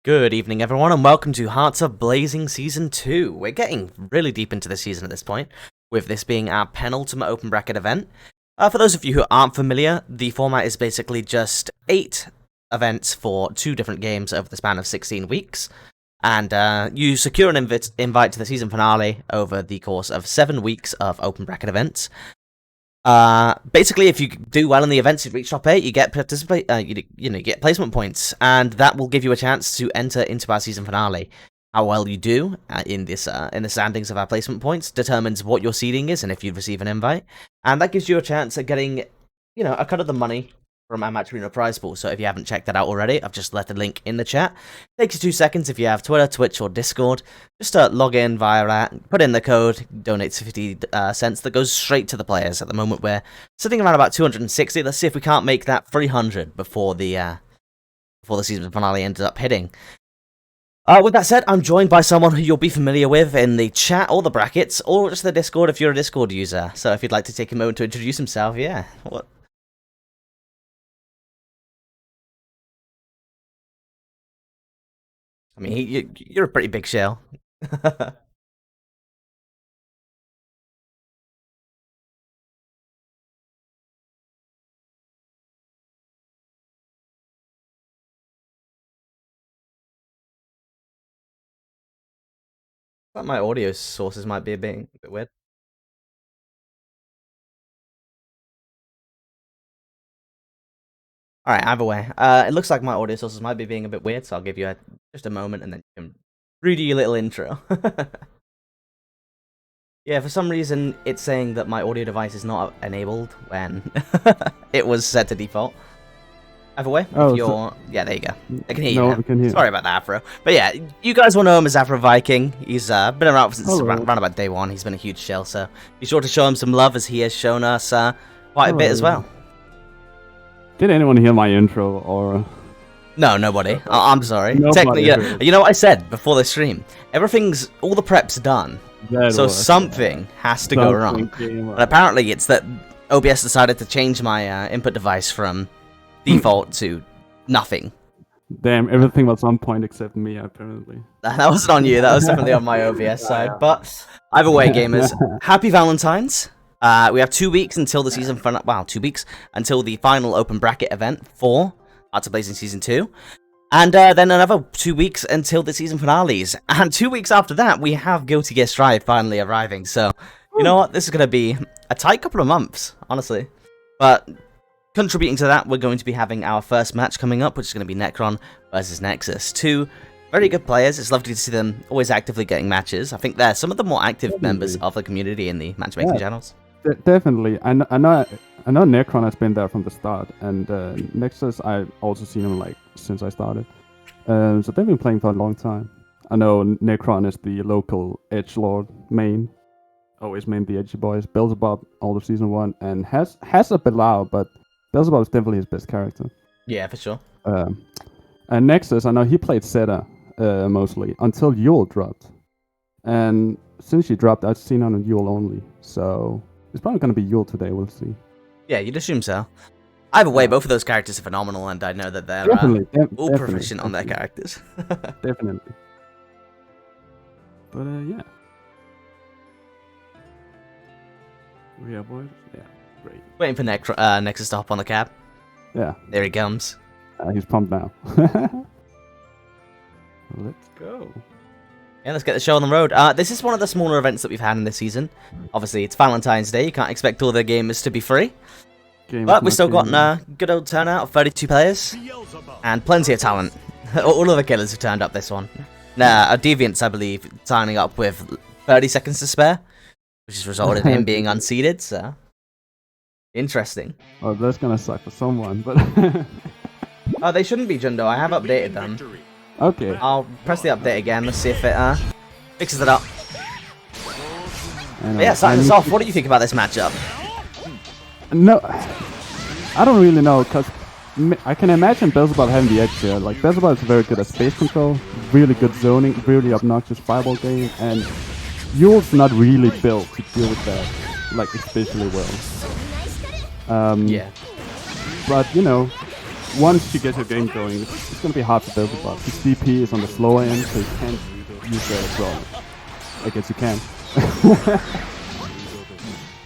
Good evening, everyone, and welcome to Hearts of Blazing Season 2. We're getting really deep into the season at this point, with this being our penultimate open bracket event. For those of you who aren't familiar, the format is basically just 8 events for 2 different games over the span of 16 weeks. And you secure an invite to the season finale over the course of 7 weeks of open bracket events. Basically, if you do well in the events, you reach top 8, you get you get placement points, and that will give you a chance to enter into our season finale. How well you do in the standings of our placement points determines what your seeding is and if you receive an invite, and that gives you a chance at getting, a cut of the money from our Match Arena prize pool. So if you haven't checked that out already, I've just left a link in the chat. It takes you 2 seconds if you have Twitter, Twitch, or Discord. Just log in via that, put in the code, donate 50 cents. That goes straight to the players. At the moment, we're sitting around about 260. Let's see if we can't make that 300 before the season finale ends up hitting. With that said, I'm joined by someone who you'll be familiar with in the chat or the brackets, or just the Discord if you're a Discord user. So if you'd like to take a moment to introduce himself, yeah. What? I mean, you're a pretty big shell. That my audio sources might be being a bit weird. Alright, either way. It looks like my audio sources might be being a bit weird, so I'll give you just a moment and then you can redo your little intro. Yeah, for some reason, it's saying that my audio device is not enabled when it was set to default. Either way, if you're... Yeah, there you go. I can hear you now. Can hear. Sorry about that, Afro. But yeah, you guys will know him as Afro Viking. He's been around since around about day 1. He's been a huge shill, so be sure to show him some love as he has shown us quite a bit as well. Did anyone hear my intro, or...? No, nobody. I'm sorry. Technically, you know what I said before the stream? All the prep's done. So something has to go wrong. But apparently it's that OBS decided to change my input device from default to nothing. Damn, everything was on point except me, apparently. That wasn't on you, that was definitely on my OBS side. But either way, gamers, happy Valentine's. We have 2 weeks until the season finale. Wow, 2 weeks until the final open bracket event for Hearts of Blazing Season 2. And then another 2 weeks until the season finales. And 2 weeks after that, we have Guilty Gear Strive finally arriving. So, you know what? This is going to be a tight couple of months, honestly. But contributing to that, we're going to be having our first match coming up, which is going to be Necron versus Nexus. 2 very good players. It's lovely to see them always actively getting matches. I think they're some of the more active members of the community in the matchmaking channels. Definitely. I know Necron has been there from the start, and Nexus, I've also seen him since I started. So they've been playing for a long time. I know Necron is the local edgelord main, always main the edgy boys. Beelzebub all of season 1, and has a Bilal, but Beelzebub is definitely his best character. Yeah, for sure. And Nexus, I know he played Zeta mostly until Yule dropped, and since she dropped, I've seen her on Yule only. So it's probably going to be Yule today, we'll see. Yeah, you'd assume so. Either way, both of those characters are phenomenal, and I know that they're all proficient on their characters. Definitely. But, yeah. We are boys? Yeah, great. Waiting for Nexus to hop on the cab. Yeah. There he comes. He's pumped now. Let's go. Yeah, let's get the show on the road. This is one of the smaller events that we've had in this season. Obviously, it's Valentine's Day. You can't expect all the gamers to be free. But we've still got a good old turnout of 32 players. And plenty of talent. All of the killers have turned up this one. Nah, Deviants, I believe, signing up with 30 seconds to spare. Which has resulted in him being unseated, so... Interesting. Oh, that's gonna suck for someone, but... Oh, they shouldn't be, Jundo. I have updated them. Okay. I'll press the update again. Let's see if it fixes it up. But yeah, starting us off, what do you think about this matchup? No, I don't really know, because I can imagine Beelzebub having the edge here. Like, Beelzebub is very good at space control, really good zoning, really obnoxious fireball game, and Yule's not really built to deal with that, like, especially well. Yeah. But, once she gets her game going, it's gonna be hard to double buff. His DP is on the slower end, so you can't use that as well. I guess you can.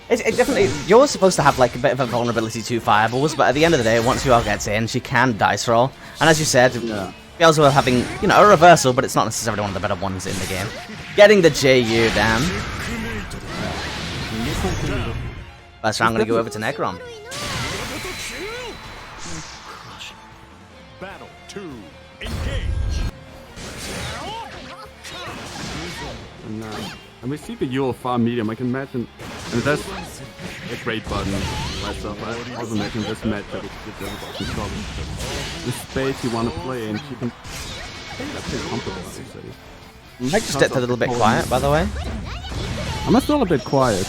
It definitely, you're supposed to have like a bit of a vulnerability to fireballs, but at the end of the day, once UL gets in, she can dice roll. And as you said, Beelzebub having, you know, a reversal, but it's not necessarily one of the better ones in the game. Getting the JU down. First round, I'm gonna go over to Necron. Battle 2, engage. And we see the Yule farm medium. I can imagine, and that's a great button myself. I also imagine this matchup is the problem. The space you want to play, and she can play that pretty comfortable, I would say. I just dipped a little bit quiet, by the way. I'm still a bit quiet.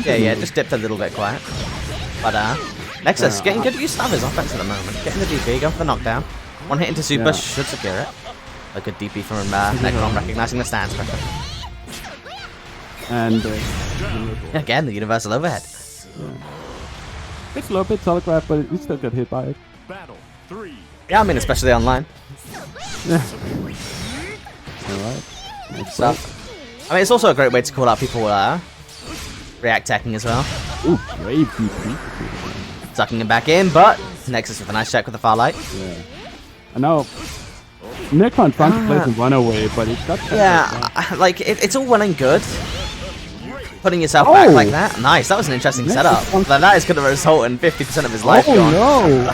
Yeah, just dipped a little bit quiet. But, Nexus, getting good use of his offense at the moment. Getting the DP, going for the knockdown. One hit into super should secure it. A good DP from Necron, recognizing the stance perfect. And again, the universal overhead. It's a little bit telegraphed, but you still get hit by it. Battle 3. Yeah, I mean, especially online. Yeah. Alright. Stuff. I mean, it's also a great way to call out people react teching as well. Ooh, great DP. Sucking him back in, but Nexus with a nice check with the far light. Yeah. I know. Necron trying to play some runaway, but it's got. Like it's all well and good. Putting yourself back like that, nice. That was an interesting setup. But that is going to result in 50% of his life gone. No!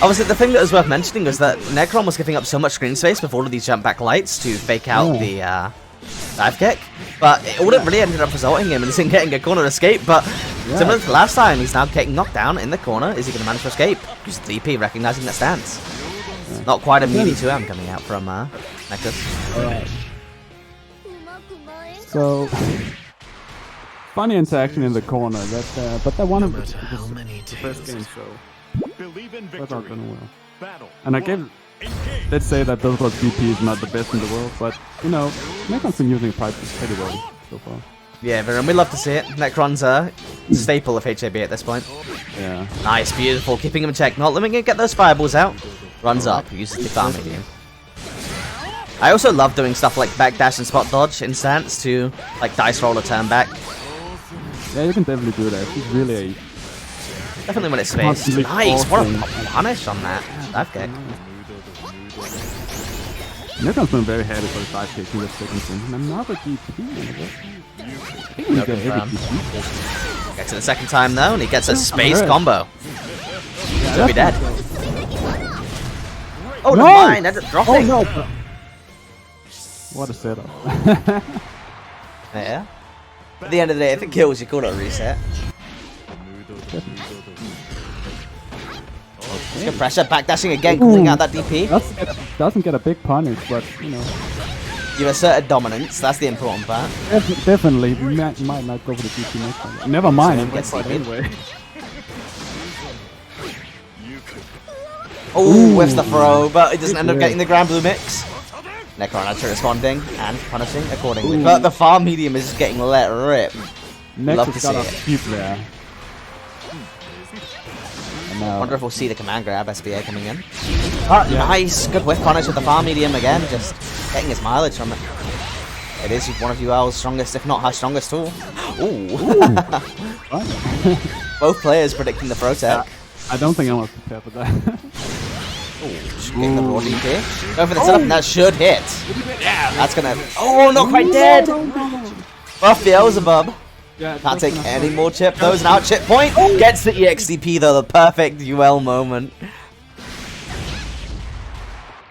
Obviously, the thing that was worth mentioning was that Necron was giving up so much screen space with all of these jump back lights to fake out the dive kick, but all it really ended up resulting in is in getting a corner escape. But similar to last time, he's now getting knocked down in the corner. Is he going to manage to escape? Use the DP, recognizing that stance. Not quite a meaty 2M coming out from Nexus. So funny interaction in the corner. That but that one of the first game, so that not going well. And I gave. Let's say that those DP is not the best in the world, but you know, Necron's been using pipe pretty well so far. Yeah, Viren, we love to see it. Necron's a staple of HAB at this point. Yeah. Nice, beautiful, keeping him in check, not letting him get those fireballs out. Runs up, uses the farm medium. I also love doing stuff like backdash and spot dodge in stance to like dice roll or turn back. Yeah, you can definitely do that. It's really a definitely when it's spaced. Nice, what a punish on that dive kick. Necron's been very heavy for the dive kick in the second thing. And another DP. Gets it the second time though, and he gets a space combo. He'll be dead. Oh, no! Mind, that's dropping. Oh, no. What a setup. Yeah. At the end of the day, if it kills, you call it a reset. Good pressure, backdashing again, calling out that DP. Doesn't get a big punish, but you know. You asserted dominance, that's the important part. Definitely, you might not go for the DP next time. Never mind, it gets anyway. Oh, whiffs the throw, but it doesn't end up getting the Granblue mix. Necron actually responding and punishing accordingly. But the farm medium is just getting let rip. Love to see it. There. I wonder if we'll see the command grab SBA coming in. Oh, nice! Good whiff punish with the farm medium again, just getting his mileage from it. It is one of UL's strongest, if not her strongest tool. Ooh. Both players predicting the Protec. I don't think I was prepared for that. Getting the raw DP. Go for the setup, and that should hit. That's gonna. Oh, not quite dead! Buff Beelzebub. Can't take any more chip. Those an out chip point. Gets the EXDP though, the perfect UL moment.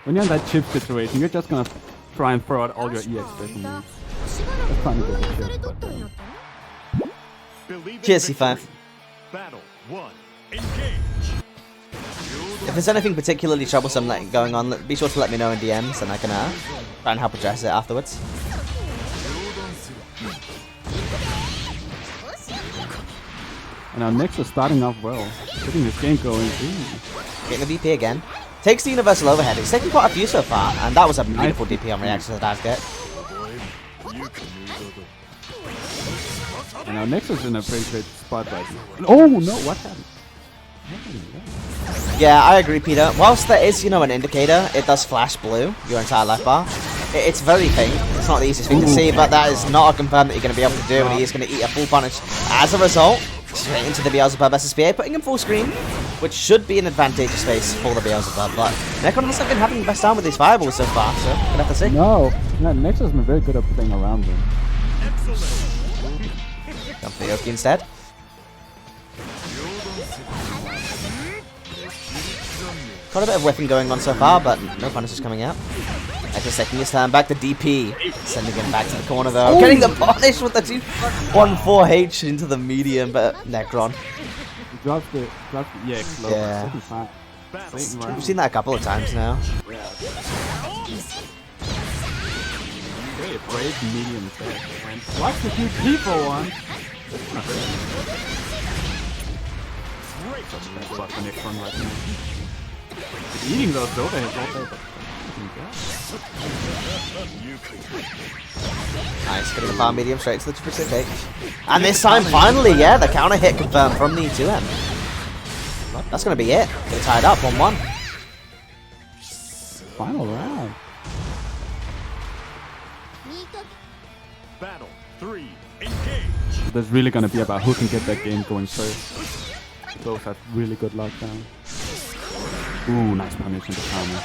When you're in that chip situation, you're just gonna try and throw out all your EX special moves. That's trying to get the chip, but, Cheers, C5. Battle 1. Engage. If there's anything particularly troublesome going on, be sure to let me know in DMs and I can try and help address it afterwards. And our Nix is starting off well. Getting this game going. Getting the DP again. Takes the universal overhead. He's taken quite a few so far, and that was a beautiful DP on reaction to the dive kick. And our Nix is in a pretty good spot right now. Oh no, what happened? Yeah, I agree, Peter. Whilst there is, you know, an indicator, it does flash blue, your entire left bar. It's very faint. It's not the easiest thing to see, but that is not a confirm that you're going to be able to do, and he is going to eat a full punish. As a result, straight into the Beelzebub SSBA, putting him full screen, which should be an advantageous space for the Beelzebub, but Necron hasn't been having the best time with these fireballs so far, so we'll have to see. No, Nexus has been very good at playing around them. Come for the Yoki instead. Got a bit of whipping going on so far, but no punishes coming out. Nexus taking his turn back to DP, sending him back to the corner though. Getting the punish with the 2-1-4H into the medium, but Necron. Drops the yeah, close. Yeah. We've seen that a couple of times now. Very brave medium attack. And watch the DP for one. Such a Necron right now. Eating those overheads all day, but nice, getting the farm medium straight to the Pacific. And this time, finally, yeah, the counter hit confirmed from the 2M. That's going to be it. Get tied up 1-1. final round. Battle 3, engage. There's really gonna be about who can get that game going first. Both have really good lockdown. Ooh, nice punish in the counter.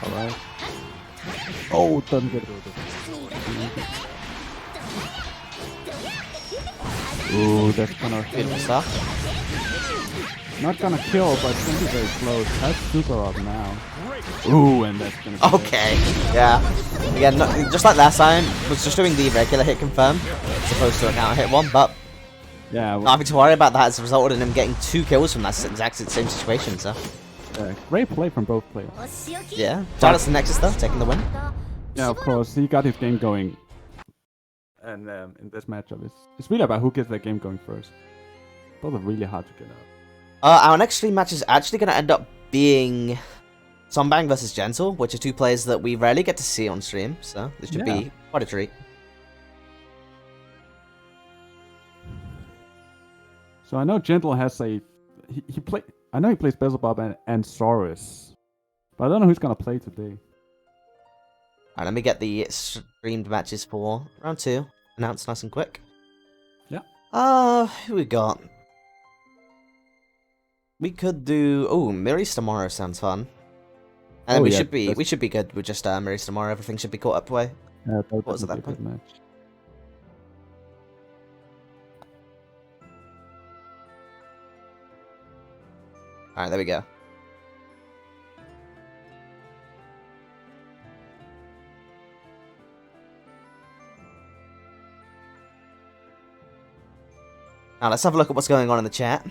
Alright. Oh, doesn't get it. Ooh, that's gonna Beautiful stuff. not gonna kill, but it's gonna be very close. That's super up now. Ooh, and that's gonna be Okay, yeah. Again, just like last time, was just doing the regular hit confirm, as opposed to a counter hit one, but yeah, not having to worry about that has resulted in him getting 2 kills from that exact same situation, so. great play from both players. Yeah, shout out to Nexus though, taking the win. Yeah, of course, he got his game going. And in this matchup, it's really about who gets that game going first. Both are really hard to get out. Our next stream match is actually going to end up being Sombang versus Gentle, which are 2 players that we rarely get to see on stream, so this should be quite a treat. So I know Gentle has a he play. I know he plays Beelzebub and Saurus, but I don't know who's gonna play today. Alright, let me get the streamed matches for round 2 announced nice and quick. Yeah. Who we got? We could do Miris tomorrow sounds fun. And then we should be good with just Miris tomorrow. Everything should be caught up way. Yeah, what was it that point? Match. Alright, there we go. Now let's have a look at what's going on in the chat.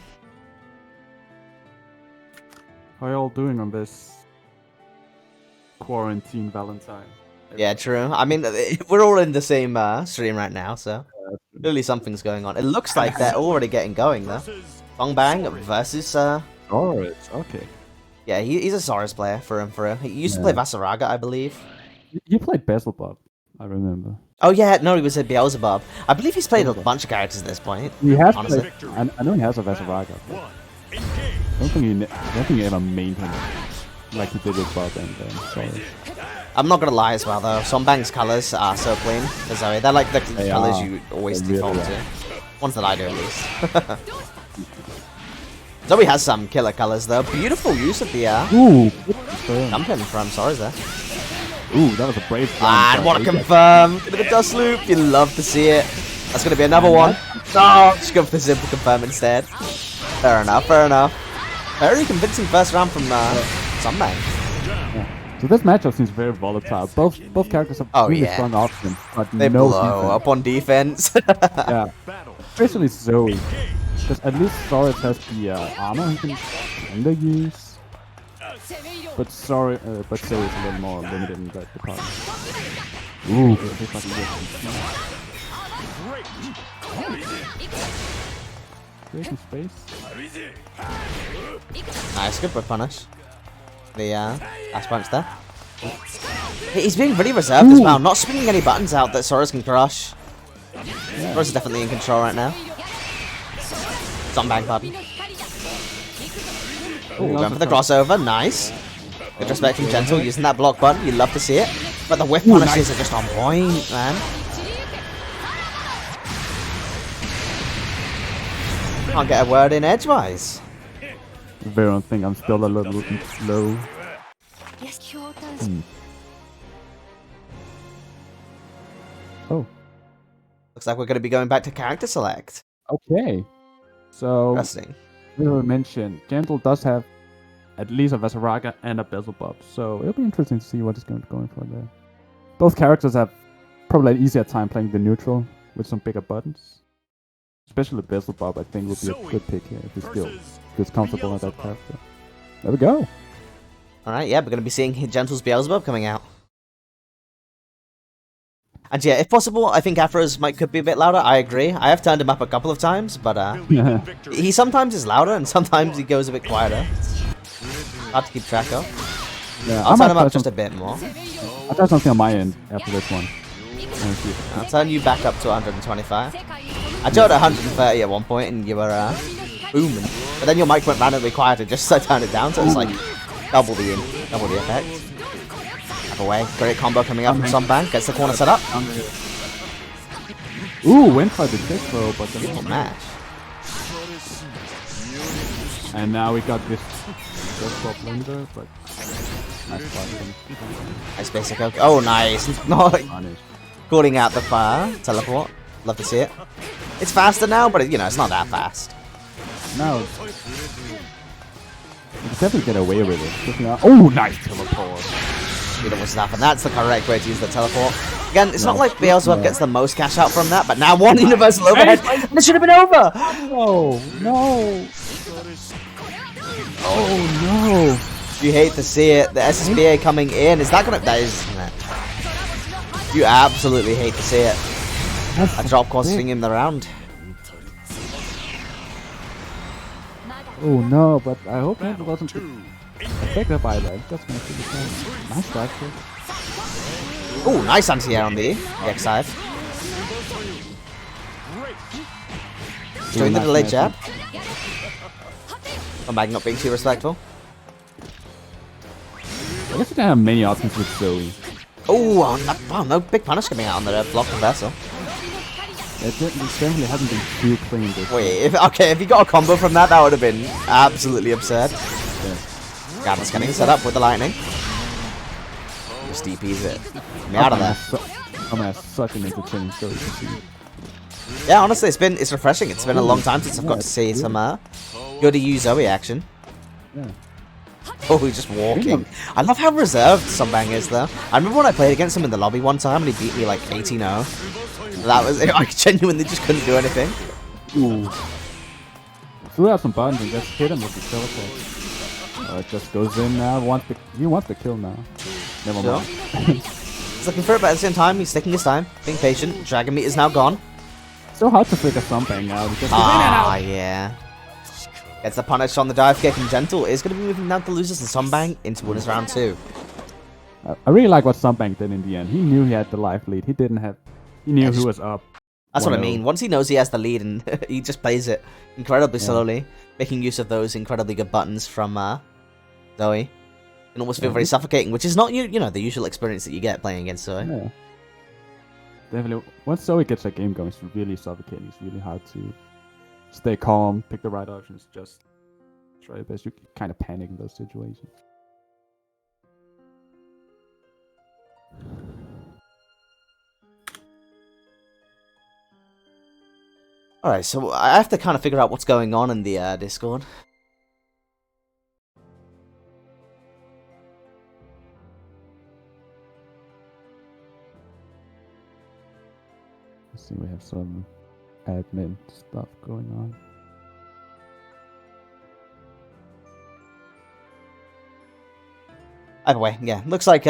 How are you all doing on this quarantine Valentine? Yeah, true. I mean, we're all in the same stream right now, so clearly something's going on. It looks like they're already getting going, though. Bongbang versus... Saurus, okay. Yeah, he's a Saurus player, for real. He used to play Vasaraga, I believe. He played Beelzebub, I remember. Oh yeah, no, he was a Beelzebub. I believe he's played a bunch of characters at this point. He has honestly. played, I know he has a Vasaraga. I don't think he ever mained him like he did with Bob and Saurus. I'm not gonna lie as well though, Sombang's colours are so clean for Zoe. They're like the colours you always default to. Ones that I do at least. Zoe has some killer colours though. Beautiful use of the dumping from Saurus there. Ooh, that was a brave And what a confirm! Look at the dust loop, you love to see it. That's gonna be another one. Oh, just go for the simple confirm instead. Fair enough, fair enough. Very convincing first round from Sombang. So this matchup seems very volatile. Both characters have really strong options, but they no blow defense. up on defense. Yeah, especially Zoe, because at least Saurus has the armor he can kinda use. But Zoe is a little more limited in that department. Ooh, creating space. Nice, good punish. The last punch there. He's being really reserved as well, not swinging any buttons out that Saurus can crush. Saurus is definitely in control right now. Sombang, pardon. Ooh, going for the crossover. Nice. Good respect from Gentle using that block button. You love to see it. But the whiff punishes are just on point, man. Can't get a word in edgewise. Veron think I'm still a little slow. Oh. Looks like we're going to be going back to character select. Okay. So, Interesting. we will mention Gentle does have at least a Vasaraga and a Beelzebub, so it'll be interesting to see what is going for there. Both characters have probably an easier time playing the neutral with some bigger buttons. Especially Beelzebub, I think, would be a good pick here if he still feels comfortable at that character. There we go. Alright, yeah, we're going to be seeing Gentle's Beelzebub coming out. And yeah, if possible, I think Afro's mic could be a bit louder. I agree. I have turned him up a couple of times, but he sometimes is louder and sometimes he goes a bit quieter. Hard to keep track of. Yeah, I'll turn him up just a bit more. I'll try something on my end after this one. I'll turn you back up to 125. I told 130 at one point and you were booming. But then your mic went randomly quieter just as I turned it down, so it's like double the effect. Away. Great combo coming up from Sunbank. Gets the corner set up. Ooh, went for the kick throw, but then Beautiful match. And now we got this swap blender, but nice fight. Nice basic hook. Oh, nice. No, calling out the fire. Teleport. Love to see it. It's faster now, but you know, it's not that fast. No. You can definitely get away with it. Oh, nice teleport. You know what's happened. That's the correct way to use the teleport. Again, it's not like Beelzebub gets the most cash out from that, but now one universal overhead, and it should have been over! No, no. Oh, no. You hate to see it. The SSBA coming in. Is that gonna... That is... Nah. You absolutely hate to see it. A drop costing him the round. Oh, no, but I hope that wasn't affected by that. That's gonna be the fun. Nice strike kick. Oh, nice anti-air on the X side. Doing the delayed jab. Mag not being too respectful. I guess you can have many options with Zoe. Oh, no big punish coming out on the block reversal. It definitely hasn't been too clean this Wait, if you got a combo from that, that would have been absolutely absurd. Yeah. Garden's getting set up with the lightning. Just DPs it. Get me out of there. I'm gonna have such an entertaining story to see. Yeah, honestly, it's refreshing. It's been a long time since I've got to see some good EU Zoe action. Yeah. Oh, he's just walking. I love how reserved Sunbang is, though. I remember when I played against him in the lobby one time and he beat me like 18-0. That was I genuinely just couldn't do anything. Ooh. Threw out some buttons and just hit him with the teleport. It just goes in now. He wants the kill now. Never mind. He's looking for it, but at the same time, he's taking his time, being patient. Dragon Meat is now gone. So hard to figure something out. Yeah. Gets the punish on the dive kick, and Gentle is going to be moving down to losers and Sunbang into winners round 2. I really like what Sunbank did in the end. He knew he had the life lead. He knew who was up. That's what I mean. Once he knows he has the lead, and he just plays it incredibly slowly, making use of those incredibly good buttons from Zoe. It can almost feel very suffocating, which is not the usual experience that you get playing against Zoe. Yeah. Definitely. Once Zoe gets that game going, it's really suffocating. It's really hard to stay calm, pick the right options, just try your best. You kind of panic in those situations. Alright, so I have to kind of figure out what's going on in the Discord. Let's see, we have some admin stuff going on. Either way, yeah. Looks like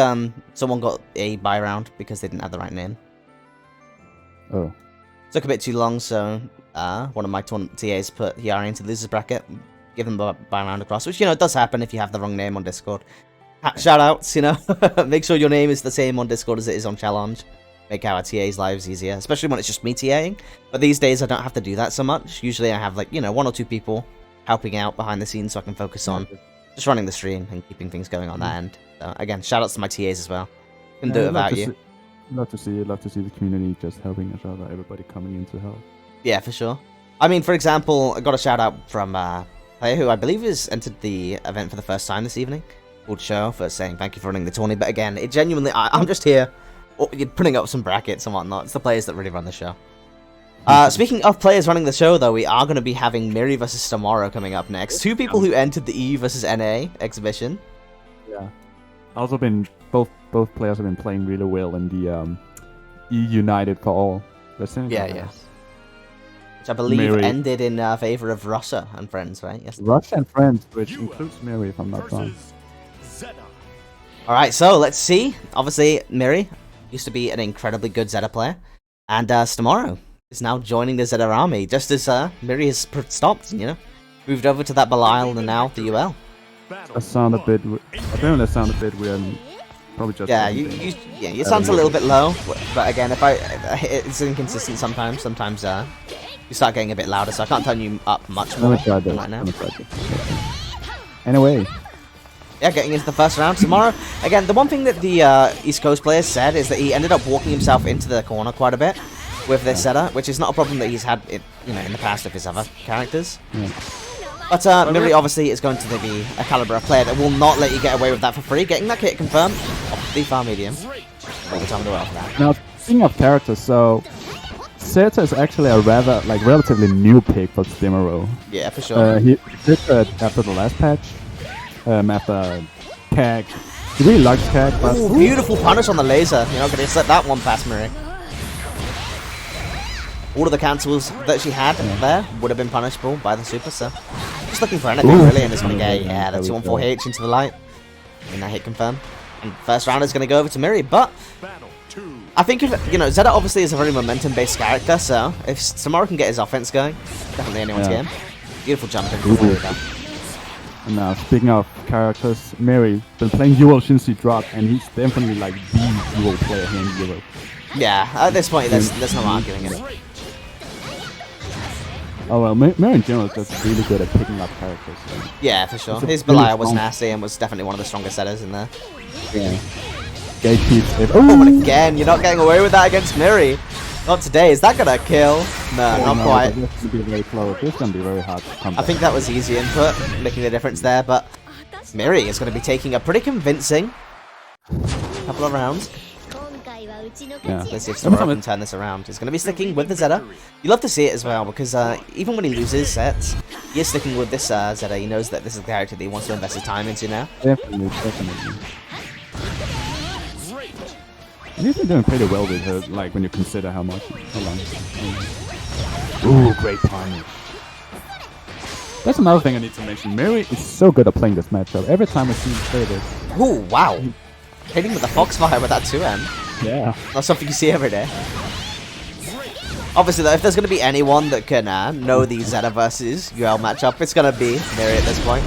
someone got a buy round because they didn't have the right name. Oh. Took a bit too long, so one of my TAs put Yari into the losers bracket, give them a buy round across, which, does happen if you have the wrong name on Discord. Shoutouts, make sure your name is the same on Discord as it is on Challenge. Make our TA's lives easier, especially when it's just me TAing. But these days, I don't have to do that so much. Usually I have, 1 or 2 people helping out behind the scenes so I can focus on just running the stream and keeping things going on that end. So again, shout outs to my TAs as well. Couldn't do it without you. Love to see the community just helping each other, everybody coming in to help. Yeah, for sure. I mean, for example, I got a shout out from a player who I believe has entered the event for the first time this evening, called Show, for saying thank you for running the tourney. But again, it genuinely, I'm just here putting up some brackets and whatnot. It's the players that really run the show. Speaking of players running the show, though, we are going to be having Miri versus Tomorrow coming up next. Two people who entered the EU versus NA exhibition. Yeah. Also been both players have been playing really well in the E United for All. Yeah. Which I believe ended in favor of Russia and friends, right? Yes. Russia and friends, which includes Miri, if I'm not wrong. Alright, so let's see. Obviously, Miri used to be an incredibly good Zeta player. And Tomorrow is now joining the Zeta army, just as Miri has stopped, moved over to that Belial and now the UL. That sound a bit. Apparently, that sound a bit weird. Probably just. Yeah, your sound's a little bit low, but again, it's inconsistent sometimes. Sometimes you start getting a bit louder, so I can't turn you up much more right now. Anyway. Yeah, getting into the first round tomorrow. Again, the one thing that the East Coast players said is that he ended up walking himself into the corner quite a bit with this setup, which is not a problem that he's had, in the past with his other characters. Yeah. But Miri obviously is going to be a caliber of player that will not let you get away with that for free. Getting that kit confirmed off the far medium. All the time in the world for that. Now, speaking of characters, so Zeta is actually a relatively new pick for Stimero. Yeah, for sure. He did after the last patch. After CAG. He really likes CAG, but... Ooh, beautiful punish on the laser. You're not going to set that one past Miri. All of the cancels that she had there would have been punishable by the super, so... Just looking for anything, really, and it's going to get, the 214H into the light. And that hit confirm. And first round is going to go over to Miri, but... I think if, Zeta obviously is a very momentum-based character, so if Tomorrow can get his offense going, definitely anyone's game. Beautiful jump in. Now, speaking of characters, Miri been playing Euro since he dropped, and he's definitely like the Euro player here in Europe. Yeah, at this point, there's no arguing it. Oh well, Miri in general is just really good at picking up characters. So. Yeah, for sure. His Belial was nasty and was definitely one of the strongest setters in there. Yeah. Gatekeeps. Oh, and again, you're not getting away with that against Miri. Not today. Is that gonna kill? No, not quite. This is gonna be very close. This is gonna be very hard to come back. I think that was easy input, making the difference there, but Miri is going to be taking a pretty convincing couple of rounds. Yeah. Let's see if Tomorrow can turn this around. He's going to be sticking with the Zeta. You love to see it as well, because even when he loses sets, he is sticking with this Zeta. He knows that this is the character that he wants to invest his time into now. Definitely. And he's been doing pretty well with her, like when you consider how long. Ooh, great punish. That's another thing I need to mention. Miri is so good at playing this matchup. Every time I see him play this. Ooh, wow. Hitting with the Foxfire with that 2M. Yeah. Not something you see every day. Obviously, though, if there's going to be anyone that can know the Zeta versus UL matchup, it's going to be Miri at this point.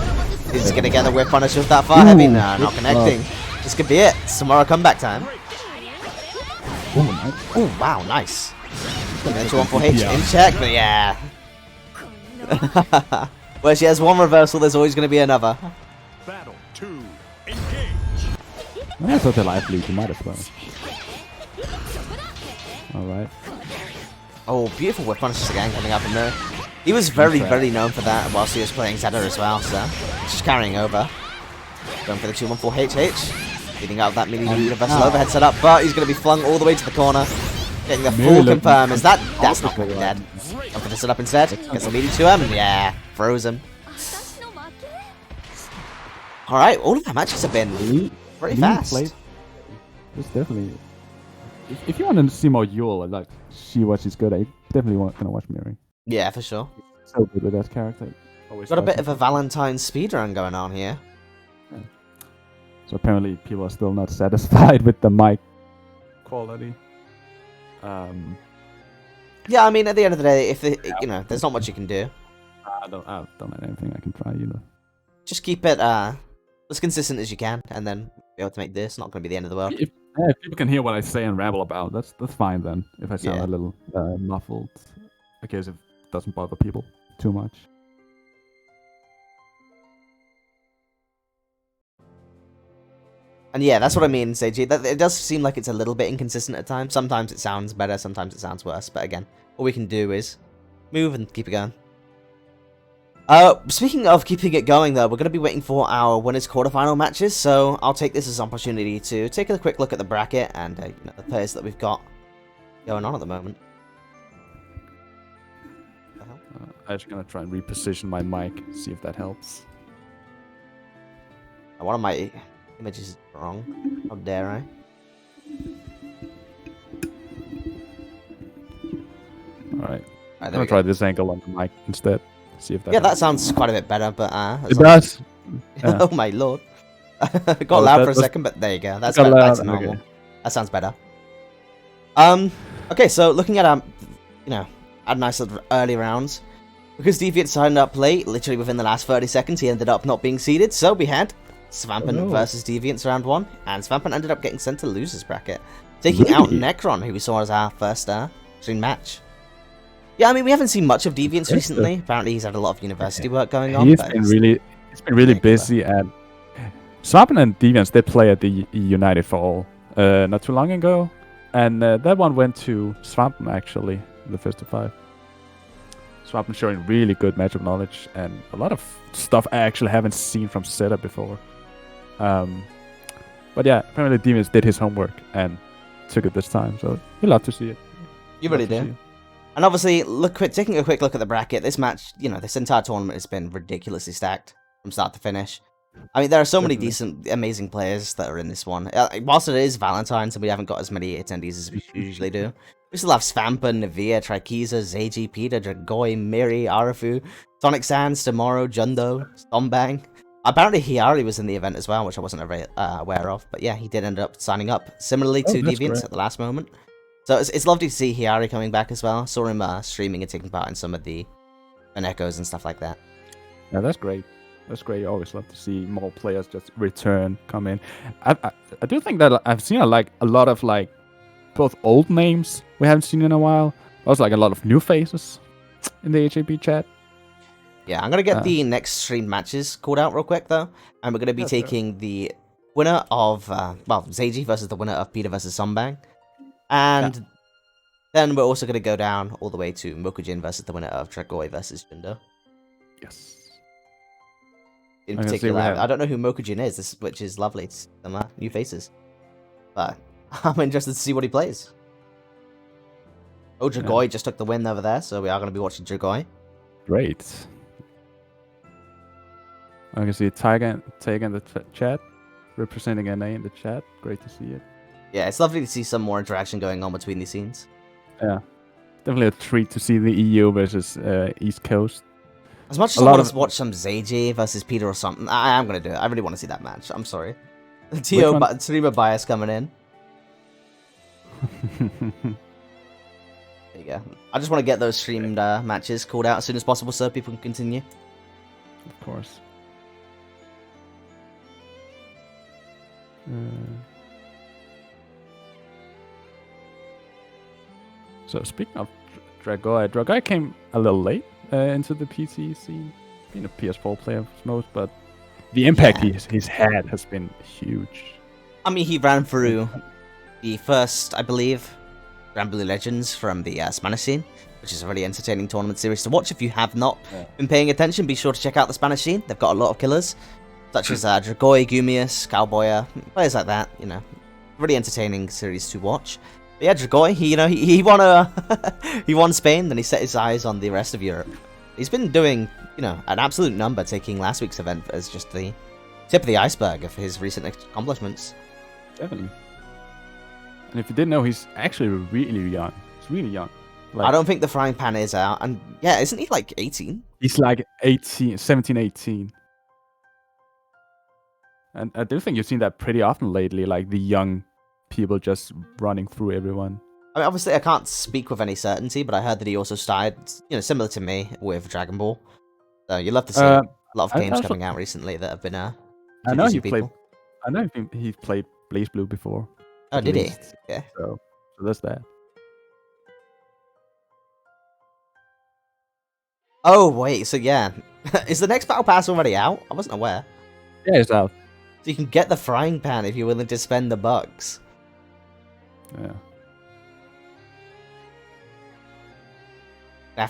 He's going to get the whip punish with that far heavy. No, not connecting. This could be it. Tomorrow comeback time. Oh, nice. Oh, wow, nice. And then 214H in check, but yeah. Where she has one reversal, there's always going to be another. Battle 2, engage. That's such a life lead, you might as well. Alright. Oh, beautiful whip punishes again coming up from there. He was very known for that whilst he was playing Zeta as well, so just carrying over. Going for the 214HH. Leading out that mini universal overhead setup, but he's going to be flung all the way to the corner. Getting the full confirm. Is that's not dead. Going for the setup instead. Gets the meaty 2M, and yeah, frozen. Alright, all of the matches have been pretty fast. It's definitely... If you want to see more Yule and like see what she's good at, you definitely want to watch Miri. Yeah, for sure. So good with that character. Got a bit of a Valentine speedrun going on here. Yeah. So apparently people are still not satisfied with the mic quality. Yeah, I mean, at the end of the day, if there's not much you can do. I don't have anything I can try either. Just keep it as consistent as you can, and then be able to make this not going to be the end of the world. If people can hear what I say and ramble about, that's fine then. If I sound a little muffled, I guess it doesn't bother people too much. And yeah, that's what I mean, Seiji. It does seem like it's a little bit inconsistent at times. Sometimes it sounds better, sometimes it sounds worse. But again, all we can do is move and keep it going. Speaking of keeping it going, though, we're going to be waiting for our winners quarterfinal matches, so I'll take this as an opportunity to take a quick look at the bracket and the players that we've got going on at the moment. I'm just gonna try and reposition my mic, see if that helps. One of my images is wrong. How dare I? Alright. I'm gonna try this angle on the mic instead. See if that that sounds quite a bit better, but it does. Yeah. Oh my lord. It got loud for a second, but there you go. That's normal. Okay. That sounds better. Okay, so looking at at nice little early rounds. Because Deviant signed up late, literally within the last 30 seconds, he ended up not being seeded. So we had Svampin versus Deviants round 1, and Svampin ended up getting sent to losers bracket, taking out Necron, who we saw as our first stream match. Yeah, I mean, we haven't seen much of Deviants recently. Apparently, he's had a lot of university work going on. He's been really busy, and Svampin and Deviants did play at the United for All not too long ago, and that one went to Svampin actually, the first of 5. Svampin showing really good matchup knowledge and a lot of stuff I actually haven't seen from Zeta before. But yeah, apparently Deviants did his homework and took it this time, so we love to see it. You really do. And obviously, taking a quick look at the bracket, this match, this entire tournament has been ridiculously stacked from start to finish. I mean, there are so many decent, amazing players that are in this one. Whilst it is Valentine's and we haven't got as many attendees as we usually do, we still have Svampin, Navia, Trikiza, Zeiji, Peter, Dragoi, Miri, Arafu, Sonic Sands, Tomorrow, Jundo, Stombang. Apparently Hiyari was in the event as well, which I wasn't aware of. But yeah, he did end up signing up, similarly to Deviants at the last moment. So it's lovely to see Hiyari coming back as well. Saw him streaming and taking part in some of the Echoes and stuff like that. Yeah, that's great. That's great. I always love to see more players just return, come in. I do think that I've seen a lot of both old names we haven't seen in a while. Also a lot of new faces in the HAP chat. Yeah, I'm going to get the next stream matches called out real quick, though. And we're going to be taking the winner of, Zeiji versus the winner of Peter versus Sombang. And then we're also going to go down all the way to Mokujin versus the winner of Dragoi versus Jundo. Yes. In particular, I don't know who Mokujin is, which is lovely. It's some new faces. But I'm interested to see what he plays. Oh, Dragoi just took the win over there, so we are going to be watching Dragoi. Great. I can see Tiger in the chat, representing NA in the chat. Great to see it. Yeah, it's lovely to see some more interaction going on between these scenes. Yeah. Definitely a treat to see the EU versus East Coast. As much as I want to watch some Zeiji versus Peter or something, I am going to do it. I really want to see that match. I'm sorry. Tsuruba bias coming in. There you go. I just want to get those streamed matches called out as soon as possible so people can continue. Of course. So speaking of Dragoi came a little late into the PT scene. Being a PS4 player most, but the impact he's had has been huge. I mean, he ran through the first, I believe, Granblue Legends from the Spanish scene, which is a really entertaining tournament series to watch. If you have not been paying attention, be sure to check out the Spanish scene. They've got a lot of killers, such as Dragoi, Gumius, Cowboya, players like that. Really entertaining series to watch. But yeah, Dragoi, he won he won Spain, then he set his eyes on the rest of Europe. He's been doing, an absolute number, taking last week's event as just the tip of the iceberg of his recent accomplishments. Definitely. And if you didn't know, he's actually really young. He's really young. I don't think the frying pan is out. And yeah, isn't he 18? He's 17, 18. And I do think you've seen that pretty often lately, the young people just running through everyone. I mean, obviously, I can't speak with any certainty, but I heard that he also started, similar to me, with Dragon Ball. So you'll love to see a lot of games coming out recently that have been I know he played BlazBlue before. Oh, did he? Yeah. So that's that. Oh, wait, so yeah. Is the next Battle Pass already out? I wasn't aware. Yeah, it's out. So you can get the frying pan if you're willing to spend the bucks. Yeah.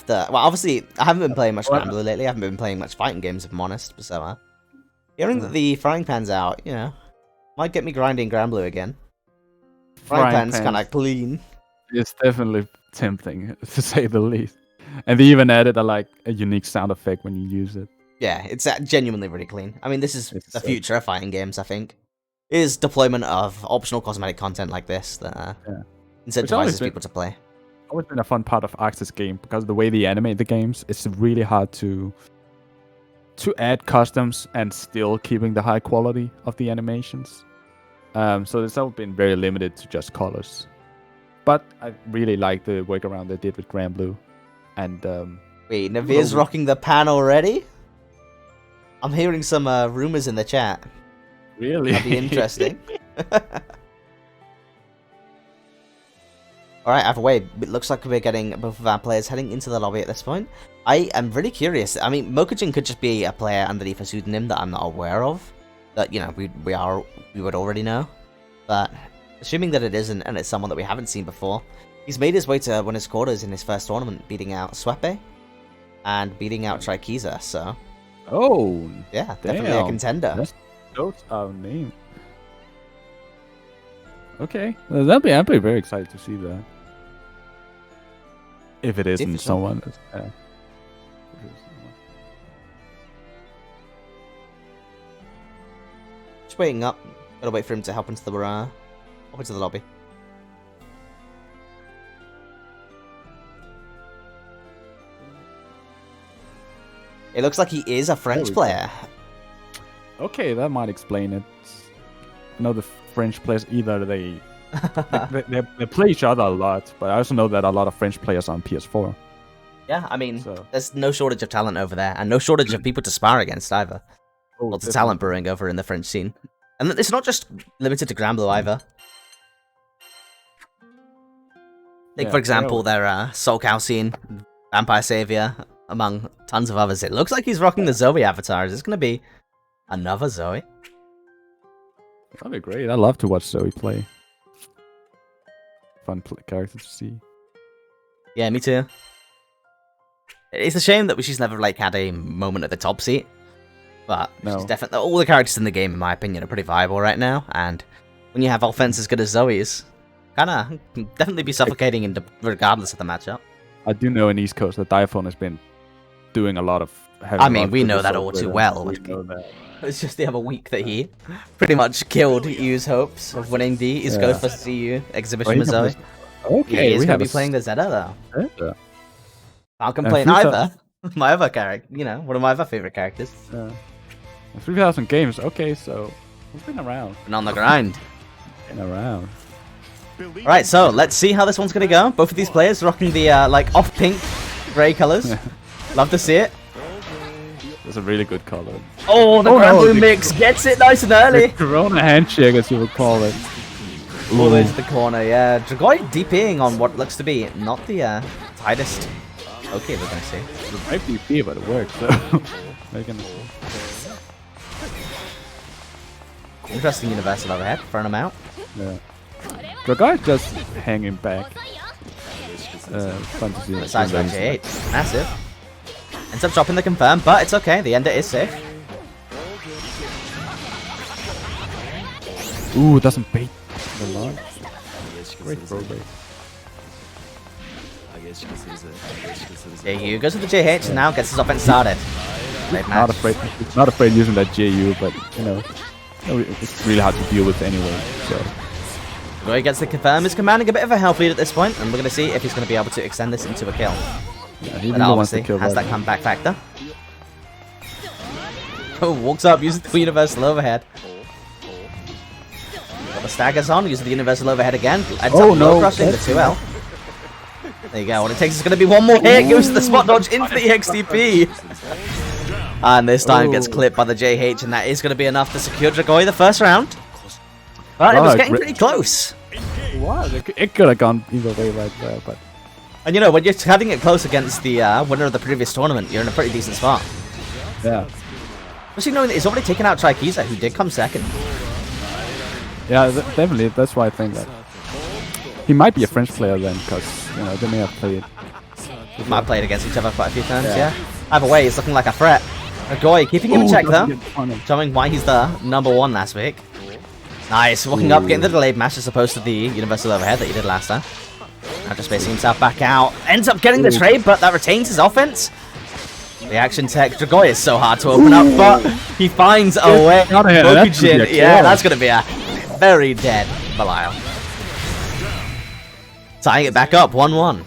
Well, obviously, I haven't been playing much Granblue lately. I haven't been playing much fighting games, if I'm honest. So, hearing that the frying pan's out, you know, might get me grinding Granblue again. Frying pan's kind of clean. It's definitely tempting, to say the least. And they even added a unique sound effect when you use it. Yeah, it's genuinely really clean. I mean, this is the future of fighting games, I think. Is deployment of optional cosmetic content like this that incentivizes people to play. Always been a fun part of Arx's game, because the way they animate the games, it's really hard to add customs and still keeping the high quality of the animations. So it's all been very limited to just colors. But I really like the workaround they did with Granblue. And wait, Naveer's rocking the pan already? I'm hearing some rumors in the chat. Really? That'd be interesting. Alright, either way, it looks like we're getting both of our players heading into the lobby at this point. I am really curious. I mean, Mokujin could just be a player underneath a pseudonym that I'm not aware of. That, you know, we would already know. But assuming that it isn't, and it's someone that we haven't seen before, he's made his way to win his quarters in his first tournament, beating out Swepe and beating out Trikiza, so... Oh, yeah, definitely a contender. That's our name. Okay, well, I'd be very excited to see that. If it isn't someone. Just waiting up. Gotta wait for him to hop into the lobby. It looks like he is a French player. Okay, that might explain it. I know the French players they play each other a lot, but I also know that a lot of French players are on PS4. Yeah, I mean, there's no shortage of talent over there, and no shortage of people to spar against either. Lots of talent brewing over in the French scene. And it's not just limited to Granblue either. Take, for example, their Soul Cow scene, Vampire Savior, among tons of others. It looks like he's rocking the Zoe avatar. Is this going to be another Zoe? That'd be great. I'd love to watch Zoe play. Fun character to see. Yeah, me too. It's a shame that she's never had a moment at the top seat. But she's definitely, all the characters in the game, in my opinion, are pretty viable right now. And when you have offense as good as Zoe's, can definitely be suffocating regardless of the matchup. I do know in East Coast that Diaphone has been doing a lot of heavy. I mean, we know that all too well. It's just the other week that he pretty much killed EU's hopes of winning the East Coast for EU exhibition with Zoe. Okay, he's going to be playing the Zeta, though. Can't complain either. My other character, one of my other favorite characters. 3,000 games. Okay, so we've been around. Been on the grind. Been around. Alright, so let's see how this one's going to go. Both of these players rocking the off pink grey colours. Love to see it. It's a really good color. Oh, the Granblue mix gets it nice and early. The Corona handshake, as you would call it. All the way to the corner, yeah. Dragoi DPing on what looks to be not the tightest. Okay, we're gonna see. It might be DP, but it works. So. Interesting universal overhead, throwing him out. Yeah. Dragoi just hanging back. Fun to see. The size of J8, massive. Ends up dropping the confirm, but it's okay. The ender is safe. Ooh, doesn't bait the launch. Great throw bait. JU goes to the JH and now gets his offense started. Not afraid using that JU, but it's really hard to deal with anyway. So. Dragoi gets the confirm, is commanding a bit of a health lead at this point, and we're going to see if he's going to be able to extend this into a kill. Yeah, he really obviously has that comeback factor. Oh, walks up, uses the universal overhead. Got the staggers on, uses the universal overhead again. Ends up crushing the 2L. There you go, what it takes is going to be one more hit, goes to the spot dodge into the XTP. And this time gets clipped by the JH, and that is going to be enough to secure Dragoi the first round. But it was getting pretty close. Wow, it could have gone either way right there, but... And when you're cutting it close against the winner of the previous tournament, you're in a pretty decent spot. Yeah. Especially knowing that he's already taken out Trikiza, who did come second. Yeah, definitely. That's why I think that he might be a French player then, because they may have played. Might have played against each other quite a few times, yeah. Either way, he's looking like a threat. Goy keeping him in check though, showing why he's the #1 last week. Nice, walking up, getting the delayed mash as opposed to the universal overhead that he did last time. Now just spacing himself back out. Ends up getting the trade, but that retains his offense. The action tech, Dragoy is so hard to open up, but he finds a way. Mokujin, yeah, that's going to be a very dead Belial. Tying it back up, 1-1.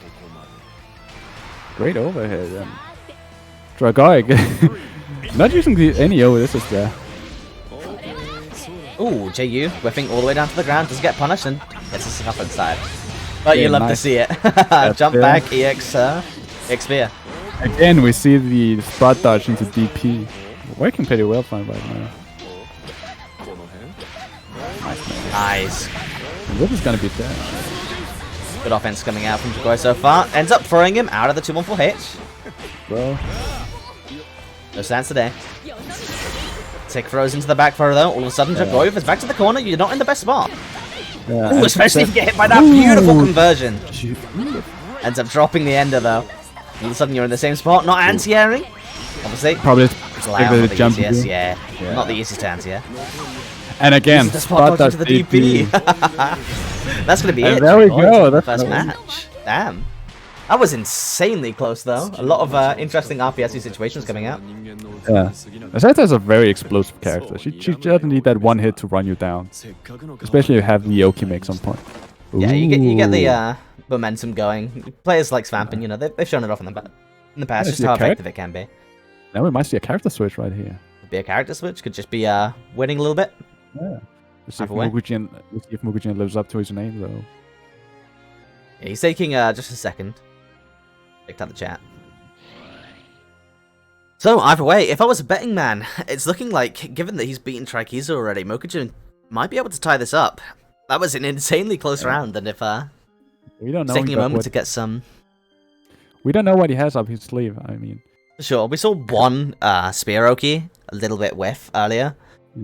Great overhead. Dragoy not using any OSs there. Ooh, JU whiffing all the way down to the ground, doesn't get punished and gets his up inside. But you love to see it. Jump back, EX Spear. Again, we see the spot dodge into DP. Working pretty well for him right now. Nice. And this is gonna be dead. Good offense coming out from Dragoy so far. Ends up throwing him out of the 214H. Bro. No stance today. Tick throws into the back throw though. All of a sudden, Dragoy is back to the corner. You're not in the best spot. Yeah, Ooh, especially if you get hit by that beautiful conversion. Ends up dropping the ender though. All of a sudden, you're in the same spot. Not anti-airing. Obviously. Probably the jump. Yeah. Not the easiest to anti-air. And again, the spot dodge into the DP. That's going to be it. There we go. That's first match. Damn. That was insanely close, though. A lot of interesting RPSC situations coming out. Yeah. Asata's a very explosive character. She doesn't need that one hit to run you down. Especially if you have the Oki mix on point. Yeah, you get the momentum going. Players like Svampin, they've shown it off in the past, just how effective it can be. Now we might see a character switch right here. Could be a character switch, could just be winning a little bit. Yeah. Let's see if Mukujin lives up to his name, though. Yeah, he's taking just a second. Picked up the chat. So, either way, if I was a betting man, it's looking like, given that he's beaten Trikiza already, Mokujin might be able to tie this up. That was an insanely close round, and if we don't know taking a moment to get some... We don't know what he has up his sleeve, I mean. Sure, we saw one Spear Oki, a little bit whiff earlier,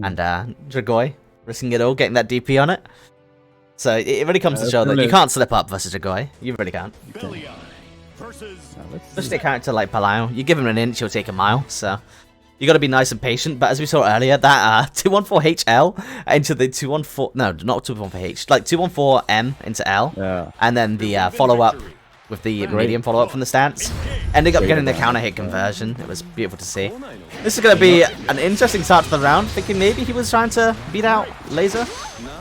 and Dragoy risking it all, getting that DP on it. So it really comes to show that you can't slip up versus Dragoy. You really can't. Especially a character like Belial. You give him an inch, he'll take a mile, so... You gotta be nice and patient, but as we saw earlier, that 214HL into the 214... No, not 214H, like 214M into L, and then the follow-up with the medium follow-up from the stance, ending up getting the counter hit conversion. It was beautiful to see. This is gonna be an interesting start to the round, thinking maybe he was trying to beat out Laser.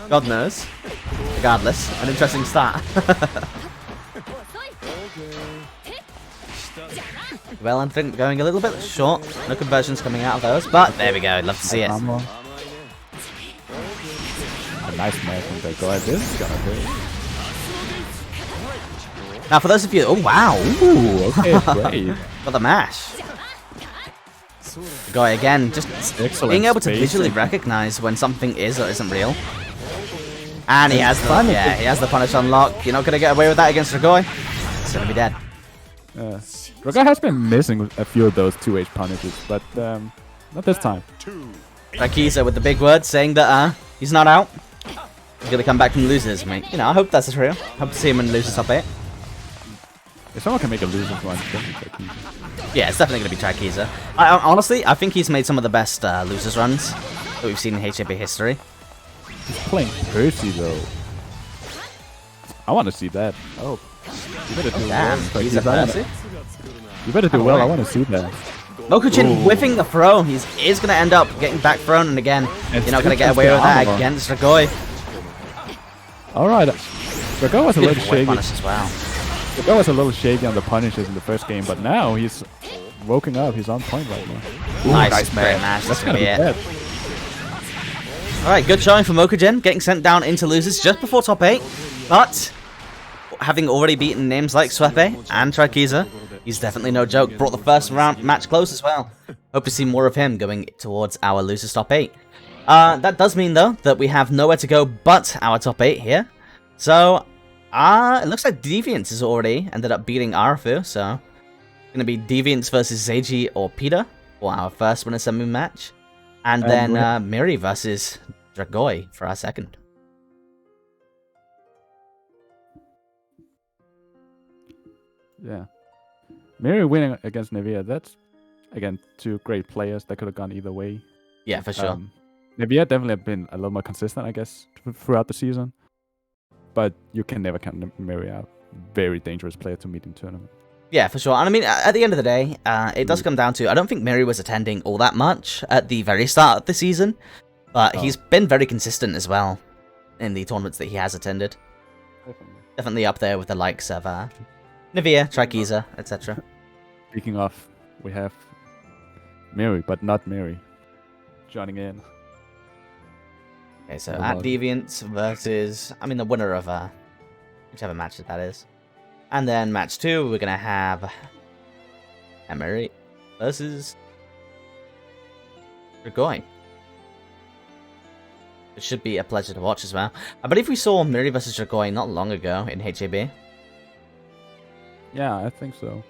God knows. Regardless, an interesting start. Well, I think going a little bit short. No conversions coming out of those, but there we go. Love to see it. A nice match from that guy. This is gonna hurt. Now, for those of you, oh wow, ooh, okay, great. Got the mash. The guy again, just being able to visually recognize when something is or isn't real. And he has the he has the punish unlock. You're not gonna get away with that against Dragoy. It's gonna be dead. Dragoy has been missing a few of those 2H punishes, but not this time. Trikiza with the big words saying that he's not out. He's gonna come back from losers, mate. I hope that's true. Hope to see him in losers top 8. If someone can make a losers run, yeah, it's definitely gonna be Trikiza. Honestly, I think he's made some of the best losers runs that we've seen in HAB history. He's playing Percy though. I want to see that. Oh, you better do well. He's a Percy. You better do well. I want to see that. Mokujin whiffing the throw. He is going to end up getting back thrown, and again, you're not going to get away with that against Dragoy. Alright. Dragoy was a little shaky. As well. Dragoy was a little shaky on the punishes in the first game, but now he's woken up. He's on point right now. Ooh, nice match. That's going to be it. Alright, good showing for Mokujin, getting sent down into losers just before top 8, but having already beaten names like Swepe and Trikiza, he's definitely no joke. Brought the first round match close as well. Hope to see more of him going towards our losers top 8. That does mean though that we have nowhere to go but our top 8 here. So it looks like Deviants has already ended up beating Arafu, so it's gonna be Deviants versus Seiji or Peter for our first winner semi match. And And then we- Miri versus Dragoi for our second. Yeah. Mary winning against Nivea, that's, again, two great players that could have gone either way. Yeah, for sure. Nivea definitely have been a little more consistent, I guess, throughout the season. But you can never count Mary out. Very dangerous player to meet in tournament. Yeah, for sure. And I mean, at the end of the day, it does come down to, I don't think Miri was attending all that much at the very start of the season, but he's been very consistent as well in the tournaments that he has attended. Definitely up there with the likes of Nivea, Trikiza, etc. Speaking of, we have Mary, but not Mary, joining in. Okay, so at Deviants versus, I mean, the winner of whichever match that is. And then match 2, we're going to have Emery versus Dragoi. It should be a pleasure to watch as well. I believe we saw Miri versus Dragoi not long ago in HAB. Yeah, I think so.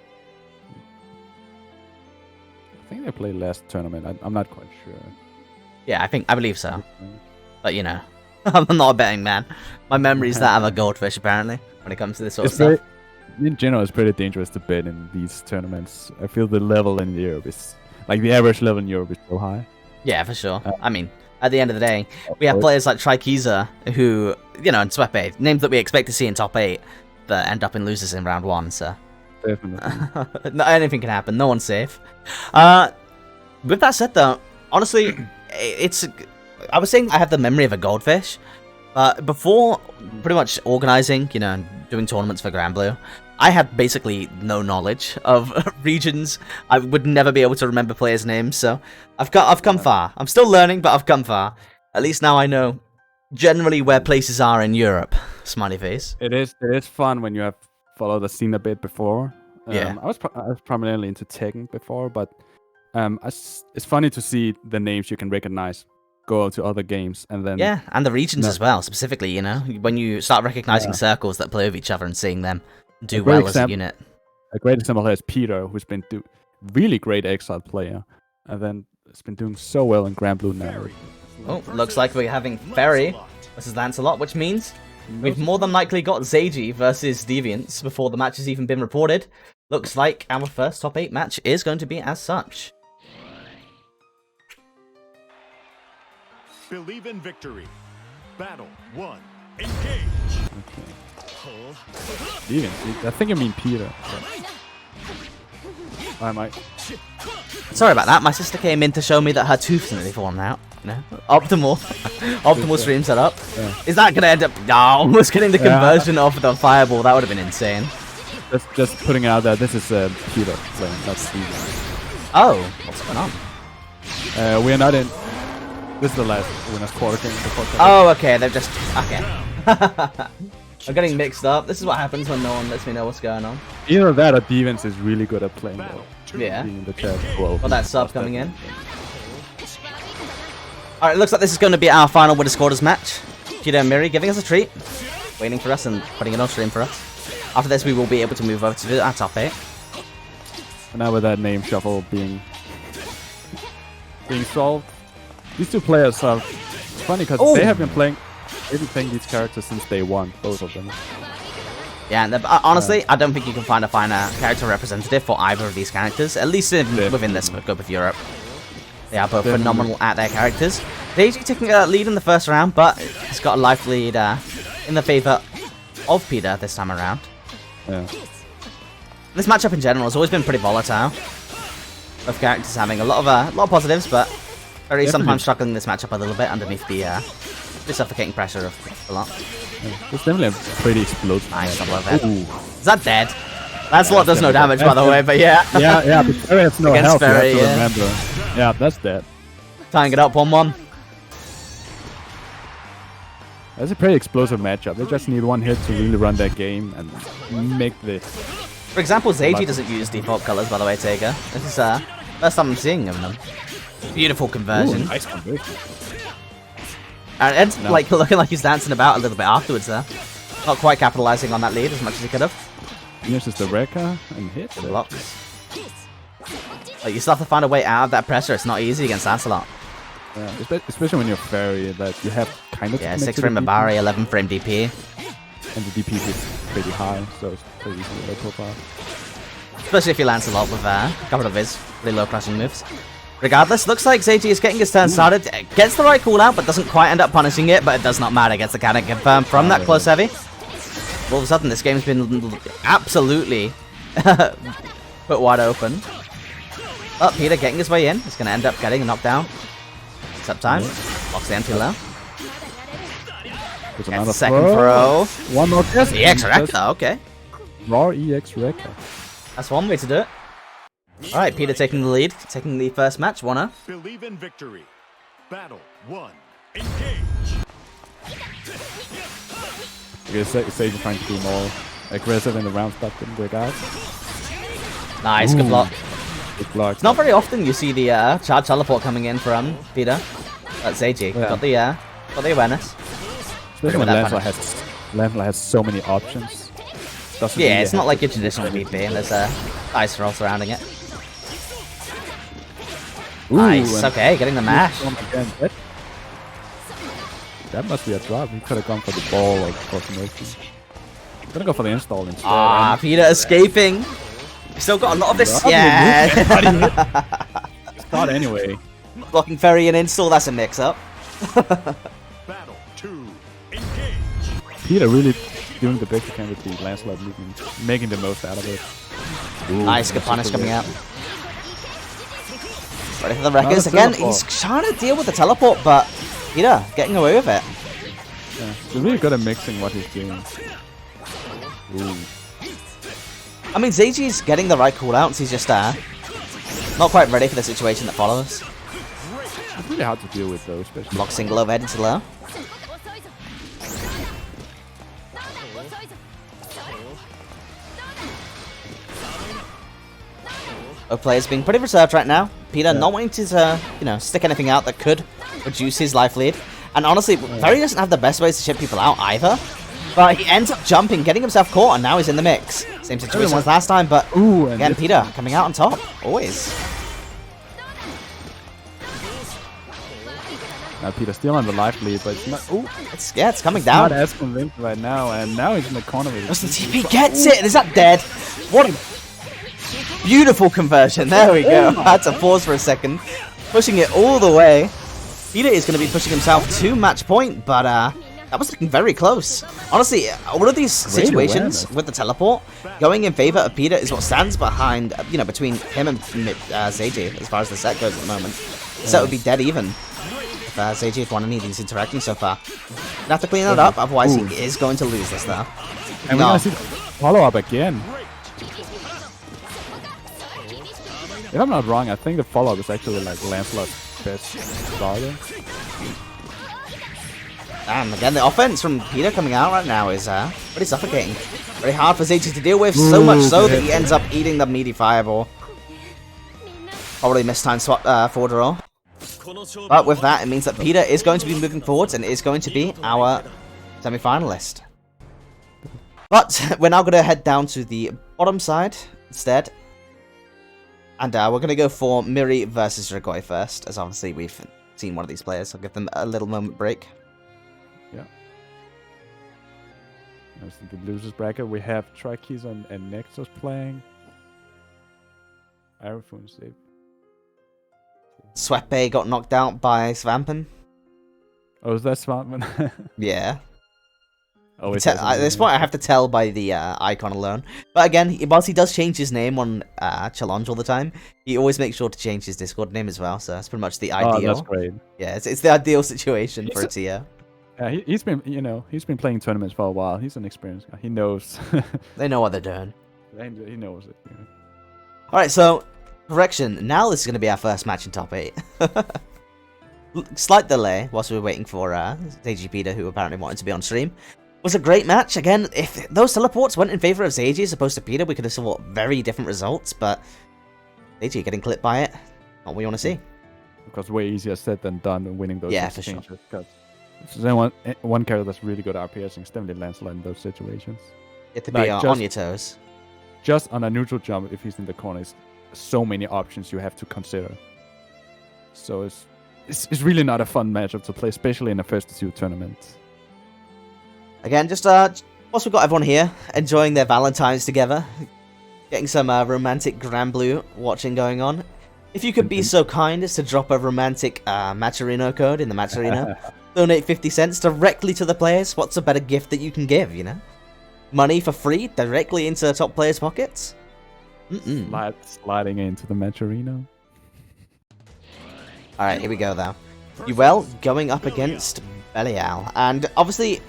I think they played last tournament. I'm not quite sure. Yeah, I believe so. But you know, I'm not a betting man. My memory's that of a goldfish, apparently, when it comes to this sort of stuff. In general, it's pretty dangerous to bet in these tournaments. I feel the level in Europe is, like, the average level in Europe is so high. Yeah, for sure. I mean, at the end of the day, we have players like Trikiza, who, you know, in Swept 8, names that we expect to see in top 8, that end up in losers in round 1, so... Definitely. Anything can happen, no one's safe. With that said, though, honestly, it's... I was saying I have the memory of a goldfish, but before pretty much organizing, you know, doing tournaments for Granblue, I had basically no knowledge of regions. I would never be able to remember players' names, so I've come far. I'm still learning, but I've come far. At least now I know generally where places are in Europe. Smiley face. It is fun when you have followed the scene a bit before. Yeah. I was primarily into Tekken before, but it's funny to see the names you can recognize go to other games, and then Yeah, and the regions as well, specifically, you know, when you start recognizing circles that play with each other and seeing them do well as a unit. A great example here is Peter, who's been really great Exile player, and then has been doing so well in Granblue now. Oh, looks like we're having Ferry versus Lancelot, which means we've more than likely got Zeiji versus Deviants before the match has even been reported. Looks like our first top 8 match is going to be as such. Believe in victory. Battle 1. Engage. Deviants, I think I mean Peter. I might. Sorry about that, my sister came in to show me that her tooth's nearly fallen out. You know, optimal stream setup. Yeah. Is that gonna end up? No, almost getting the conversion off the fireball. That would have been insane. Just putting it out there, this is Peter playing, not Steven. Oh, what's going on? We are not in. This is the last winner's quarter game. Oh, okay, they're just... Okay. I'm getting mixed up. This is what happens when no one lets me know what's going on. Either that or Devens is really good at playing though. Yeah. Being in the chat. Well, that sub coming in. Alright, looks like this is going to be our final Winner's Quarters match. Peter and Miri giving us a treat. Waiting for us and putting it on stream for us. After this, we will be able to move over to our top 8. And now with that name shuffle being solved, these two players are funny because they have been playing these characters since day one, both of them. Yeah, and honestly, I don't think you can find a finer character representative for either of these characters, at least within this scope of Europe. They are both phenomenal at their characters. Deji taking a lead in the first round, but he's got a life lead in the favour of Peter this time around. Yeah. This matchup in general has always been pretty volatile. Both characters having a lot of positives, but very sometimes struggling this matchup a little bit underneath the suffocating pressure of a lot. Yeah. It's definitely a pretty explosive. Nice double event. Is that dead? Lancelot does no damage, by the way, but yeah. Yeah, but Ferry has no Against health, Ferry, you have to remember. Yeah, that's dead. Tying it up 1-1. That's a pretty explosive matchup. They just need one hit to really run their game and make the... For example, Zeiji doesn't use default colors, by the way, Tega. This is first time I'm seeing of them. Beautiful conversion. Ooh, nice conversion. And Ed's like looking like he's dancing about a little bit afterwards there. Not quite capitalizing on that lead as much as he could have. Finishes the Rekka and hits it. Blocks. Like, you still have to find a way out of that pressure. It's not easy against Lancelot. Yeah, especially when you're fairy, that you have kind of Yeah, to 6 to frame the of DP, barrier, 11 frame DP. and the DP is pretty high, so it's pretty easy to low profile. Especially if he lands a lot with a couple of his really low crushing moves. Regardless, looks like Seiji is getting his turn started. Gets the right cooldout, but doesn't quite end up punishing it, but it does not matter. Gets the counter confirmed from that close heavy. All of a sudden, this game's been absolutely put wide open. But Peter getting his way in. He's going to end up getting a knockdown. It's up time. Locks the entry low. There's Gets another the second throw. One more test. EX Rector, okay. Raw EX Rector. That's one way to do it. Alright, Peter taking the lead. Taking the first match. 1-0. Believe in victory. Battle 1. Engage. Okay, Sage is trying to be more aggressive in the round stuff didn't work out. Nice, good block. Good block. It's not very often you see the charge teleport coming in from Peter. That's AG. Yeah. Got the awareness. Especially when that Lancelot has so many options. Doesn't Yeah, really it's not have like to- your traditional VP, and there's a ice roll surrounding it. Ooh, Nice, and okay, getting the mash. again. That must be a drop. He could have gone for the ball or confirmation. I'm gonna go for the install instead. Ah, and- Peter escaping. Still got a lot of this. Lovely Yeah. Start anyway. Blocking Ferry and install, that's a mix-up. Battle 2. Engage. Peter really doing the best he can with the Lancelot movement, making the most out of it. Ooh, Nice, good that's punish super coming good. out. Ready for the records Another again. teleport. He's trying to deal with the teleport, but Peter getting away with it. Yeah, he's really good at mixing what he's doing. Ooh. I mean, Zeiji's getting the right cooldowns. He's just not quite ready for the situation that follows. It's really hard to deal with though, especially. Block single overhead into low. Both players being pretty reserved right now. Peter not wanting to, stick anything out that could reduce his life lead. And honestly, Ferry doesn't have the best ways to ship people out either. But he ends up jumping, getting himself caught, and now he's in the mix. Same situation as last time, but Ooh, and again, this- Peter coming out on top. Always. Now Peter's still on the life lead, but it's not. Ooh, It's coming not down. as convinced right now, and now he's in the corner with Just the TP gets it. Is that dead? What a beautiful conversion. There we go. I had to pause for a second. Pushing it all the way. Peter is going to be pushing himself to match point, but that was looking very close. Honestly, all of these situations awareness. with the teleport going in favor of Peter is what stands behind, between him and Seiji as far as the set goes at the moment. The set would be dead even if Seiji had won any of these interactions so far. Gonna have to clean that up, otherwise he is going to lose this though. And we're No. gonna see the follow-up again. If I'm not wrong, I think the follow-up is actually like Lancelot's best starter. And again, the offense from Peter coming out right now is pretty suffocating. Very hard for Zeiji to deal with, so much so that he ends up eating the meaty fireball. Probably mistimed swap forward roll. But with that, it means that Peter is going to be moving forwards and is going to be our semi-finalist. But we're now going to head down to the bottom side instead. And we're going to go for Miri versus Rigoi first, as obviously we've seen one of these players. I'll give them a little moment break. Yeah. As the losers bracket, we have Trikeys and Nexus playing. Arifun safe. Sweatbay got knocked out by Svampin. Oh, is that Smartman? Yeah. Oh, it At this point, I have to tell by the icon alone. But again, whilst he does change his name on Challenge all the time, he always makes sure to change his Discord name as well. So that's pretty much the ideal. Oh, that's great. Yeah, it's the ideal situation for a tier. Yeah, he's been, he's been playing tournaments for a while. He's an experienced guy. He knows. They know what they're doing. He knows it. All right, so correction. Now this is going to be our first match in top 8. Slight delay whilst we were waiting for Seiji Peter, who apparently wanted to be on stream. Was a great match. Again, if those teleports went in favor of Seiji as opposed to Peter, we could have saw very different results, but Seiji getting clipped by it, not what we want to see. Because way easier said than done winning those Yeah, for sure. exchanges. Because then one character that's really good at RPSing is definitely Lancelot in those situations. You have to be Like, on just- your toes. Just on a neutral jump, if he's in the corner, it's so many options you have to consider. So it's it's really not a fun matchup to play, especially in a first to two tournament. Again, just once we've got everyone here enjoying their Valentines together, getting some romantic Granblue watching going on. If you could be so kind as to drop a romantic Matcherino code in the Matcherino, donate 50 cents directly to the players. What's a better gift that you can give, you know? Money for free directly into the top players' pockets? Sliding into the Matcherino. Alright, here we go, though. Uel going up against Belial. And obviously,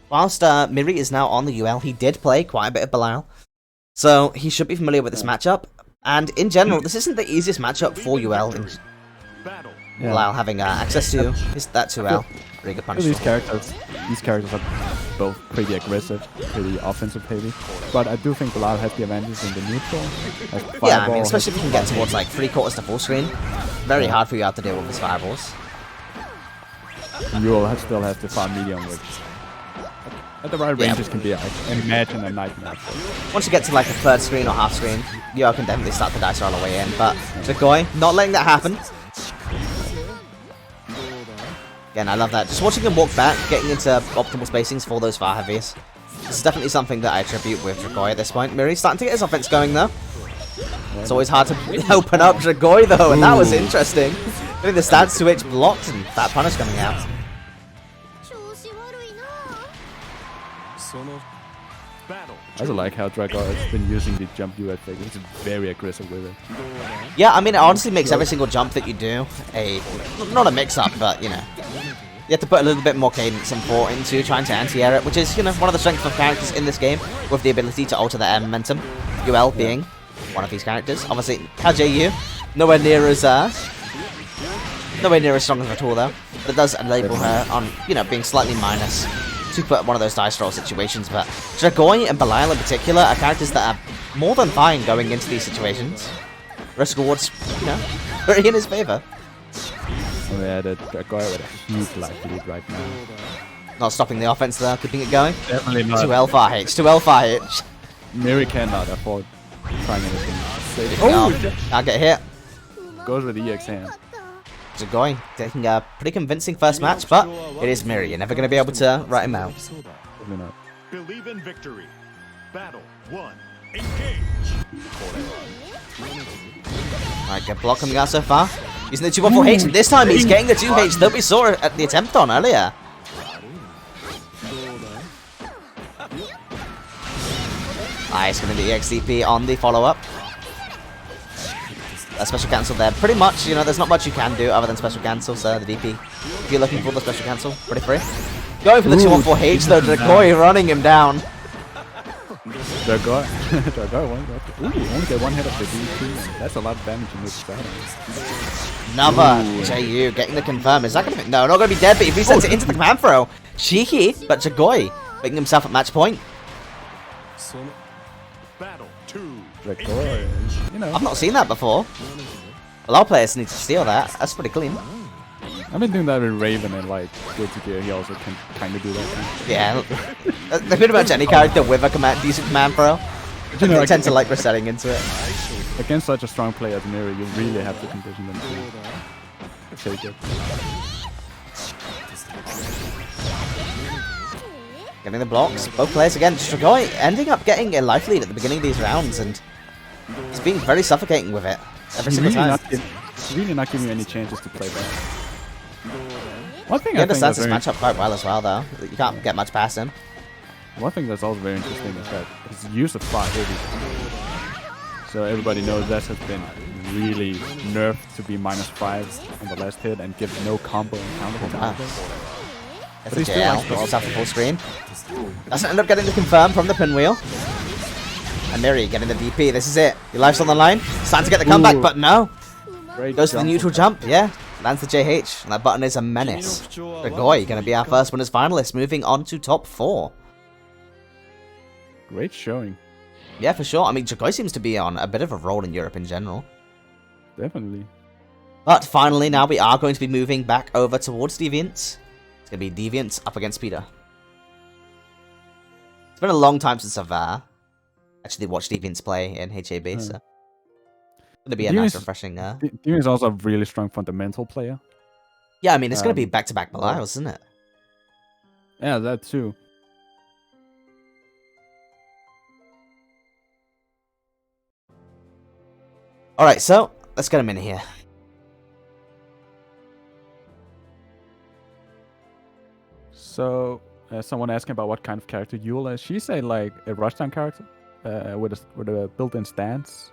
whilst Miri is now on the Uel, he did play quite a bit of Belial. So he should be familiar with this matchup. And in general, this isn't the easiest matchup for Uel. Belial having access to that 2L. Pretty good punish. These characters are both pretty aggressive, pretty offensive heavy. But I do think Belial has the advantage in the neutral. Yeah, I mean, especially if you can get towards like 3/4 to full screen. Very hard for you to deal with his fireballs. You will still have to farm medium, which at the right ranges can be, I imagine, a nightmare. Once you get to like the third screen or half screen, you can definitely start the dice roll away in. But Dragoi, not letting that happen. Again, I love that. Just watching him walk back, getting into optimal spacings for those far heavies. This is definitely something that I attribute with Dragoi at this point. Miri's starting to get his offense going though. It's always hard to open up Dragoi though, and that was interesting. Getting the stats switch blocked and that punish coming out. I also like how Dragoi has been using the jump U effect. He's very aggressive with it. Yeah, I mean, it honestly makes every single jump that you do not a mix-up, but, you know, you have to put a little bit more cadence and thought into trying to anti-air it, which is, you know, one of the strengths of characters in this game, with the ability to alter their air momentum. Uel being one of these characters. Obviously, KJU, nowhere near as strong as Ratul though, but it does enable her on, you know, being slightly minus to put one of those dice roll situations. But Dragoi and Belial in particular are characters that are more than fine going into these situations. Risk rewards, you know, very in his favor. Oh yeah, the Dragoi with a huge life lead right now. Not stopping the offense there, keeping it going. Definitely not. 2L far H, 2L far H. Miri cannot afford trying anything. Can't get hit. Goes with the EX hand. Dragoi taking a pretty convincing first match, but it is Miri. You're never going to be able to write him out. Definitely not. Believe in victory. Battle 1. Engage. Alright, good block coming out so far. Using the 2-1-4H, and this time he's getting the 2H that we saw at the attempt on earlier. Nice, going to be EXDP on the follow-up. A special cancel there. Pretty much, you know, there's not much you can do other than special cancel, so the DP. If you're looking for the special cancel, pretty free. Going for the 2-1-4H though, Dragoi running him down. Dragoi only get one hit of the DP, and that's a lot of damage in this side. Another JU getting the confirm. Is that going to be... No, not going to be dead, but if he sends it into the command throw. Cheeky, but Dragoi making himself at match point. Battle 2. Dragoi, you know. I've not seen that before. Well, our players need to steal that. That's pretty clean. I've been doing that with Raven and like Guilty Gear. He also can kind of do that. Yeah, pretty much any character with a decent command throw. You know, they tend to like resetting into it. Against such a strong player as Miri, you really have to condition them to take it. Getting the blocks. Both players again. Dragoi ending up getting a life lead at the beginning of these rounds, and he's being very suffocating with it every single time. Really not giving you any chances to play that. One thing he understands this matchup quite well as well, though. You can't get much past him. One thing that's also very interesting is that his use of fire heavy. So everybody knows that has been really nerfed to be -5 on the last hit and give no combo and counter combo. That's a JL, puts off the full screen. Doesn't end up getting the confirm from the pinwheel. And Miri getting the DP, this is it. Your life's on the line. It's time to get the comeback, but no. Goes to the neutral jump, yeah. Lands the JH, and that button is a menace. Dragoi going to be our first winners finalist, moving on to top 4. Great showing. Yeah, for sure. I mean, Dragoi seems to be on a bit of a roll in Europe in general. Definitely. But finally, now we are going to be moving back over towards Deviants. It's going to be Deviants up against Peter. It's been a long time since I've actually watched Deviants play in HAB, so it's going to be a nice, refreshing... Deviants is also a really strong fundamental player. Yeah, I mean, it's going to be back-to-back Belials, isn't it? Yeah, that too. Alright, so, let's get him in here. So, someone asking about what kind of character Yule is. She's a rushdown character with a built-in stance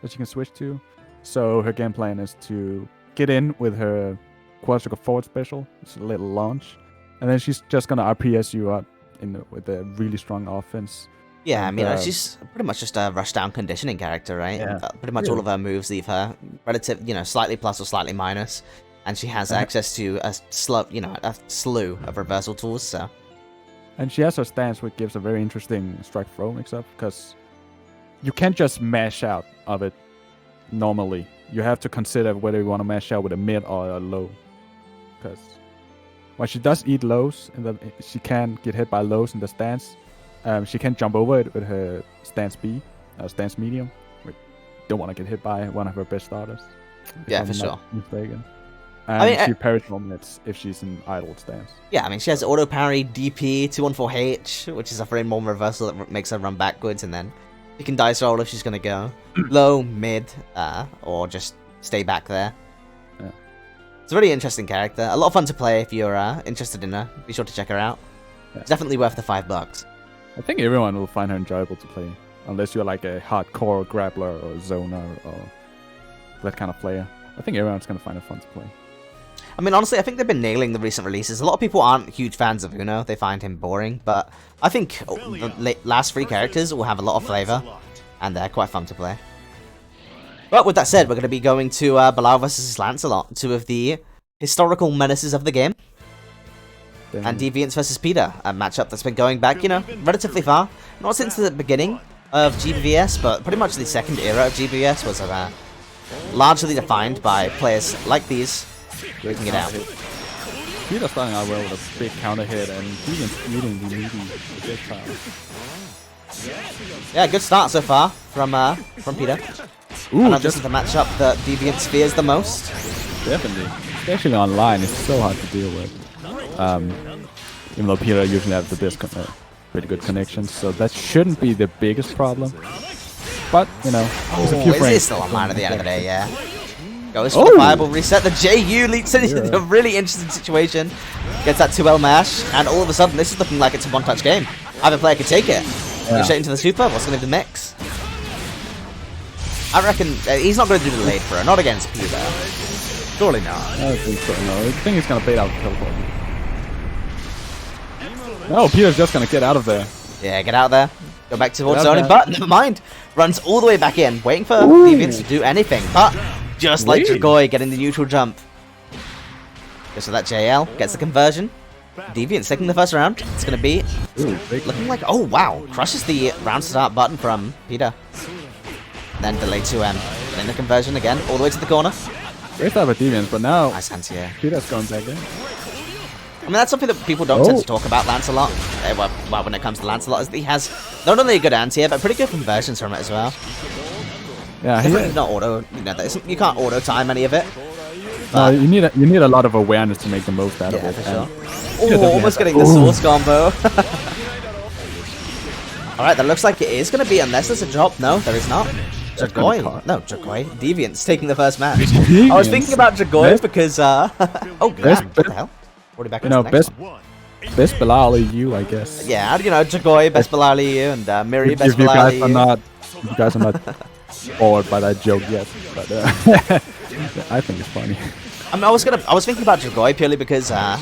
that she can switch to. So her game plan is to get in with her quadruple forward special, it's a little launch, and then she's just gonna RPS you up with a really strong offense. Yeah, I mean, she's pretty much just a rush-down conditioning character, right? Yeah. Pretty much all of her moves leave her relative, slightly plus or slightly minus, and she has access to a slew of reversal tools, so... And she has her stance, which gives a very interesting strike throw mix-up, because you can't just mash out of it normally. You have to consider whether you want to mash out with a mid or a low. Because when she does eat lows, she can get hit by lows in the stance. She can jump over it with her stance B, stance medium. We don't want to get hit by one of her best starters. Yeah, for sure. Mistaken. And she parries moments if she's in idle stance. Yeah, I mean, she has auto parry, DP, 214H, which is a frame bomb reversal that makes her run backwards, and then you can dice roll if she's going to go low, mid, or just stay back there. Yeah. It's a really interesting character. A lot of fun to play if you're interested in her. Be sure to check her out. Yeah. It's definitely worth the $5. I think everyone will find her enjoyable to play, unless you're like a hardcore grappler or zoner or that kind of player. I think everyone's going to find it fun to play. I mean, honestly, I think they've been nailing the recent releases. A lot of people aren't huge fans of Uno. They find him boring. But I think the last 3 characters will have a lot of flavor, and they're quite fun to play. But with that said, we're going to be going to Belial vs. Lancelot, 2 of the historical menaces of the game. And Deviants vs. Peter, a matchup that's been going back, relatively far. Not since the beginning of GBVS, but pretty much the second era of GBVS was largely defined by players like these. Breaking it out. Peter's starting out well with a big counter hit, and Deviant's meeting the meaty projectile. Yeah, good start so far from Peter. Ooh, I know this is the matchup that Deviant fears the most. Definitely. Especially online, it's so hard to deal with. Even though Peter usually has the best, pretty good connections, so that shouldn't be the biggest problem. But, there's a few frames. It is still online at the end of the day, yeah. Goes for the fireball reset. The JU leads into a really interesting situation. Gets that 2L mash, and all of a sudden, this is looking like it's a one-touch game. Either player could take it. Go straight into the super. What's going to be the mix? I reckon he's not going to do the late throw. Not against Peter. Surely not. I don't think so, no. I think he's going to bait out the teleport. No, Peter's just going to get out of there. Yeah, get out there. Go back towards zoning, but never mind. Runs all the way back in, waiting for Deviants to do anything, but just like Dragoi getting the neutral jump. Goes for that JL, gets the conversion. Deviant's taking the first round. It's going to be looking like, oh wow, crushes the round start button from Peter. Then delay 2M, getting the conversion again, all the way to the corner. Great start with Deviants, but now nice anti-air. Peter's going back in. I mean, that's something that people don't tend to talk about Lancelot. Well, when it comes to Lancelot, is that he has not only a good anti-air, but pretty good conversions from it as well. Yeah, he's not auto. You can't auto time any of it. No, you need a lot of awareness to make the most out of it. For sure. Oh, almost getting the source combo. All right, that looks like it is going to be, unless there's a drop. No, there is not. Dragoi. No, Dragoi. Deviant's taking the first match. I was thinking about Dragoi because oh, what the hell? Best Belial EU, I guess. Yeah, Dragoi, best Belial EU, and Miri, best Belial EU. You guys are not bored by that joke yet, but I think it's funny. I mean, I was thinking about Dragoi purely because I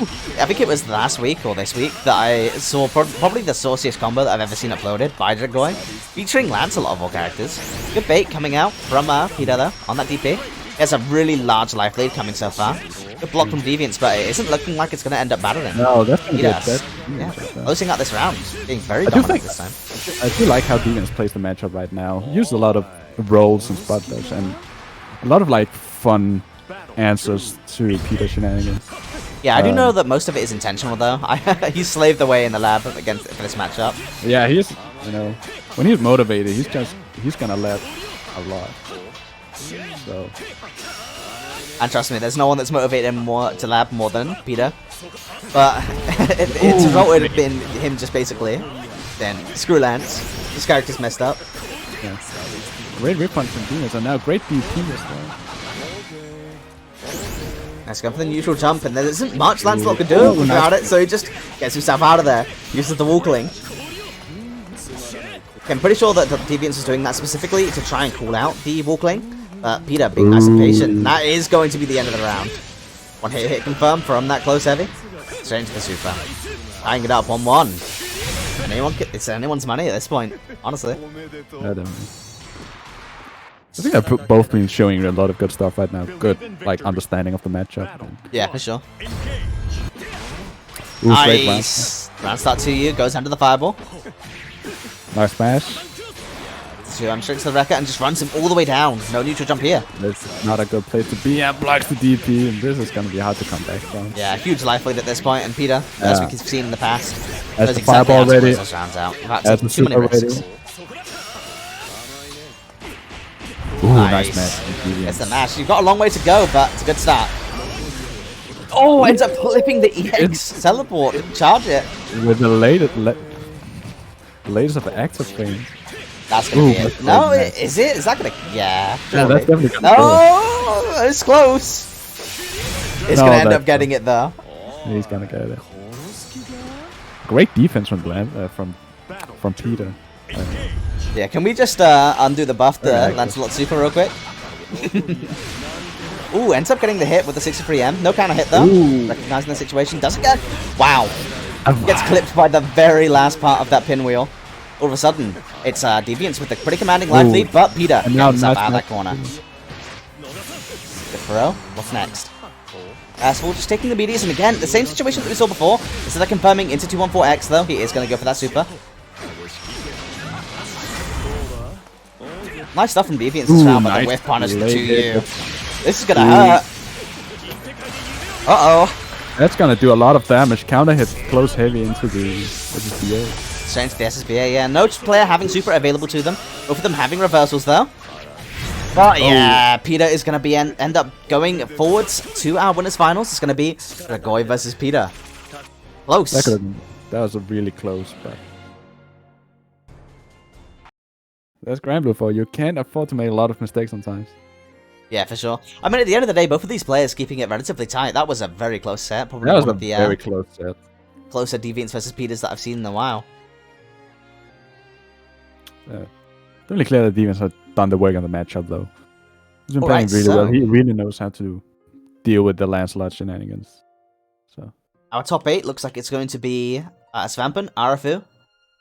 think it was last week or this week that I saw probably the sauciest combo that I've ever seen uploaded by Dragoi, featuring Lancelot of all characters. Good bait coming out from Peter there on that DP. He has a really large life lead coming so far. Good block from Deviants, but it isn't looking like it's going to end up battering. No, that's going to get that. Yeah, closing out this round, being very dominant this time. I do like how Deviants plays the matchup right now. He uses a lot of rolls and spot dodge and a lot of fun answers to Peter shenanigans. Yeah, I do know that most of it is intentional though. He slaved away in the lab for this matchup. Yeah, he's when he's motivated, he's gonna lab a lot. So And trust me, there's no one that's motivated him more to lab more than Peter. But it's resulted in him just basically then screw Lance. This character's messed up. Yeah. Great rip punch from Venus, and now great DP as well. Let's go for the neutral jump, and there isn't much Lancelot can do without it, so he just gets himself out of there. Uses the wall cling. Okay, I'm pretty sure that the Deviants is doing that specifically to try and call out the wall cling. But Peter being nice and patient, that is going to be the end of the round. One hit confirmed from that close heavy. Straight into the super. Tying it up 1-1. It's anyone's money at this point, honestly. I think they've both been showing a lot of good stuff right now. Good, like, understanding of the matchup. Yeah, for sure. Ooh, nice. Round start to you, goes under the fireball. Nice smash. So I'm straight to the record and just runs him all the way down. No neutral jump here. That's not a good place to be. And blocks the DP, and this is going to be hard to come back from. Yeah, huge life lead at this point, and Peter, as we've seen in the past, as knows the exactly fireball how to ready, close those rounds out. as the Too many super risks. ready. Ooh, nice match. It's the mash. You've got a long way to go, but it's a good start. Oh, ends up flipping the EX teleport. Charge it. With the latest of the active thing. That's gonna be it. No, is it? Is that gonna? Yeah. Yeah, that's definitely gonna No, it's close. It's gonna end up getting it though. He's gonna get it. Great defense from from Peter. Yeah, can we just undo the buff to Lancelot Super real quick? Ooh, ends up getting the hit with the 63M. No counter hit though. Ooh. Recognizing the situation. Doesn't get. Wow. Gets clipped by the very last part of that pinwheel. All of a sudden, it's Deviants with a pretty commanding life lead, but Peter gets himself out of that corner. Good throw. What's next? So we're just taking the BDs, and again, the same situation that we saw before. Instead of confirming into 214X though, he is going to go for that super. Nice stuff from Deviants as well, but the whiff punish to you. This is gonna hurt. Uh-oh. That's gonna do a lot of damage. Counter hit close heavy into the SSBA. Straight into the SSBA, yeah. No player having super available to them. Both of them having reversals though. But yeah, Peter is gonna be end up going forwards to our winners finals. It's gonna be Dragoy versus Peter. Close. That was a really close, but that's Granblue for you. Can't afford to make a lot of mistakes sometimes. Yeah, for sure. I mean, at the end of the day, both of these players keeping it relatively tight. That was a very close set. Probably that was one of a very close set. Closer Deviants versus Peters that I've seen in a while. Definitely clear that Deviants have done the work on the matchup, though. He's been playing really well. He really knows how to deal with the Lancelot shenanigans. So our top 8 looks like it's going to be Svampen, Arafu,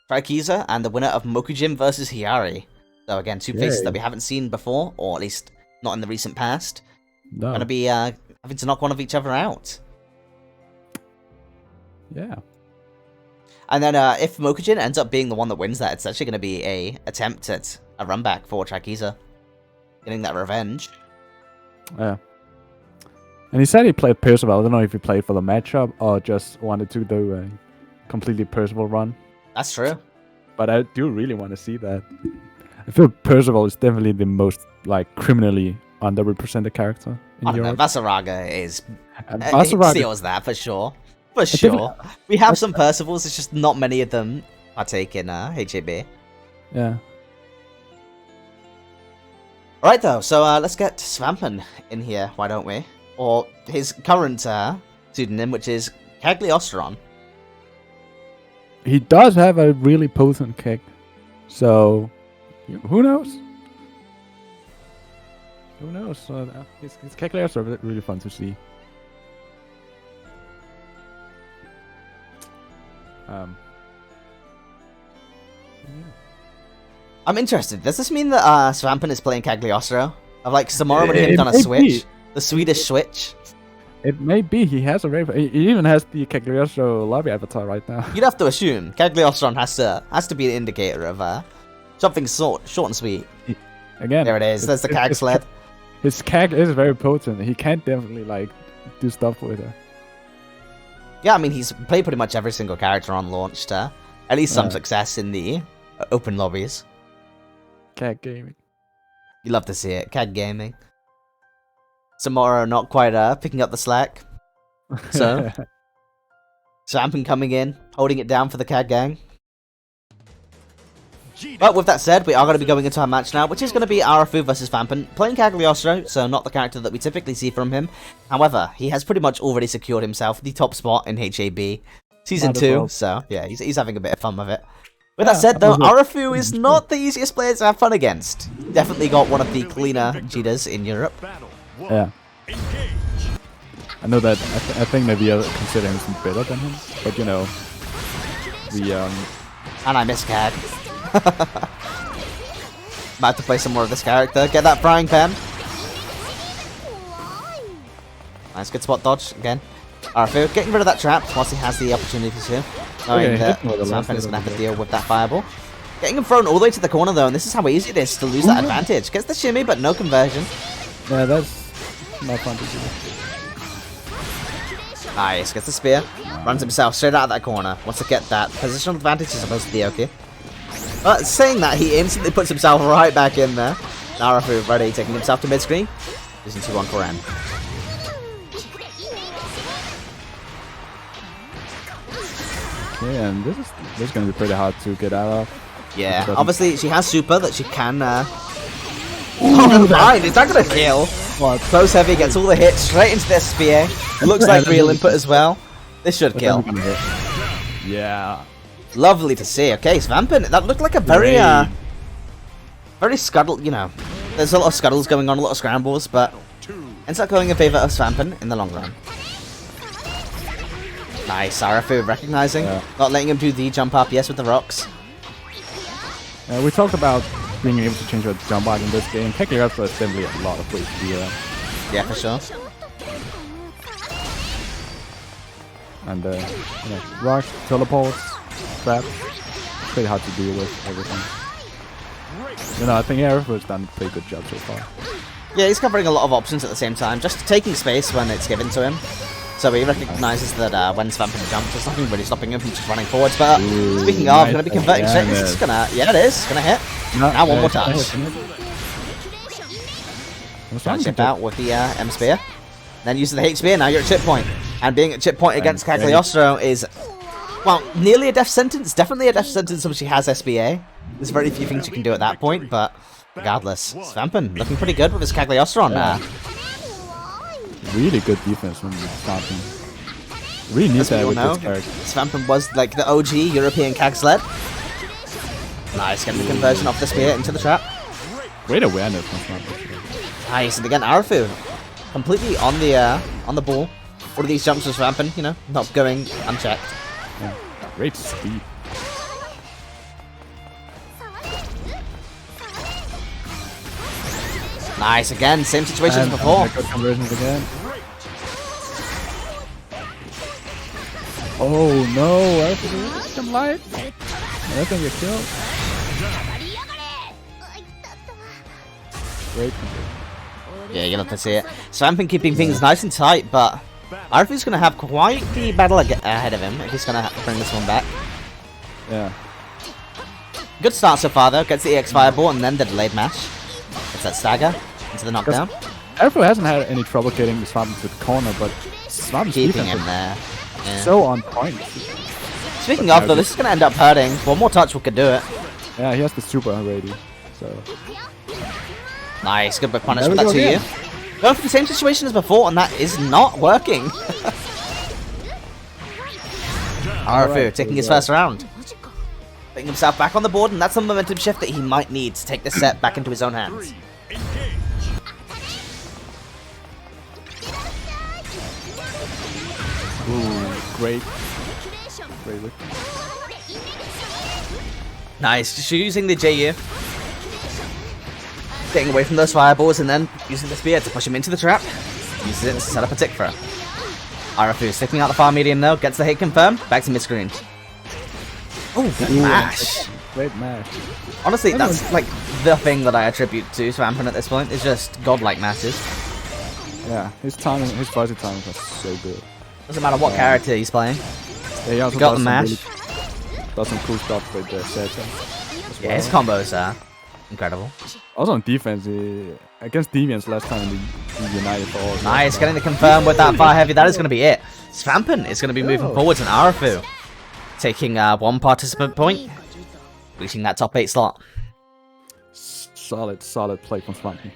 Traikiza, and the winner of Mokujin versus Hiyari. So again, two faces that we haven't seen before, or at least not in the recent past. No. Going to be having to knock one of each other out. Yeah. And then if Mokujin ends up being the one that wins that, it's actually going to be a attempt at a run back for Traikiza. Getting that revenge. Yeah. And he said he played Percival. I don't know if he played for the matchup or just wanted to do a completely Percival run. That's true. But I do really want to see that. I feel Percival is definitely the most like criminally underrepresented character in Europe. Vasaraga is Vasaraga seals that for sure. For sure. We have some Percivals, it's just not many of them partake in HAB. Yeah. Alright though, so let's get Svampen in here, why don't we? Or his current pseudonym, which is Cagliostron. He does have a really potent kick, so who knows? Who knows? His Cagliostron are really fun to see. Yeah. I'm interested. Does this mean that Svampen is playing Cagliostro? Of like Samara and him on a Switch? The Swedish Switch? It may be. He has a very. He even has the Cagliostro lobby avatar right now. You'd have to assume Cagliostron has to be an indicator of something short and sweet. Again, there it is. There's the Cag sled. His Cag is very potent. He can definitely like do stuff with her. Yeah, I mean he's played pretty much every single character on launch to at least some success in the open lobbies. Cag gaming. You love to see it. Cag gaming. Samora not quite picking up the slack. So, Svampin coming in, holding it down for the Cag Gang. But with that said, we are going to be going into our match now, which is going to be Arafu versus Vampin, playing Cagliostro, so not the character that we typically see from him. However, he has pretty much already secured himself the top spot in HAB Season 2, so yeah, he's having a bit of fun with it. With that said though, Arafu is not the easiest player to have fun against. Definitely got one of the cleaner Jitas in Europe. Yeah. I know that, I think that we are considering him better than him, but you know, we And I miss Cag. Might have to play some more of this character. Get that frying pan. Nice, good spot dodge again. Arafu getting rid of that trap whilst he has the opportunity to. Knowing that Svampin is going to have to deal with that fireball. Getting him thrown all the way to the corner though, and this is how easy it is to lose that advantage. Gets the shimmy, but no conversion. Yeah, that's not fun to do. Nice, gets the spear. Runs himself straight out of that corner. Wants to get that positional advantage as opposed to the Oki. But saying that, he instantly puts himself right back in there. Arafu ready, taking himself to mid-screen. Using 2-1 for N. Okay, and this is going to be pretty hard to get out of. Yeah, obviously she has super that she can... Oh, fine, is that going to kill? What? Close heavy, gets all the hits straight into their spear. It looks like real input as well. This should kill. Yeah. Lovely to see. Okay, Svampin, that looked like a very, very scuttle, you know. There's a lot of scuttles going on, a lot of scrambles, but ends up going in favor of Svampin in the long run. Nice, Arafu recognizing, not letting him do the jump RPS with the rocks. We talked about being able to change your jump art in this game. Cagliostro is definitely a lot of ways to do that. Yeah, for sure. And, you know, rush, teleports, trap, pretty hard to deal with everything. You know, I think Arafu has done a pretty good job so far. Yeah, he's covering a lot of options at the same time, just taking space when it's given to him. So he recognizes that when Svampin jumps, there's nothing really stopping him from just running forwards. But speaking of, going to be converting straight. This is gonna, yeah, it is gonna hit. Now one more touch. Gonna chip out with the M spear. Then using the H spear. Now you're at chip point, and being at chip point against Cagliostro is, well, nearly a death sentence. Definitely a death sentence when she has SBA. There's very few things you can do at that point, but regardless, Svampin looking pretty good with his Cagliostro on there. Really good defense from Svampin. Really need that with this character. Svampin was like the OG European Cag sled. Nice, getting the conversion off the spear into the trap. Great awareness from Svampin. Nice, and again Arafu completely on the ball. All of these jumps with Svampin, you know, not going unchecked. Yeah. Great speed. Nice, again, same situation as before. Good conversions again. Oh no, I have to light. I think you're killed. Great conversion. Yeah, you'll have to see it. Svampin keeping things nice and tight, but Arafu's going to have quite the battle ahead of him if he's going to bring this one back. Yeah. Good start so far though, gets the EX Fireball and then the delayed mash. Gets that stagger into the knockdown. Arafu hasn't had any trouble getting the Svampin to the corner, but Svampin's keeping him there. Yeah. So on point. Speaking of though, this is going to end up hurting. One more touch could do it. Yeah, he has the super already. So. Nice, good bit punish for that 2U. Going for the same situation as before, and that is not working. Arafu taking his first round. Putting himself back on the board, and that's the momentum shift that he might need to take this set back into his own hands. Ooh, great. Great look. Nice, just using the JU. Getting away from those fireballs and then using the spear to push him into the trap. Uses it to set up a tick for him. Arafu sticking out the far medium though, gets the hit confirmed, back to mid-screen. Oh, good mash. Great mash. Honestly, that's like the thing that I attribute to Svampin at this point, is just godlike mashes. Yeah, his timing, his fuzzy timing was so good. Doesn't matter what character he's playing. Yeah, he also got the mash. Does some cool stuff with the Seta. Yeah, his combos are incredible. Also on defense, against Deviants last time in the United Ball. Nice, getting the confirm with that fire heavy. That is going to be it. Svampin is going to be moving forwards, and Arafu taking one participant point, reaching that top 8 slot. Solid play from Swampy.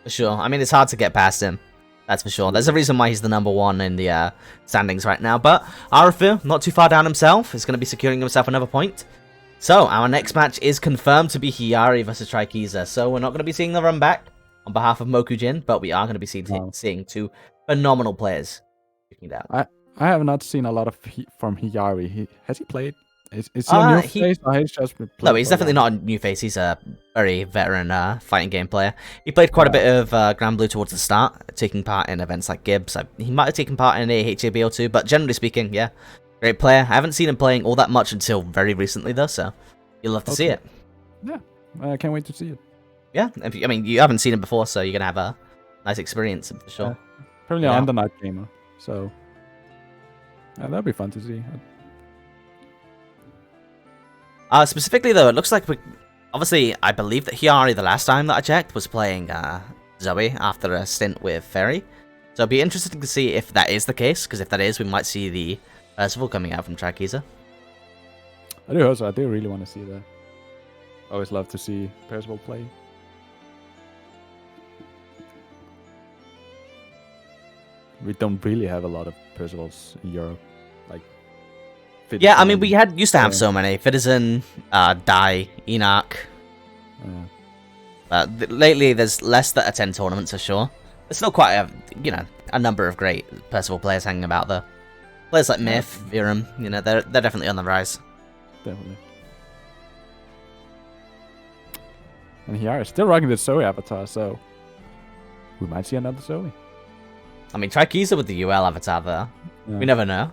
For sure. I mean, it's hard to get past him. That's for sure. There's a reason why he's the number 1 in the standings right now. But Arafu, not too far down himself, is going to be securing himself another point. So, our next match is confirmed to be Hiyari versus Trikiza. So, we're not going to be seeing the run back on behalf of Mokujin, but we are going to be seeing 2 phenomenal players. I have not seen a lot of from Hiyari. Has he played? Is he a new face? Or he's just no, he's definitely not a new face. He's a very veteran fighting game player. He played quite a bit of Granblue towards the start, taking part in events like Gibbs. He might have taken part in a HAB or 2, but generally speaking, yeah, great player. I haven't seen him playing all that much until very recently, though, so you'll love to see it. Yeah, I can't wait to see it. Yeah, I mean, you haven't seen him before, so you're going to have a nice experience, for sure. Yeah. Probably an Undernight gamer, so that'll be fun to see. Specifically, though, it looks like obviously, I believe that Hiyari, the last time that I checked, was playing Zoe after a stint with Fairy. So it'll be interesting to see if that is the case, because if that is, we might see the Percival coming out from Trikiza. I do also. I do really want to see that. I always love to see Percival play. We don't really have a lot of Percivals in Europe. Like, yeah, I mean, we used to have so many. Fitizen, Dai, Enoch. Yeah. Lately, there's less that attend tournaments, for sure. There's still quite a number of great Percival players hanging about, though. Players like Myth, Virum, they're definitely on the rise. Definitely. And here, still rocking the Zoe avatar, so we might see another Zoe. I mean, Trikiza with the UL avatar there. Yeah. We never know.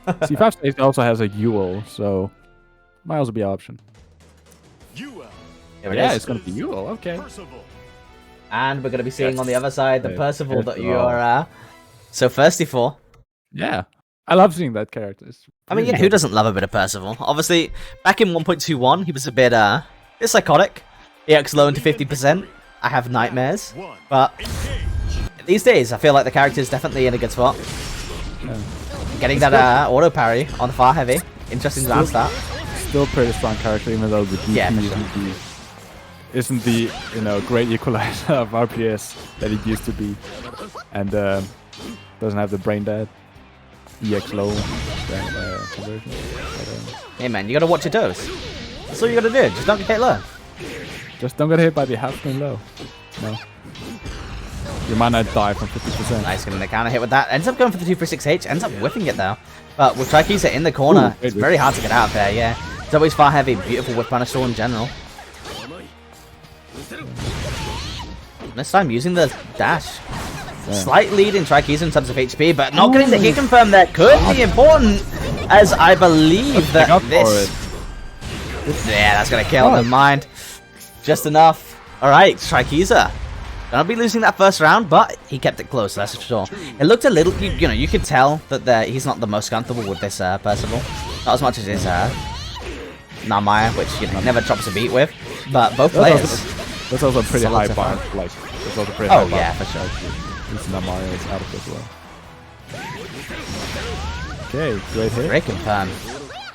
C5 Stage also has a UL, so might also be an option. It's going to be UL, okay. And we're going to be seeing on the other side the Percival that you are so thirsty for. Yeah. I love seeing that character. I mean, who doesn't love a bit of Percival? Obviously, back in 1.21, he was a bit psychotic. EX low into 50%. I have nightmares. But these days, I feel like the character is definitely in a good spot. Yeah. Getting that auto parry on the far heavy. Interesting glance start. Still pretty strong character, even though the DP isn't the great equalizer of RPS that it used to be. And doesn't have the brain dead. EX low conversion. Hey man, you gotta watch your dose. That's all you gotta do. Just don't get hit low. Just don't get hit by the half screen low. No. You might not die from 50%. Nice, getting the counter hit with that. Ends up going for the 236H. Ends up whiffing it though. But with Trikiza in the corner, it's very hard to get out of there. Yeah. It's always far heavy. Beautiful whip punish in general. This time using the dash. Yeah. Slight lead in Trikiza in terms of HP, but not getting the hit confirm there could be important, as I believe that this... Yeah, that's going to kill him in mind. Just enough. Alright, Trikiza. Gonna be losing that first round, but he kept it close, that's for sure. It looked a little, you could tell that he's not the most comfortable with this Percival. Not as much as his Namaya, which never drops a beat with. But both players... That's also a pretty high bar. That's also pretty high bar. Yeah, for sure. This Namaya is out of as well. Okay, great hit. Great confirm.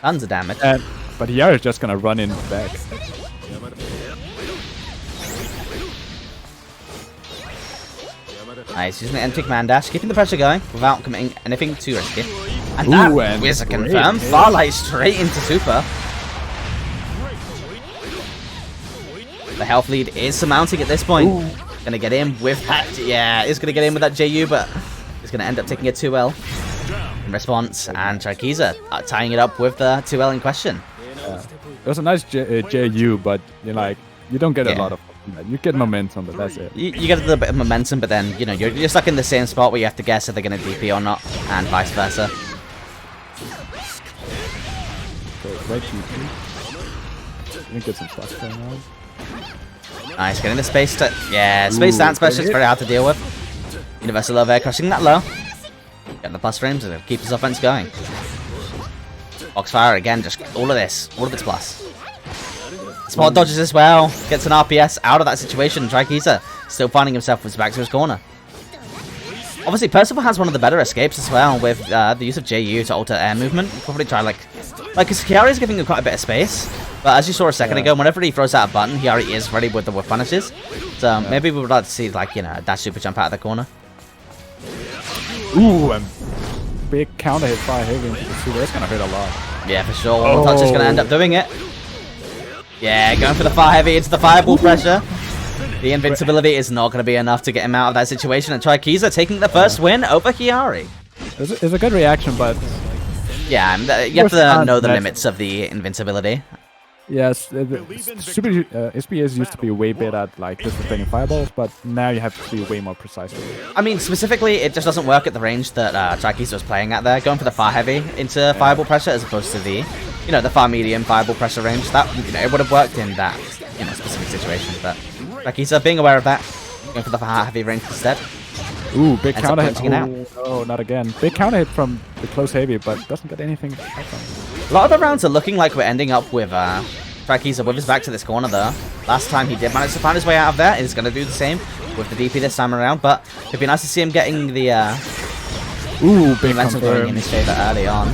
Tons of damage. But Hiyari is just gonna run in back. Nice, using the empty command dash, keeping the pressure going without committing anything too risky. And that is a confirm. Farlight straight into super. The health lead is surmounting at this point. Gonna get in with that. Yeah, is gonna get in with that JU, but is gonna end up taking a 2L in response. And Trikiza tying it up with the 2L in question. It was a nice JU, but you don't get a lot of. You get momentum, but that's it. You get a little bit of momentum, but then you're stuck in the same spot where you have to guess if they're gonna DP or not, and vice versa. Okay, great GP. Let me get some stuff going on. Nice, getting the space space dance special is very hard to deal with. Universal Love Air crushing that low. Getting the plus frames to keep his offense going. Foxfire again, just all of its plus. Spot dodges as well. Gets an RPS out of that situation. Trikiza still finding himself with his back to his corner. Obviously, Percival has one of the better escapes as well with the use of JU to alter air movement. Probably try because Hiyari is giving him quite a bit of space. But as you saw a second ago, whenever he throws out a button, Hiyari is ready with the whiff punishes. So maybe we would like to see a dash super jump out of the corner. Ooh, and big counter hit fire heavy into the super. That's gonna hurt a lot. Yeah, for sure. One more touch is gonna end up doing it. Yeah, going for the fire heavy into the fireball pressure. The invincibility is not going to be enough to get him out of that situation, and Trikiza taking the first win over Hiyari. It's a good reaction, but yeah, you have to know the limits of the invincibility. yes, super SPS used to be way better at like disrespecting fireballs, but now you have to be way more precise with it. I mean, specifically, it just doesn't work at the range that Trikiza was playing at there. Going for the fire heavy into fireball pressure as opposed to the, the far medium fireball pressure range. That it would have worked in that specific situation, but Trikiza being aware of that, going for the fire heavy range instead. Ooh, big counter hit. Oh, no, not again. Big counter hit from the close heavy, but doesn't get anything back from it. A lot of the rounds are looking like we're ending up with Trikiza with his back to this corner though. Last time he did manage to find his way out of there. He's going to do the same with the DP this time around, but it'd be nice to see him getting the big momentum going in his favor early on.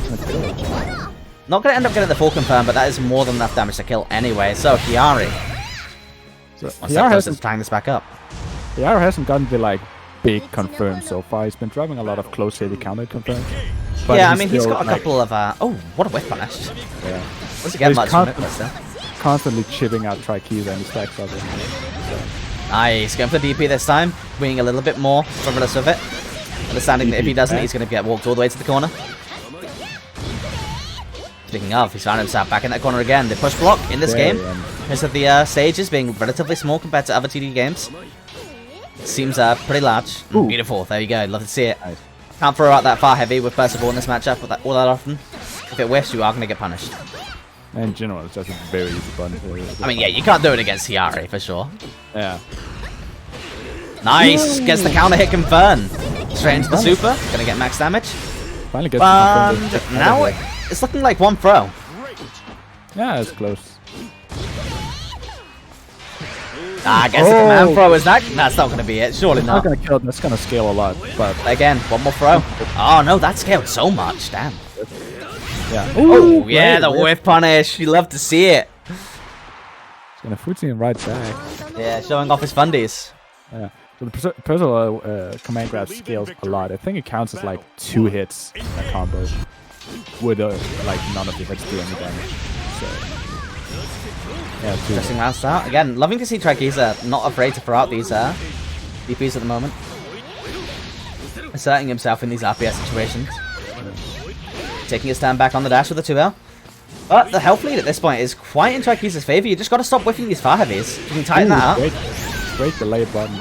Not going to end up getting the full confirm, but that is more than enough damage to kill anyway. So Hiyari, Hiyari hasn't tying this back up. Hiyari hasn't gotten the big confirm so far. He's been dropping a lot of close heavy counter confirms. But yeah, I mean he's got a couple of oh, what a whip punish. Yeah. Doesn't get much from it, but constantly chipping out Trikiza and he stacks up. Nice, going for the DP this time, winning a little bit more frivolous with it. Understanding that if he doesn't, he's going to get walked all the way to the corner. Speaking of, he's found himself back in that corner again. The push block in this game, because of the stages being relatively small compared to other TD games, seems pretty large. Ooh. Beautiful, there you go, love to see it. Nice. Can't throw out that far heavy with Percival in this matchup all that often. If it whiffs, you are going to get punished. In general, it's just a very easy button. I mean, yeah, you can't do it against Hiyari, for sure. Yeah. Nice! Gets the counter hit confirmed. Straight into the super. Gonna get max damage. Finally gets And now it's looking like one throw. Yeah, it's close. I guess the command throw is that. That's not gonna be it. Surely It's not. not gonna kill. That's gonna scale a lot, but Again, one more throw. Oh no, that scaled so much. Damn. yeah. Oh yeah, the whiff punish. You love to see it. It's gonna foot him right back. Yeah, showing off his fundies. Yeah. So the personal command grab scales a lot. I think it counts as like 2 hits in a combo, with none of the hits do any damage. So yeah, 2 Interesting round start. Again, loving to see Trikiza not afraid to throw out these DPs at the moment. Asserting himself in these RPS situations. Taking his stand back on the dash with the 2L. But the health lead at this point is quite in Trikiza's favor. You just got to stop whiffing these far heavies. You can tighten that up. Great delay button.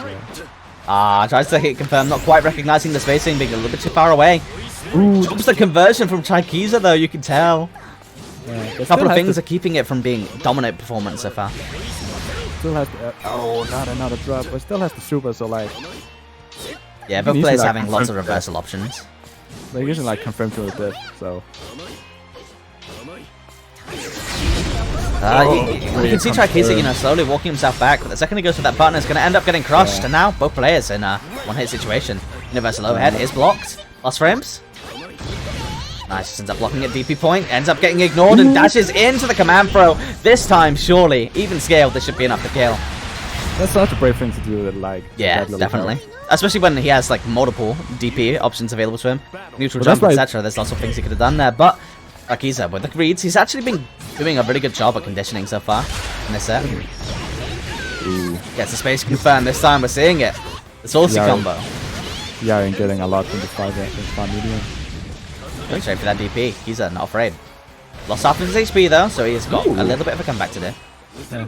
Tries to hit confirm, not quite recognizing the spacing, being a little bit too far away. Drops the conversion from Trikiza though, you can tell. A couple of things are keeping it from being dominant performance so far. Still has not another drop, but still has the super, so Yeah, both players having lots of reversal options. They're using confirm to the death, so you can see Trikiza, slowly walking himself back, but the second he goes for that button, it's going to end up getting crushed, and now both players in a one-hit situation. Universal overhead is blocked. Lost frames. Nice, just ends up blocking at DP point, ends up getting ignored, and dashes into the command throw. This time, surely, even scaled, this should be enough to kill. that's such a brave thing to do with Yeah, definitely. Especially when he has multiple DP options available to him. Neutral Well, jump, etc. There's lots of things he could have done there, but Trikiza with the reads, he's actually been doing a really good job at conditioning so far in this set. Gets the space confirmed this time, we're seeing it. The saucy combo. Yeah, and getting a lot from the 5 medium. Going straight for that DP. He's not afraid. Lost half of his HP though, so he's got a little bit of a comeback to do. Yeah.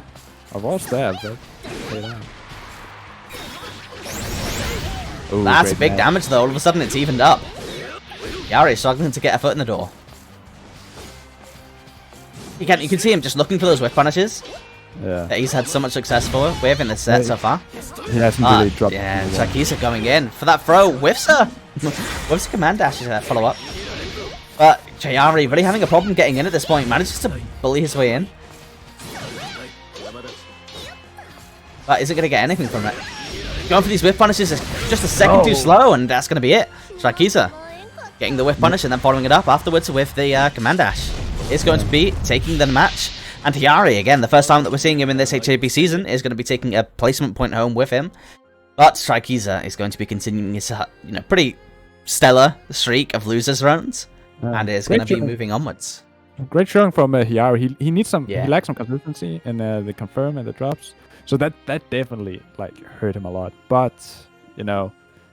A raw stab, but That's big damage though, all of a sudden it's evened up. Yari struggling to get a foot in the door. You can see him just looking for those whiff punishes that he's had so much success with in this set so far. He hasn't really dropped. Yeah, Trikiza going in for that throw. Whiffs her. Whiffs a command dash follow up. But Hiyari really having a problem getting in at this point. Manages to bully his way in. But is it going to get anything from it? Going for these whiff punishes is just a second too slow, and that's going to be it. Shrakiza getting the whiff punish and then following it up afterwards with the command dash. Is going to be taking the match. And Hiyari, again, the first time that we're seeing him in this HAB season, is going to be taking a placement point home with him. But Shrakiza is going to be continuing his pretty stellar streak of losers runs, and is going to be moving onwards. Great showing from Hiyari. He needs some. He lacks some consistency in the confirm and the drops. So that definitely hurt him a lot. But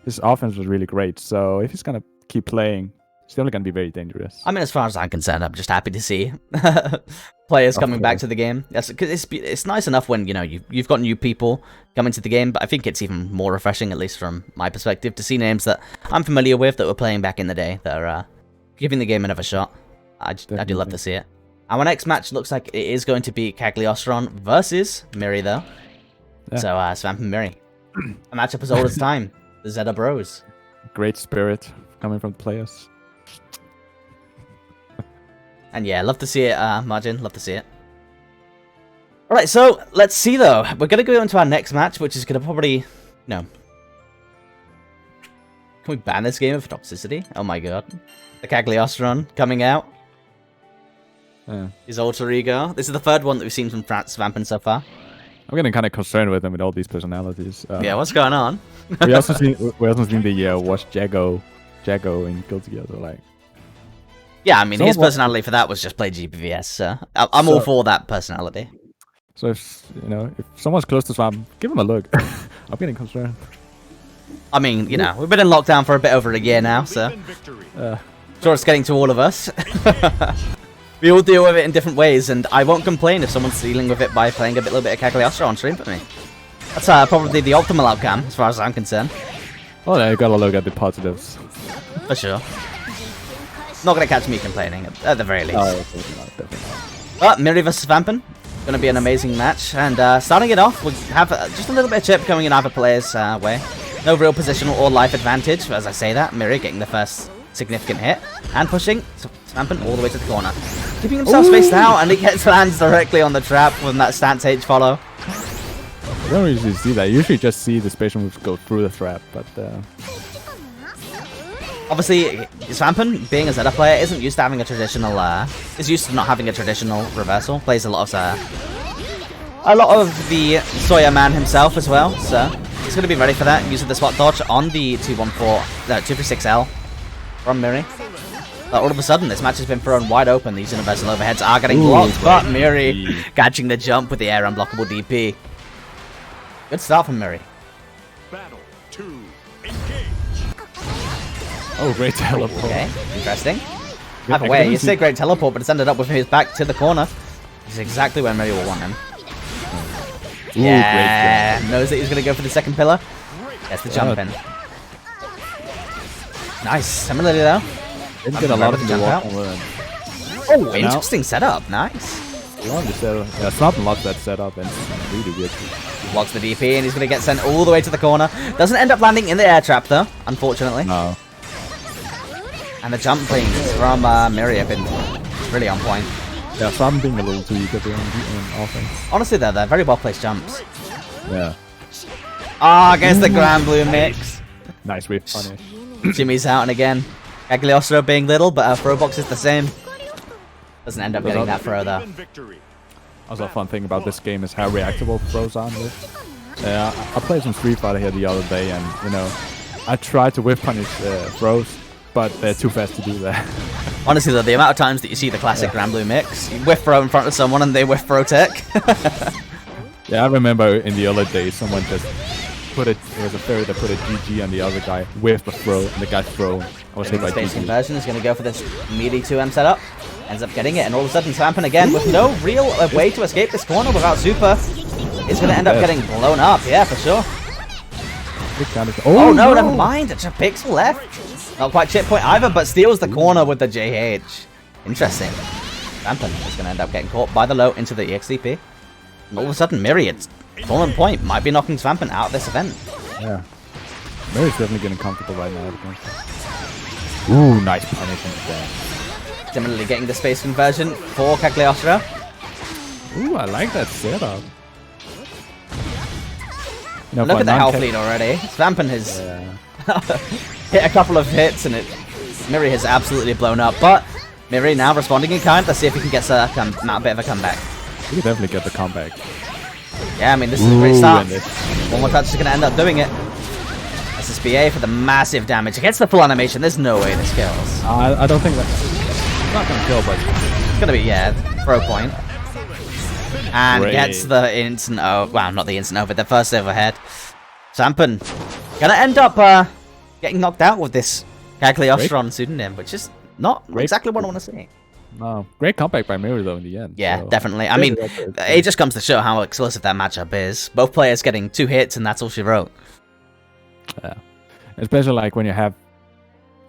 his offense was really great. So if he's gonna keep playing, it's still gonna be very dangerous. I mean, as far as I'm concerned, I'm just happy to see players coming back to the game. Yes, because it's nice enough when you've got new people coming to the game. But I think it's even more refreshing, at least from my perspective, to see names that I'm familiar with that were playing back in the day that are giving the game another shot. I do love to see it. Our next match looks like it is going to be Cagliostron versus Miri, though. Yeah. So, Svamp and Miri. A matchup as old as time. The Zeta Bros. Great spirit coming from the players. And yeah, love to see it, Margin. Love to see it. Alright, so let's see, though. We're going to go into our next match, which is going to probably... No. Can we ban this game of toxicity? Oh my god. The Cagliostron coming out. His alter ego. This is the third one that we've seen from Svampin so far. I'm getting kind of concerned with him with all these personalities. Yeah, what's going on? we also seen the watch Jago in Guild Together. Yeah, I mean, his personality for that was just play GPVS. So I'm all for that personality. So if someone's close to Swamp, give him a look. I'm getting concerned. I mean, we've been in lockdown for a bit over a year now, so sure it's getting to all of us. We all deal with it in different ways, and I won't complain if someone's dealing with it by playing a little bit of Cagliostro on stream for me. That's probably the optimal outcome, as far as I'm concerned. Oh, yeah, you gotta look at the positives. For sure. Not gonna catch me complaining, at the very least. Oh, definitely not. But Miri vs Vampin, gonna be an amazing match, and starting it off, we have just a little bit of chip coming in either player's way. No real positional or life advantage, as I say that. Miri getting the first significant hit, and pushing Vampin all the way to the corner. Keeping himself spaced out, and he lands directly on the trap from that stance H follow. I don't usually see that. I usually just see the spatial moves go through the trap, but... Obviously, Svampin, being a Zeta player, isn't used to having a traditional... is used to not having a traditional reversal. Plays a lot of the Sawyer man himself as well, so he's going to be ready for that, using the spot dodge on the 236L from Miri. But all of a sudden, this match has been thrown wide open. These universal overheads are getting blocked, but Miri catching the jump with the air unblockable DP. Good start from Miri. Battle 2, engage. Oh, great teleport. Okay, interesting. Either way, you say great teleport, but it's ended up with his back to the corner. This is exactly where Miri will want him. Ooh, yeah, knows that he's going to go for the second pillar. Gets the jump in. Nice. Similarly, though. Didn't get a lot of jump out. Oh, interesting setup. Nice. Love the setup. Yeah, Svampin loves that setup, and it's really good. Blocks the DP, and he's going to get sent all the way to the corner. Doesn't end up landing in the air trap, though, unfortunately. No. And the jump things from Miri have been really on point. Yeah, Svampin being a little too eager in offense. Honestly, they're very well-placed jumps. Yeah. Ah, against the Granblue mix. Nice whip punish. Jimmy's out, and again, Cagliostro being little, but our throw box is the same. Doesn't end up getting that throw, though. Also, a fun thing about this game is how reactable throws are with. I played some Street Fighter here the other day, and I tried to whip punish throws, but they're too fast to do that. Honestly, though, the amount of times that you see the classic Granblue mix, you whiff throw in front of someone and they whiff throw tech. Yeah, I remember in the early days, someone just put it was a fairy that put a GG on the other guy with a throw, and the guy's throw. I was hit by Space GG. Conversion is going to go for this meaty 2M setup. Ends up getting it, and all of a sudden Svampin again with no real way to escape this corner without super. Is going to end up getting blown up, yeah, for sure. Oh no, never mind, it's a pixel left. Not quite chip point either, but steals the corner with the JH. Interesting. Svampin is going to end up getting caught by the low into the EXCP. And all of a sudden, Myriad's fallen point might be knocking Svampin out of this event. Yeah. Myriad's definitely getting comfortable right now. Ooh, nice punishment there. Similarly, getting the space conversion for Cagliostro. Ooh, I like that setup. You know, Look for at the a health non-tech- lead already. Svampin has Yeah. hit a couple of hits, and Miri has absolutely blown up. But Miri now responding in kind. Let's see if he can get a bit of a comeback. We can definitely get the comeback. Yeah, I mean, this is a great start. and it- One more touch is going to end up doing it. SSBA for the massive damage. Against the full animation, there's no way this kills. I don't think that. It's not gonna kill, but It's going to be, yeah, throw point. And Great. gets the instant, well, not the instant over, the first overhead. Sampen gonna end up getting knocked out with this Cagliostron pseudonym, which is not Great. exactly what I want to see. no, great comeback by Miri though in the end. Yeah, so- definitely. I mean, it just comes to show how explosive that matchup is. Both players getting 2 hits, and that's all she wrote. Yeah, especially like when you have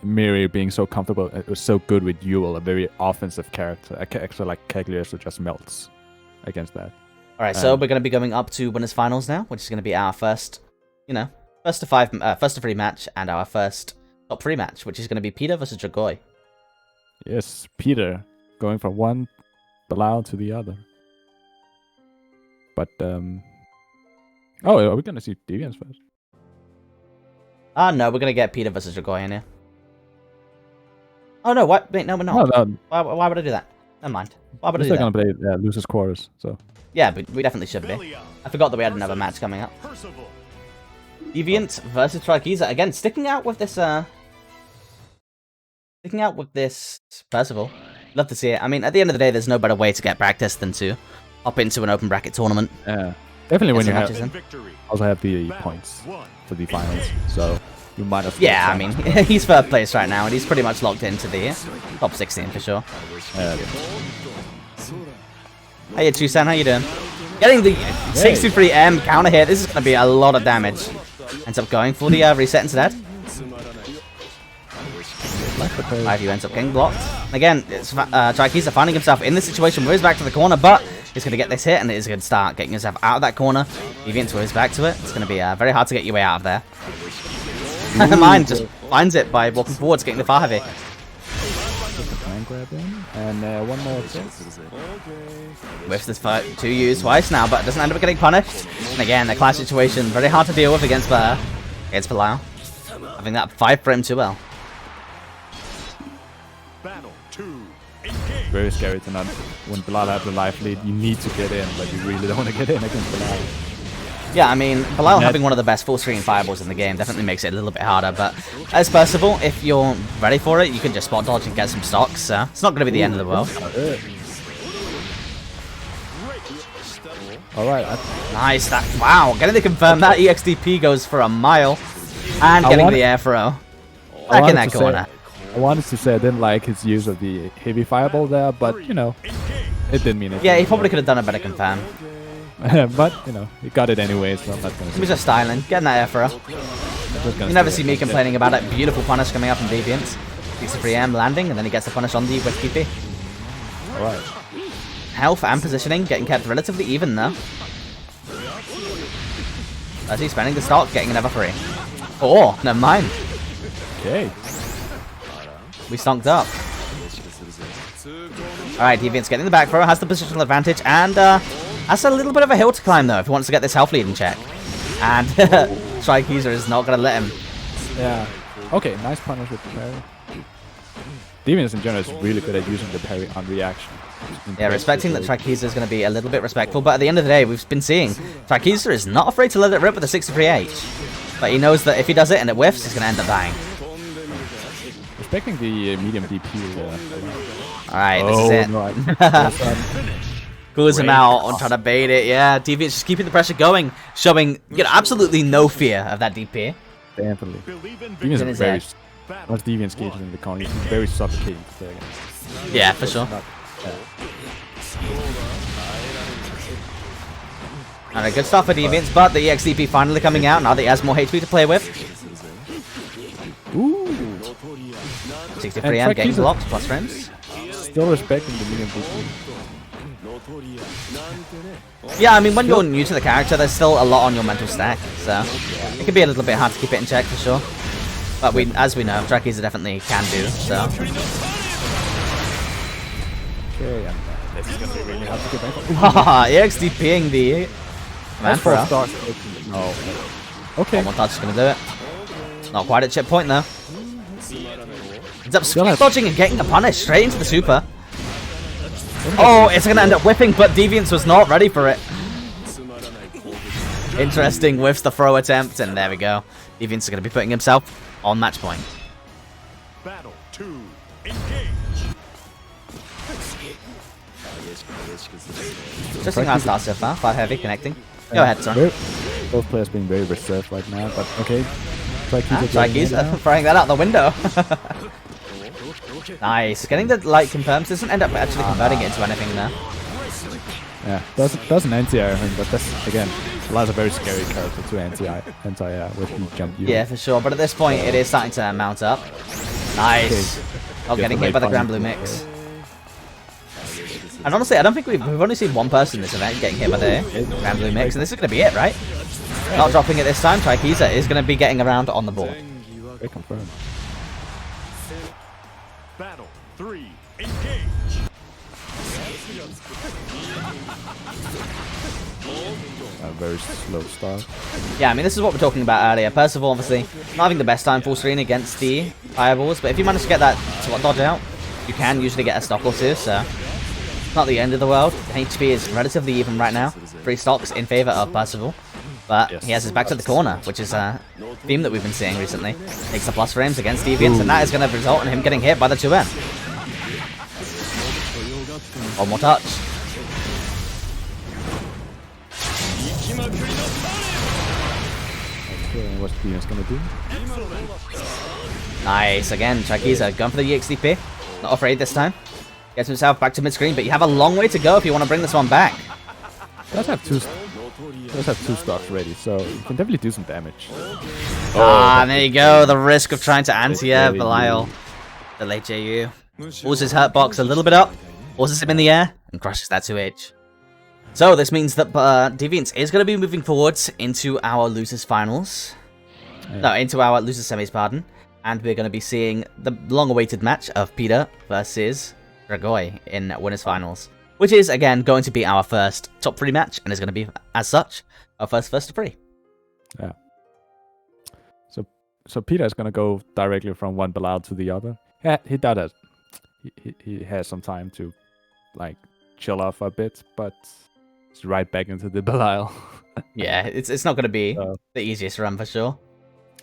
Miri being so comfortable, it was so good with Yule, a very offensive character. A character like Cagliostro just melts against that. All right, so we're going to be going up to winners finals now, which is going to be our first, first to 3 match, and our first top 3 match, which is going to be Peter versus Dragoi. Yes, Peter going from one Bilal to the other. But oh, are we gonna see Deviants first? No, we're going to get Peter versus Dragoi in here. Oh no, what? Wait, no, we're not. No, Why would I do that? Never mind. Why would I we're do still that? gonna play losers quarters. So Yeah, but we definitely should be. I forgot that we had another match coming up. Percival. Deviant versus Trikiza. Again, sticking out with this Percival. Love to see it. I mean, at the end of the day, there's no better way to get practice than to hop into an open bracket tournament. definitely when Get you some have matches in. Victory. also have the points for the finals. So you might as well. Yeah, I try mean, not he's third place right now, and he's pretty much locked into the top 16 for sure. to- Hey, Chusan, how you doing? Getting the 63M counter hit. This is going to be a lot of damage. Ends up going for the reset instead. Ivy ends up getting blocked. Again, it's Trikiza finding himself in this situation, moves back to the corner, but he's going to get this hit, and it is going to start getting himself out of that corner. Deviant moves back to it. It's going to be very hard to get your way out of there. Mine just finds it by walking forwards, getting the far heavy. Man grab in, and one more kick. Whiffs this fight to use twice now, but doesn't end up getting punished. And again, the clash situation, very hard to deal with against Bilal. Having that 5 frame too well. Battle 2. Engage. Very scary to not when Bilal has the life lead. You need to get in, but you really don't want to get in against Bilal. Yeah, I mean, Bilal Net- having one of the best full-screen fireballs in the game definitely makes it a little bit harder, but as Percival, if you're ready for it, you can just spot dodge and get some stocks, so it's not going to be the end of the world. Alright, Nice, wow, getting to confirm that EXDP goes for a mile, and getting the air throw. Back in that corner. I wanted to say I didn't like his use of the heavy fireball there, but you know, it didn't mean it. Yeah, he probably could have done a better confirm. But you know, he got it anyway, so I'm not gonna. He was just styling, getting that air throw. You never see me complaining about it. Beautiful punish coming up from Deviant. 63M landing, and then he gets the punish on the with PP. Alright. Health and positioning getting kept relatively even though. As he's spending the stock, getting another 3. Oh, never mind. Okay. We stonked up. Alright, Deviant's getting the back throw, has the positional advantage, and has a little bit of a hill to climb though if he wants to get this health lead in check. And Trikiza is not going to let him. Yeah. Okay, nice punish with the parry. Deviants in general is really good at using the parry on reaction. Yeah, respecting that Trikiza is going to be a little bit respectful, but at the end of the day, we've been seeing Trikiza is not afraid to let it rip with a 63H. But he knows that if he does it and it whiffs, he's going to end up dying. Respecting the medium DP there. Alright, this is it. No, Cools him out on trying to bait it. Yeah, Deviant's just keeping the pressure going, showing absolutely no fear of that DP. definitely. Believe in Deviants victory. in is his very. head. Once Deviants gauges in the corner, he's very suffocating to play against. Yeah, for sure. Alright, good stuff for Deviants, but the EXDP finally coming out now that he has more HP to play with. Ooh. 63M And getting Trikiza- blocked, plus frames. Still respecting the medium DP. Yeah, I mean, when you're new to the character, there's still a lot on your mental stack, so it can be a little bit hard to keep it in check for sure. But as we know, Trikiza definitely can do, so. Okay, and this is gonna be really hard to get back on. Haha, EXDPing the Man, That's 4 throw. stars. No. Okay. One more touch is going to do it. Not quite at chip point though. Ends up Still has- dodging and getting a punish straight into the super. Oh, it's going to end up whipping, but Deviants was not ready for it. Interesting, whiffs the throw attempt, and there we go. Deviants is going to be putting himself on match point. Battle 2. Engage. Interesting how it starts so far. 5 heavy connecting. Go ahead, son. Both players being very reserved right now, but okay. Trikey's throwing that out the window. Nice. Getting the light confirms doesn't end up actually converting it into anything there. Yeah, doesn't anti-air him, but that's, again, Lars a very scary character to anti-air with the jump. Yeah, for sure. But at this point, it is starting to mount up. Nice. Oh, getting hit by the Granblue mix. And honestly, I don't think we've only seen one person in this event getting hit by the Granblue mix, and this is going to be it, right? Not dropping it this time. Trikey's is going to be getting around on the board. They confirm. Battle 3. Engage. A very slow start. Yeah, I mean, this is what we're talking about earlier. Percival, obviously, not having the best time full screen against the fireballs, but if you manage to get that dodge out, you can usually get a stock or two, so it's not the end of the world. HP is relatively even right now. 3 stocks in favor of Percival, but he has his back to the corner, which is a theme that we've been seeing recently. Takes the plus frames against Deviants, and that is going to result in him getting hit by the 2M. One more touch. Okay, what's Deviants gonna do? Nice. Again, Trikey's going for the EXDP. Not afraid this time. Gets himself back to mid-screen, but you have a long way to go if you want to bring this one back. Does have 2 stocks ready, so you can definitely do some damage. Ah, there you go. The risk of trying to anti-air Belial. The late JU. Pulls his hurt box a little bit up, forces him in the air, and crushes that 2H. So this means that Deviants is going to be moving forwards into our losers finals. No, into our losers semis, pardon. And we're going to be seeing the long-awaited match of Peter versus Dragoi in winners finals. Which is, again, going to be our first top 3 match, and is going to be, as such, our first of 3. Yeah. So Peter is gonna go directly from one Belial to the other. Yeah, he does it. He has some time to, like, chill off a bit, but it's right back into the Belial. Yeah, it's not going to be the easiest run for sure.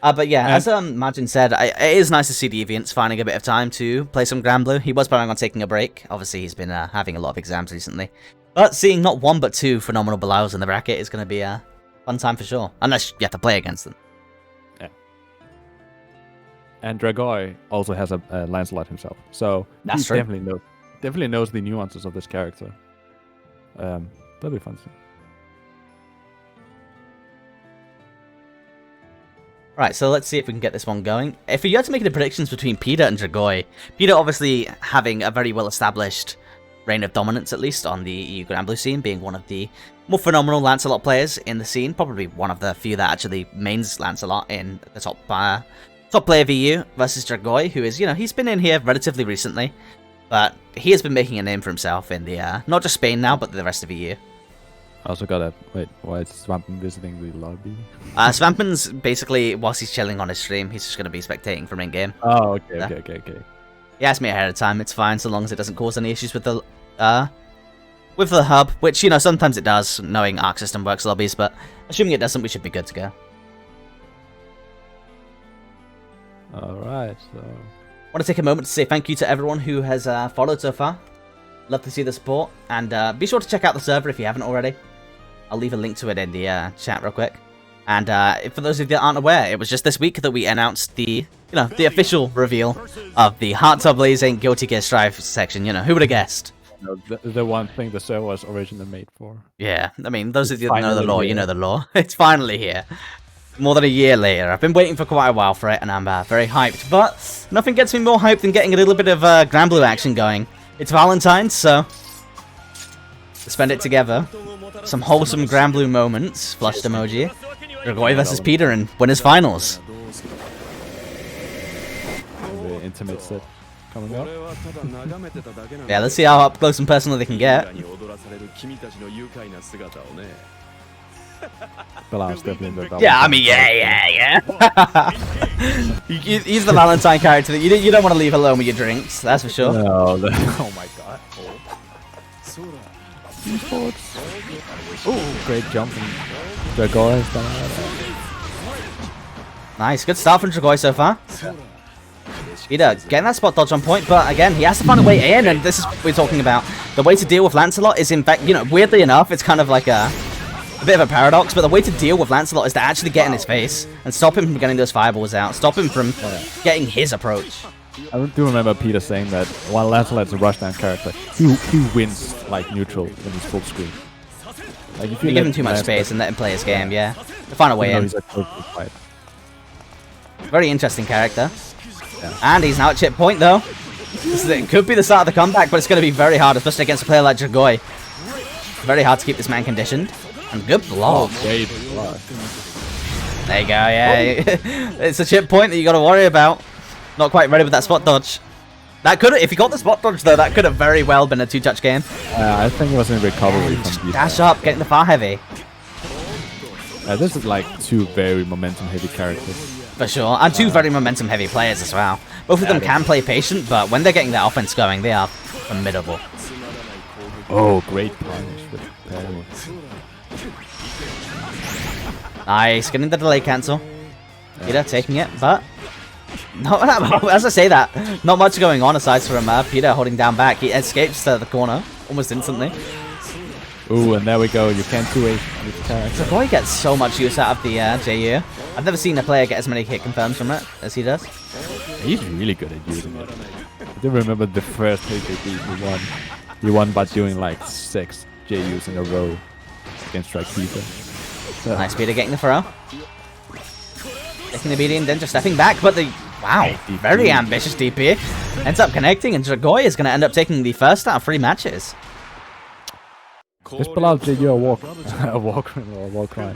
But yeah, as Margin said, it is nice to see Deviants finding a bit of time to play some Granblue. He was planning on taking a break. Obviously, he's been having a lot of exams recently. But seeing not 1 but 2 phenomenal Belials in the bracket is going to be a fun time for sure. Unless you have to play against them. Yeah. And Dragoi also has a Lancelot himself, so That's he true. definitely knows the nuances of this character. That'll be fun to see. Right, so let's see if we can get this one going. If you had to make the predictions between Peter and Dragoi, Peter obviously having a very well-established reign of dominance, at least, on the EU Granblue scene, being one of the more phenomenal Lancelot players in the scene, probably one of the few that actually mains Lancelot in the top player of EU, versus Dragoi, who is, he's been in here relatively recently, but he has been making a name for himself in the, not just Spain now, but the rest of EU. I also got wait, why is Swampen visiting the lobby? Swampen's basically, whilst he's chilling on his stream, he's just going to be spectating from in-game. Oh, okay. He asked me ahead of time, it's fine, so long as it doesn't cause any issues with the hub, which, sometimes it does, knowing Arc System works lobbies, but assuming it doesn't, we should be good to go. Alright, so... I want to take a moment to say thank you to everyone who has followed so far. Love to see the support, and be sure to check out the server if you haven't already. I'll leave a link to it in the chat real quick. And for those of you that aren't aware, it was just this week that we announced the official reveal of the Hearts Are Blazing Guilty Gear Strive section. Who would have guessed? The one thing the server was originally made for. Yeah, I mean, those of you that know the finally lore, here. you know the lore. It's finally here. More than a year later. I've been waiting for quite a while for it, and I'm very hyped. But nothing gets me more hyped than getting a little bit of Granblue action going. It's Valentine's, so let's spend it together. Some wholesome Granblue moments. Flushed emoji. Dragoi versus Peter in winners finals. The intimate set coming up. Yeah, let's see how up close and personal they can get. 踊らされる君たちの愉快な姿をね。 Yeah, let's see how up close and personal they can get. 踊らされる君たちの愉快な姿をね。 Yeah, let's see how up close and personal they can get. 踊らされる君たちの愉快な姿をね。 Very Bilal's definitely the double. Yeah, I mean, yeah. He's the Valentine character that you don't want to leave alone with your drinks, that's for sure. No, oh my god. Oh, great jumping. Dragoi has done that. Nice, good start from Dragoi so far. Peter getting that spot dodge on point, but again, he has to find a way in, and this is what we're talking about. The way to deal with Lancelot is, in fact, weirdly enough, it's kind of like a bit of a paradox, but the way to deal with Lancelot is to actually get in his face and stop him from getting those fireballs out, stop him from getting his approach. I do remember Peter saying that while Lancelot's a rushdown character, he wins like neutral when he's full screen. Like if you give him too much space and let him play his game, yeah. To find a way in. Very interesting character. Yeah. And he's now at chip point though. It could be the start of the comeback, but it's going to be very hard, especially against a player like Dragoi. Very hard to keep this man conditioned. And good block. There you go, yeah. It's a chip point that you got to worry about. Not quite ready with that spot dodge. That could have, if he got the spot dodge though, that could have very well been a 2-touch game. I think it was in recovery from dash up, getting the far heavy. This is like two very momentum heavy characters. For sure, and two very momentum heavy players as well. Both of them can play patient, but when they're getting their offense going, they are formidable. Oh, great punish with parry. Nice, getting the delay cancel. Peter taking it, but as I say that, not much going on aside from Peter holding down back. He escapes to the corner almost instantly. Ooh, and there we go. You can't do it. The boy gets so much use out of the JU. I've never seen a player get as many hit confirms from it as he does. He's really good at using it. I do remember the first HAB he won. He won by doing like 6 JUs in a row against Strikekeeper. So. Nice Peter getting the throw. Taking the beating, then just stepping back, but very ambitious DP. Ends up connecting, and Dragoi is going to end up taking the first out of 3 matches. Is Bilal JU a walk cry?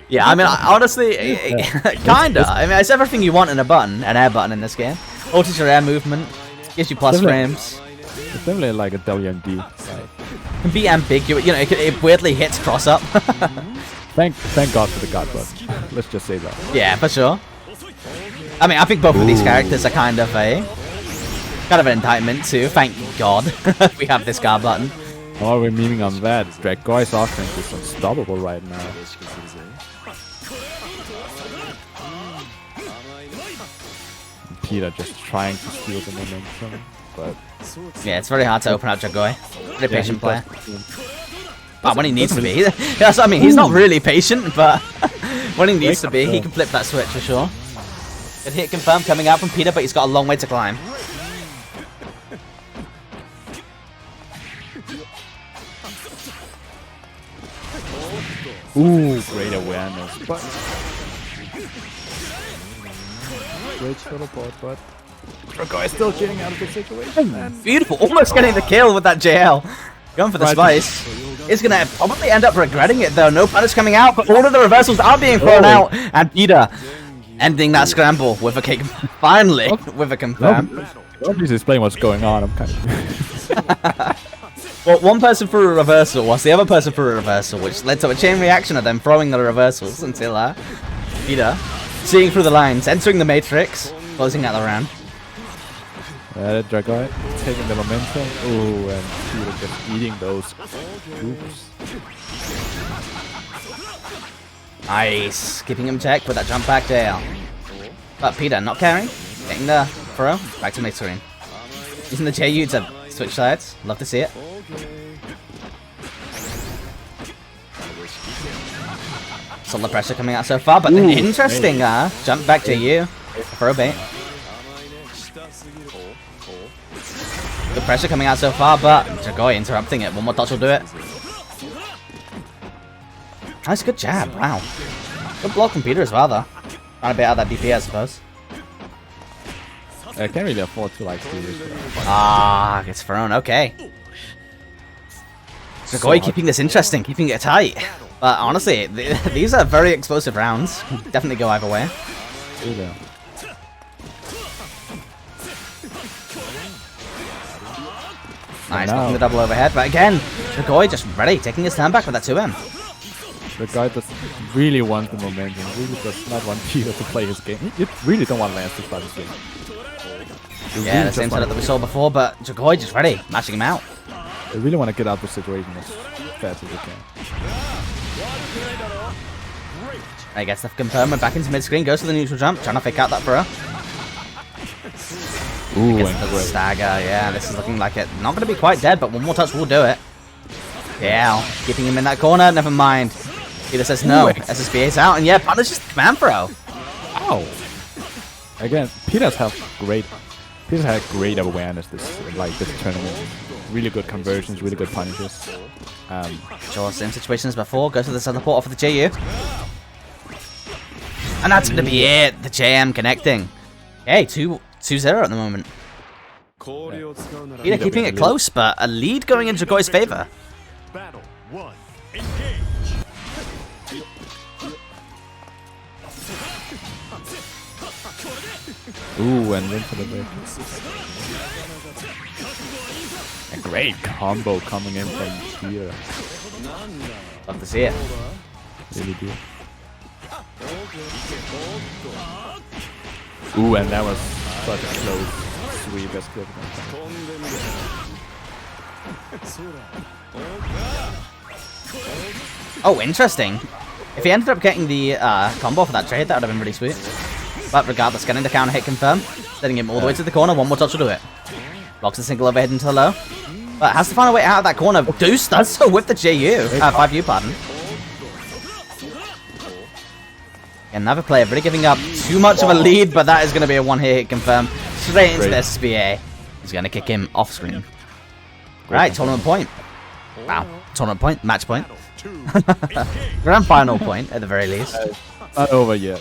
Yeah, I mean, honestly, kinda. I mean, it's everything you want in a button, an air button in this game. Alters your air movement, gives you plus frames. It's definitely like a WMD. Can be ambiguous, it weirdly hits cross up. Thank God for the God button. Let's just say that. Yeah, for sure. I mean, I think both of these characters are kind of an indictment too. Thank God we have this guard button. Oh, we're memeing on that. Dragoi's offense is unstoppable right now. Peter just trying to steal the momentum, but yeah, it's very hard to open up Dragoi. Very patient player. But when he needs to be, that's what I mean. He's not really patient, but when he needs to be, he can flip that switch for sure. Good hit confirmed coming out from Peter, but he's got a long way to climb. Ooh, great awareness, but great teleport, but Dragoi is still getting out of the situation. Beautiful, almost getting the kill with that JL. Going for the spice. He's gonna probably end up regretting it though. No punish coming out, but all of the reversals are being thrown out, and Peter ending that scramble with a kick. Finally, with a confirm. Nobody's explaining what's going on. I'm kind of. Well, one person threw a reversal, whilst the other person threw a reversal, which led to a chain reaction of them throwing the reversals until Peter, seeing through the lines, entering the matrix, closing out the round. Dragoi taking the momentum. Ooh, and Peter just eating those oops. Nice, keeping him checked with that jump back JL. But Peter not caring, getting the throw, back to mid screen. Using the JU to switch sides, love to see it. Solid pressure coming out so far, but an interesting jump back JU, throw bait. Good pressure coming out so far, but Dragoi interrupting it. One more touch will do it. Nice, good jab. Wow. Good block from Peter as well, though. Trying to bait out that DP, I suppose. I can't really afford to like do this. Ah, gets thrown. Okay. Dragoi keeping this interesting, keeping it tight. But honestly, these are very explosive rounds. Definitely go either way. Nice, blocking the double overhead. But again, Dragoi just ready, taking his turn back with that 2M. The guy that really wants the momentum, really does not want Peter to play his game. He really don't want Lance to start his game. Yeah, the same setup that we saw before, but Jogoi just ready, matching him out. They really want to get out of the situation as fast as they can. I guess they've confirmed. We're back into mid-screen, goes to the neutral jump, trying to fake out that throw. Ooh, Gets the stagger, yeah, this is looking like it. Not going to be quite dead, but one more touch will do it. Yeah, keeping him in that corner, never mind. Peter says no, SSBA's out, and yeah, punishes the command throw. Ow! Again, Peter's had great awareness this tournament. Really good conversions, really good punishes. Sure, same situation as before, goes to the teleport off of the JU. And that's going to be it, the JM connecting. Okay, 2-0 at the moment. Peter keeping it close, but a lead going in Jogoi's favor. Battle 1. Engage. Ooh, and then for the break. A great combo coming in from here. Love to see it. Really do. Ooh, and that was such a close sweep. That's good. Oh, interesting. If he ended up getting the combo for that trade, that would have been really sweet. But regardless, getting the counter hit confirmed, sending him all the way to the corner. One more touch will do it. Blocks a single overhead into the low. But has to find a way out of that corner. Deuce does so with the JU. 5U, pardon. Another player really giving up too much of a lead, but that is going to be a one hit confirmed. Straight into the SBA. He's going to kick him off screen. Right, tournament point. Wow. Tournament point, match point. Grand final point, at the very least. Not over yet.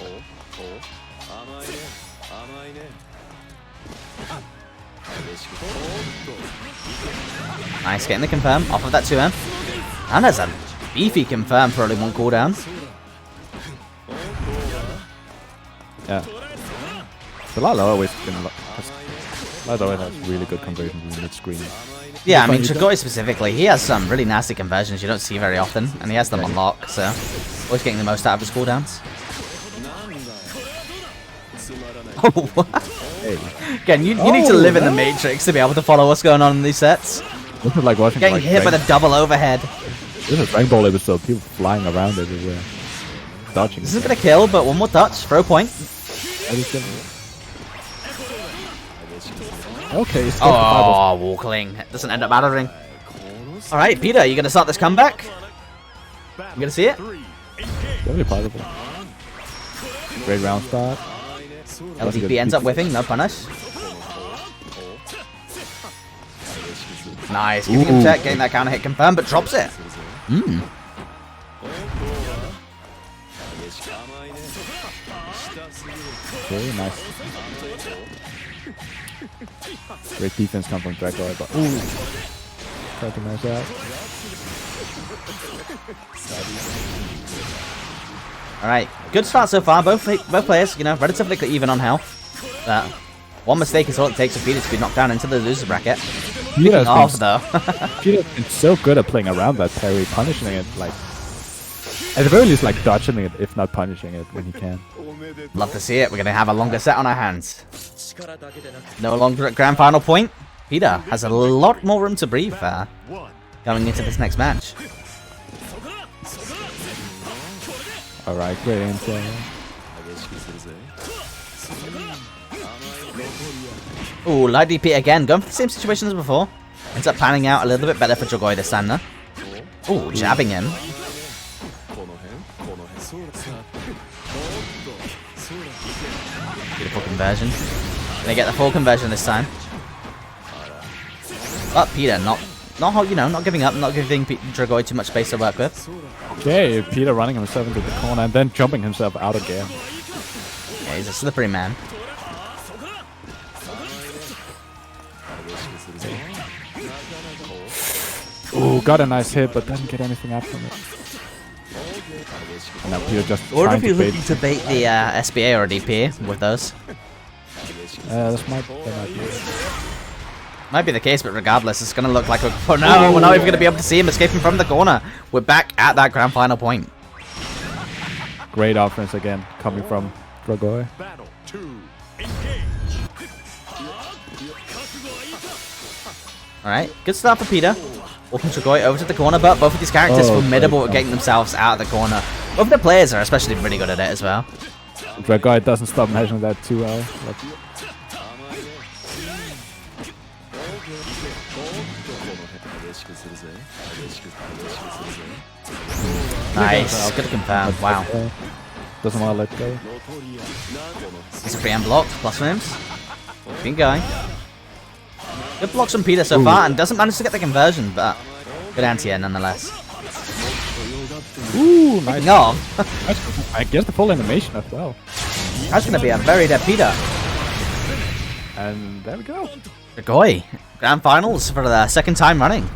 Nice, getting the confirm off of that 2M. And there's a beefy confirm for only one cooldown. Yeah. The Lala always has really good conversions in mid-screen. Yeah, I mean, Jogoi specifically, he has some really nasty conversions you don't see very often, and he has them on lock, so always getting the most out of his cooldowns. Oh, what? Hey. Again, you need to live in the Matrix to be able to follow what's going on in these sets. This is like watching Getting hit with a double overhead. This is Dragon Ball episode, people flying around everywhere. Dodging. This isn't going to kill, but one more touch, throw point. Okay, oh, Walkling. Doesn't end up mattering. Alright, Peter, you going to start this comeback? You going to see it? Very possible. Great round start. LTP ends up whiffing, no punish. Nice, giving him check, getting that counter hit confirmed, but drops it. Very nice. Great defense come from Draco, but try to match out. Alright, good start so far. Both players, you know, relatively even on health. One mistake is all it takes for Peter to be knocked down into the loser bracket. Peter's though. Peter's been so good at playing around that parry, punishing it, like, at the very least, like, dodging it, if not punishing it when he can. Love to see it. We're going to have a longer set on our hands. No longer at grand final point. Peter has a lot more room to breathe going into this next match. Alright, great answer. Ooh, light DP again. Going for the same situation as before. Ends up panning out a little bit better for Jogoi this time though. Ooh, jabbing him. Beautiful conversion. Gonna get the full conversion this time. But Peter not giving up, not giving Jogoi too much space to work with. Okay, Peter running himself into the corner and then jumping himself out again. Yeah, he's a slippery man. Ooh, got a nice hit, but doesn't get anything out from it. And now Peter just Or trying if you're to bait. looking to bait the SBA or DP with those. That might be it. Might be the case, but regardless, it's going to look like we're not even going to be able to see him escaping from the corner. We're back at that grand final point. Great offense again, coming from Dragoy. Battle 2. Engage. Alright, good start for Peter. Walking Dragoy over to the corner, but both of these characters formidable at getting themselves out of the corner. Both of the players are especially really good at it as well. Dragoy doesn't stop managing that too well. Nice, good to confirm. Wow. Doesn't want to let go. It's a free hand block, plus moves. Keep going. Good blocks from Peter so far, and doesn't manage to get the conversion, but good anti-air nonetheless. Ooh, nice. Speaking of, I guess the full animation as well. that's going to be a very dead Peter. And there we go. Dragoy, grand finals for the second time running.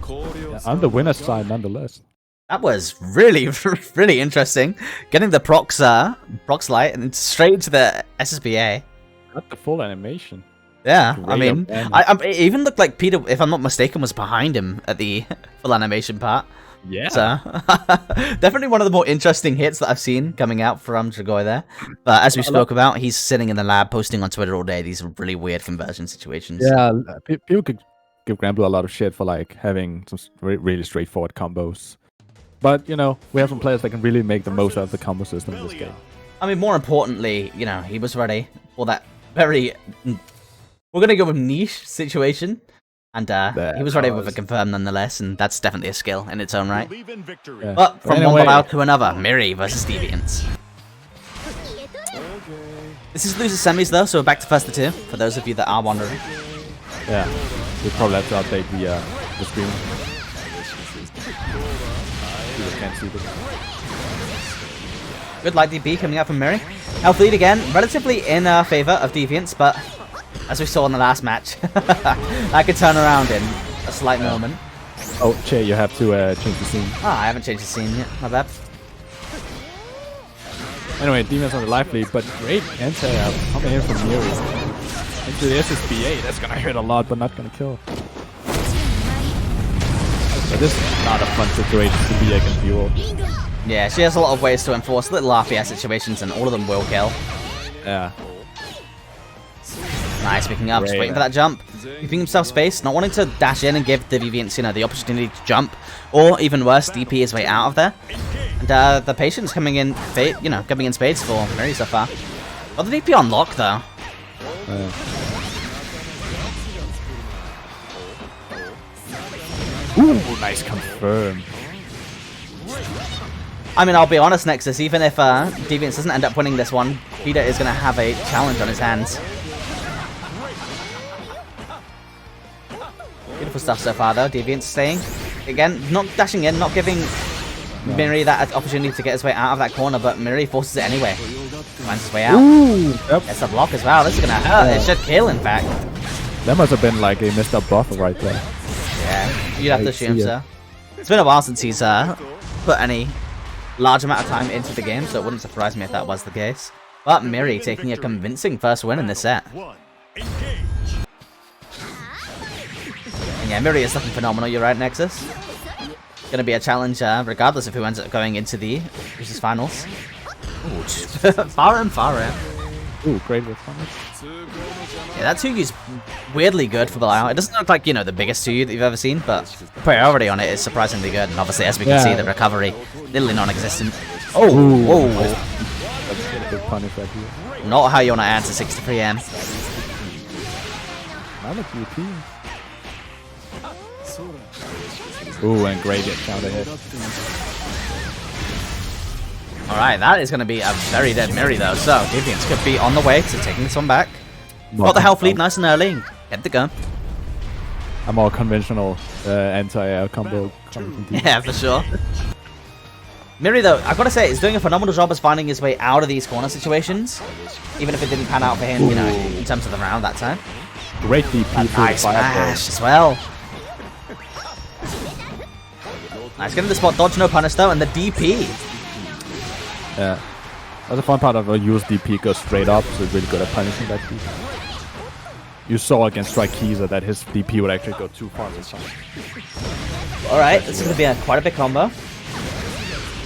Yeah, on the winner's side, nonetheless. That was really, really interesting. Getting the procs light and straight into the SSBA. Got the full animation. Yeah, Great I mean, it even looked like Peter, if I'm not mistaken, was behind him at the full animation part. Yeah. So, definitely one of the more interesting hits that I've seen coming out from Dragoy there. But as we spoke about, he's sitting in the lab posting on Twitter all day these really weird conversion situations. Yeah, people could give Granblue a lot of shit for like having some really straightforward combos. But, you know, we have some players that can really make the most out of the combo system in this game. I mean, more importantly, you know, he was ready for that very... We're going to go with niche situation. And he was ready with a confirm nonetheless, and that's definitely a skill in its own right. Yeah. But from Anyway. one battle to another, Miri versus Deviants. This is loser semis though, so we're back to first to two, for those of you that are wondering. Yeah, we probably have to update the screen. People can't see this. Good light DP coming out from Miri. Health lead again, relatively in favor of Deviants, but as we saw in the last match, that could turn around in a slight moment. Oh, Che, you have to change the scene. Ah, I haven't changed the scene yet, my bad. Anyway, Demon's on the life lead, but great anti-air coming in from Miri. Into the SSBA, that's gonna hurt a lot, but not gonna kill. But this is not a fun situation to be against Duo. Yeah, she has a lot of ways to enforce little RPS situations, and all of them will kill. Yeah. Nice, picking up, just Great. waiting for that jump. Keeping himself space, not wanting to dash in and give the Deviants, you know, the opportunity to jump, or even worse, DP his way out of there. And the patience coming in, coming in spades for Miri so far. Got the DP on lock though. Ooh, nice confirm. I mean, I'll be honest, Nexus, even if Deviants doesn't end up winning this one, Peter is going to have a challenge on his hands. Beautiful stuff so far, though. Deviants staying. Again, not dashing in, not giving Miri that opportunity to get his way out of that corner, but Miri forces it anyway. Finds his way out. Ooh, yep. Gets a block as well. This is going to hurt. It should kill, in fact. That must have been like a messed up buffer right there. Yeah, you'd have to I assume see it. so. It's been a while since he's put any large amount of time into the game, so it wouldn't surprise me if that was the case. But Miri taking a convincing first win in this set. And yeah, Miri is looking phenomenal, you're right, Nexus. Gonna be a challenge regardless of who ends up going into the Losers Finals. Ooh, far in, far in. Ooh, great response. Yeah, that 2U's weirdly good for Belial. It doesn't look like, you know, the biggest 2U that you've ever seen, but the priority on it is surprisingly good. And obviously, as we can see, the recovery, literally non-existent. Oh, whoa. That's a good punish right here. Not how you want to answer 63M. Another QP. Ooh, and great counter hit. Alright, that is going to be a very dead Miri, though. So, Deviants could be on the way to taking this one back. Got the health lead nice and early. Get the gun. A more conventional anti-air combo coming from Deep. Yeah, for sure. Miri, though, I've got to say, is doing a phenomenal job as finding his way out of these corner situations. Even if it didn't pan out for him, you know, in terms of the round that time. Great DP A for nice the smash as well. Nice, getting the spot dodge, no punish though, and the DP. Yeah. That's the fun part of a use DP goes straight up, so it's really good at punishing that DP. You saw against Strikeeza that his DP would actually go too far this time. Alright, this is going to be quite a big combo.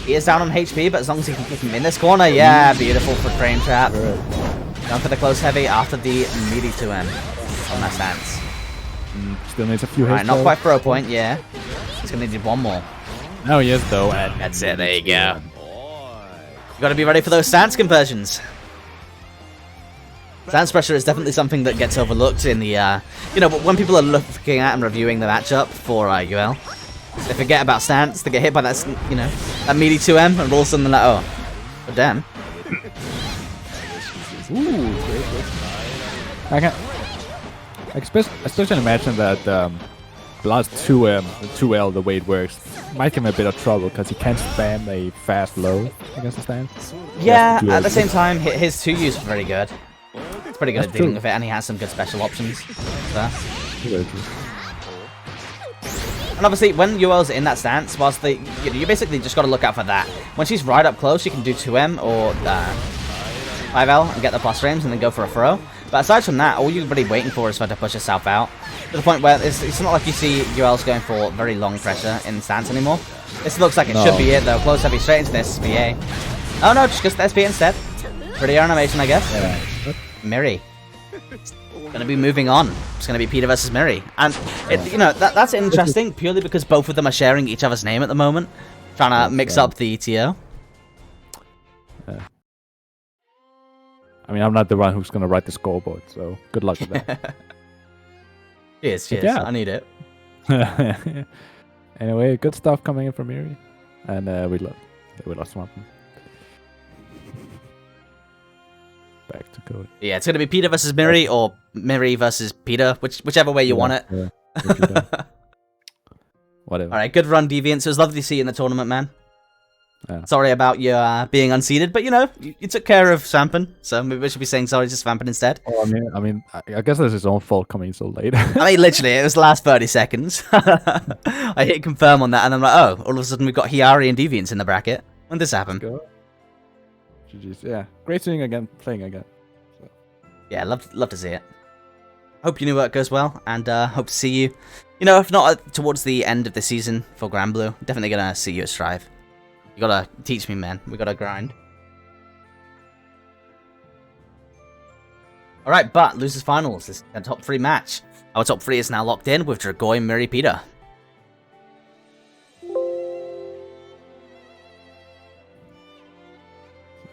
He is down on HP, but as long as he can keep him in this corner, yeah, beautiful for frame trap. Going for the close heavy after the meaty 2M on that stance. Still needs a few hits. Alright, not though. quite throw point, yeah. He's gonna need one more. Oh, yes, though. And That's it, there you go. You gotta be ready for those stance conversions. Stance pressure is definitely something that gets overlooked in the, you know, when people are looking at and reviewing the matchup for UL. They forget about stance, they get hit by that, you know, that meaty 2M, and all of a sudden they're like, oh damn. Ooh, great. I can especially imagine that the last 2L, the way it works, might give him a bit of trouble because he can't spam a fast low against the stance. Yeah, at the same time, his 2 U's very good. It's pretty good at dealing with it, and he has some good special options there. And obviously, when UL's in that stance, whilst they, you know, you basically just got to look out for that. When she's right up close, you can do 2M or 5L and get the plus frames and then go for a throw. But aside from that, all you're really waiting for is for her to push herself out. To the point where it's not like you see UL's going for very long pressure in stance anymore. This looks like it should be it though. Close heavy straight into this SBA. Oh no, just goes to the SBA instead. Pretty animation, I guess. Yeah. Miri. Gonna be moving on. It's gonna be Peter versus Miri. And, you know, that's interesting purely because both of them are sharing each other's name at the moment. Trying to mix up the ETO. Yeah. I mean, I'm not the one who's gonna write the scoreboard, so good luck with that. Cheers, Yeah. I need it. Anyway, good stuff coming in from Miri, and we lost one. Back to Cody. Yeah, it's gonna be Peter versus Miri or Miri versus Peter, whichever way you want it. Yeah. Whatever. Alright, good run, Deviants. It was lovely to see you in the tournament, man. Yeah. Sorry about you being unseated, but you know, you took care of Sampen, so maybe we should be saying sorry to Sampen instead. Oh, I guess it's his own fault coming so late. I mean, literally, it was the last 30 seconds. I hit confirm on that, and I'm like, oh, all of a sudden we've got Hiari and Deviants in the bracket. When did this happen? GG's. Yeah, great seeing again, playing again. So. Yeah, love to see it. Hope your new work goes well, and hope to see you. You know, if not towards the end of the season for Granblue, definitely gonna see you at Strive. You gotta teach me, man. We gotta grind. Alright, but losers finals. This is a top 3 match. Our top 3 is now locked in with Dragoi, Miri, Peter.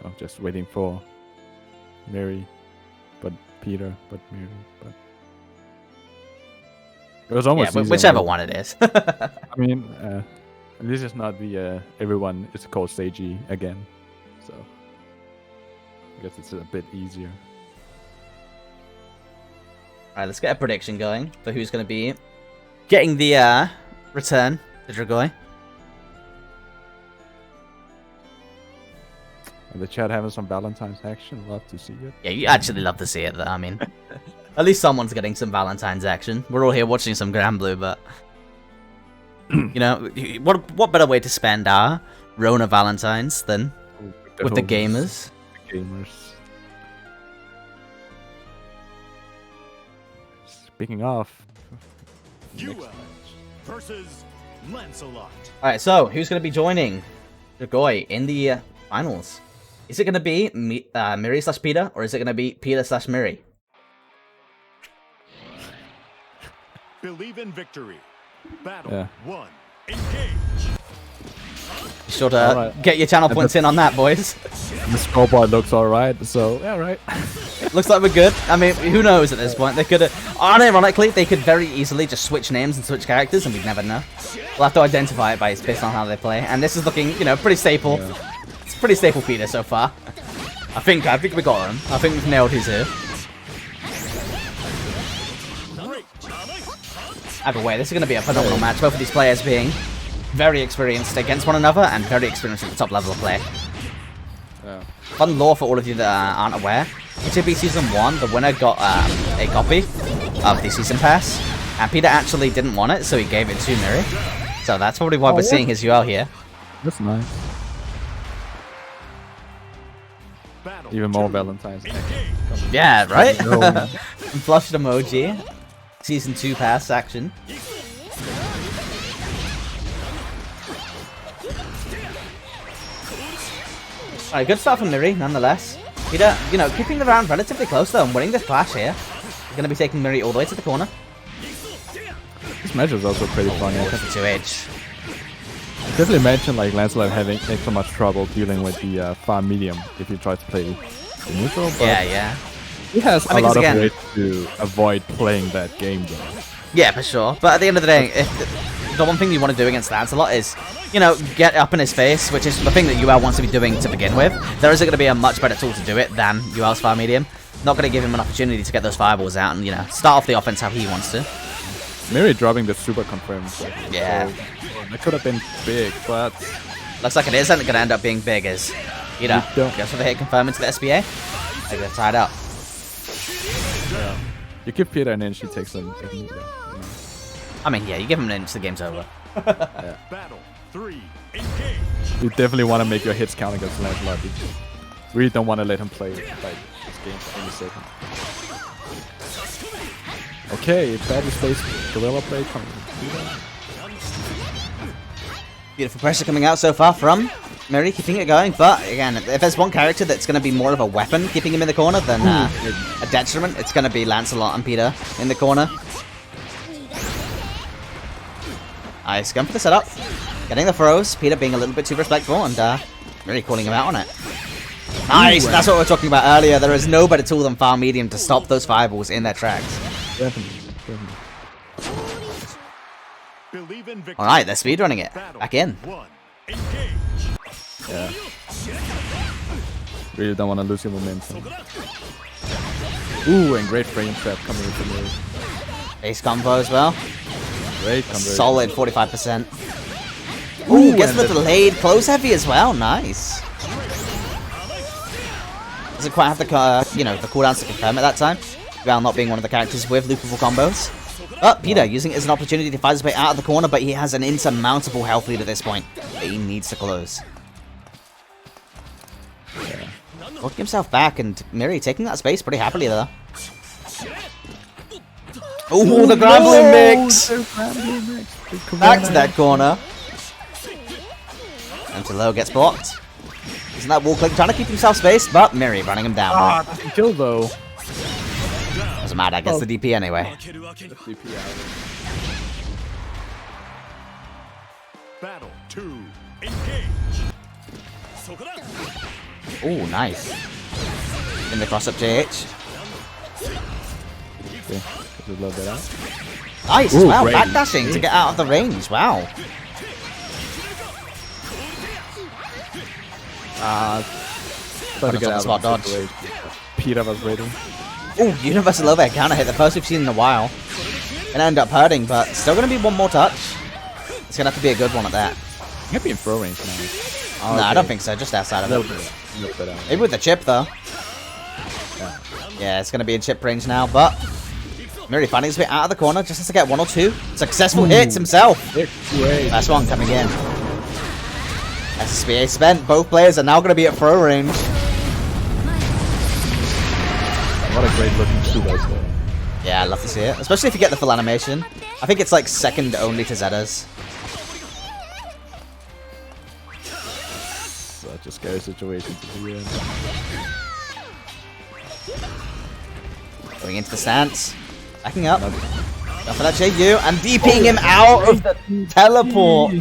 So just waiting for Miri, but Peter, but Miri, but it was almost whichever one it is. I mean, this is not the everyone is called Seiji again, so I guess it's a bit easier. Alright, let's get a prediction going for who's going to be getting the return to Dragoi. And the chat having some Valentine's action, love to see it. Yeah, you actually love to see it though, I mean. At least someone's getting some Valentine's action. We're all here watching some Granblue, but... you know, what better way to spend our Rona Valentines than with the gamers? The gamers. Speaking of... UL versus Lancelot. Alright, so, who's going to be joining Dragoi in the finals? Is it going to be Miri slash Peter, or is it going to be Peter slash Miri? Believe in victory. Battle 1. Engage. Be sure to get your channel points in on that, boys. The scoreboard looks alright, so yeah, right. Looks like we're good. I mean, who knows at this point? They could have, unironically, they could very easily just switch names and switch characters, and we'd never know. We'll have to identify it based on how they play. And this is looking, you know, pretty staple. Yeah. It's pretty staple Peter so far. I think we got him. I think we've nailed his here. Either way, this is going to be a phenomenal match. Both of these players being very experienced against one another and very experienced at the top level of play. Yeah. Fun lore for all of you that aren't aware. HB Season 1, the winner got a copy of the Season Pass, and Peter actually didn't want it, so he gave it to Miri. So that's probably why we're seeing his UL here. That's nice. Even more Valentine's Day. Yeah, right? Flushed emoji. Season 2 pass action. Alright, good start from Miri, nonetheless. Peter, you know, keeping the round relatively close though and winning this clash here. He's going to be taking Miri all the way to the corner. This match is also pretty fun. Yeah. 2H. Definitely mentioned like Lancelot having extra much trouble dealing with the farm medium if you try to play the neutral. But Yeah. he has a because lot of again- ways to avoid playing that game though. Yeah, for sure. But at the end of the day, the one thing you want to do against Lancelot is, you know, get up in his face, which is the thing that UL wants to be doing to begin with. There isn't going to be a much better tool to do it than UL's Fire Medium. Not going to give him an opportunity to get those fireballs out and, you know, start off the offense how he wants to. Miri dropping the super confirmed. Yeah. So, that could have been big, but Looks like it isn't going to end up being big as, you know, You don't- goes for the hit confirm into the SBA. They get tied up. you give Peter an inch, he takes an you know. I mean, yeah, you give him an inch, the game's over. Battle 3. Engage. You definitely want to make your hits count against Lancelot. You really don't want to let him play like this game for any second. Okay, Battle Space Gorilla Play coming from Peter. Beautiful pressure coming out so far from Miri, keeping it going. But again, if there's one character that's going to be more of a weapon keeping him in the corner than a detriment, it's going to be Lancelot and Peter in the corner. Nice, going for the setup. Getting the throws. Peter being a little bit too respectful and really calling him out on it. Nice, that's what we were talking about earlier. There is no better tool than Fire Medium to stop those fireballs in their tracks. Definitely. Believe in victory. Alright, they're speedrunning it. Battle Back in. 1. Engage. Yeah. Really don't want to lose your momentum. Ooh, and great frame trap coming in from Miri. Ace combo as well. Great conversion. Solid 45%. Ooh, gets and the delayed close heavy as well. Nice. Doesn't quite have the you know, the cooldowns to confirm at that time. Val not being one of the characters with loopable combos. But Peter using it as an opportunity to fight his way out of the corner, but he has an insurmountable health lead at this point that he needs to close. Working himself back, and Miri taking that space pretty happily there. Ooh, the Granblue mix! Back to that corner. And to low gets blocked. Isn't that wall click trying to keep himself spaced? But Miri running him down. Ah, doesn't kill though. Doesn't matter, gets the DP anyway. Battle 2. Engage. Ooh, nice. In the cross up JH. Okay, just love that out. Nice, Ooh, wow, great. backdashing to get out of the range, wow. Try to get out spot of dodge. the situation. Peter was waiting. Ooh, universal overhead counter hit, the first we've seen in a while. Gonna end up hurting, but still gonna be one more touch. It's gonna have to be a good one at that. Might be in throw range now. No, I don't think so, just outside of A it. little bit. A little bit out. Maybe with the chip, though. Yeah. Yeah, it's gonna be in chip range now, but Miri finding his way out of the corner, just has to get one or two successful hits himself. Great. Last one coming in. SSBA spent, both players are now gonna be at throw range. What a great looking super though. Yeah, I love to see it, especially if you get the full animation. I think it's like second only to Zeta's. Such a scary situation to be in. Going into the stance. Backing up. Go for that JU and DPing him out of the teleport.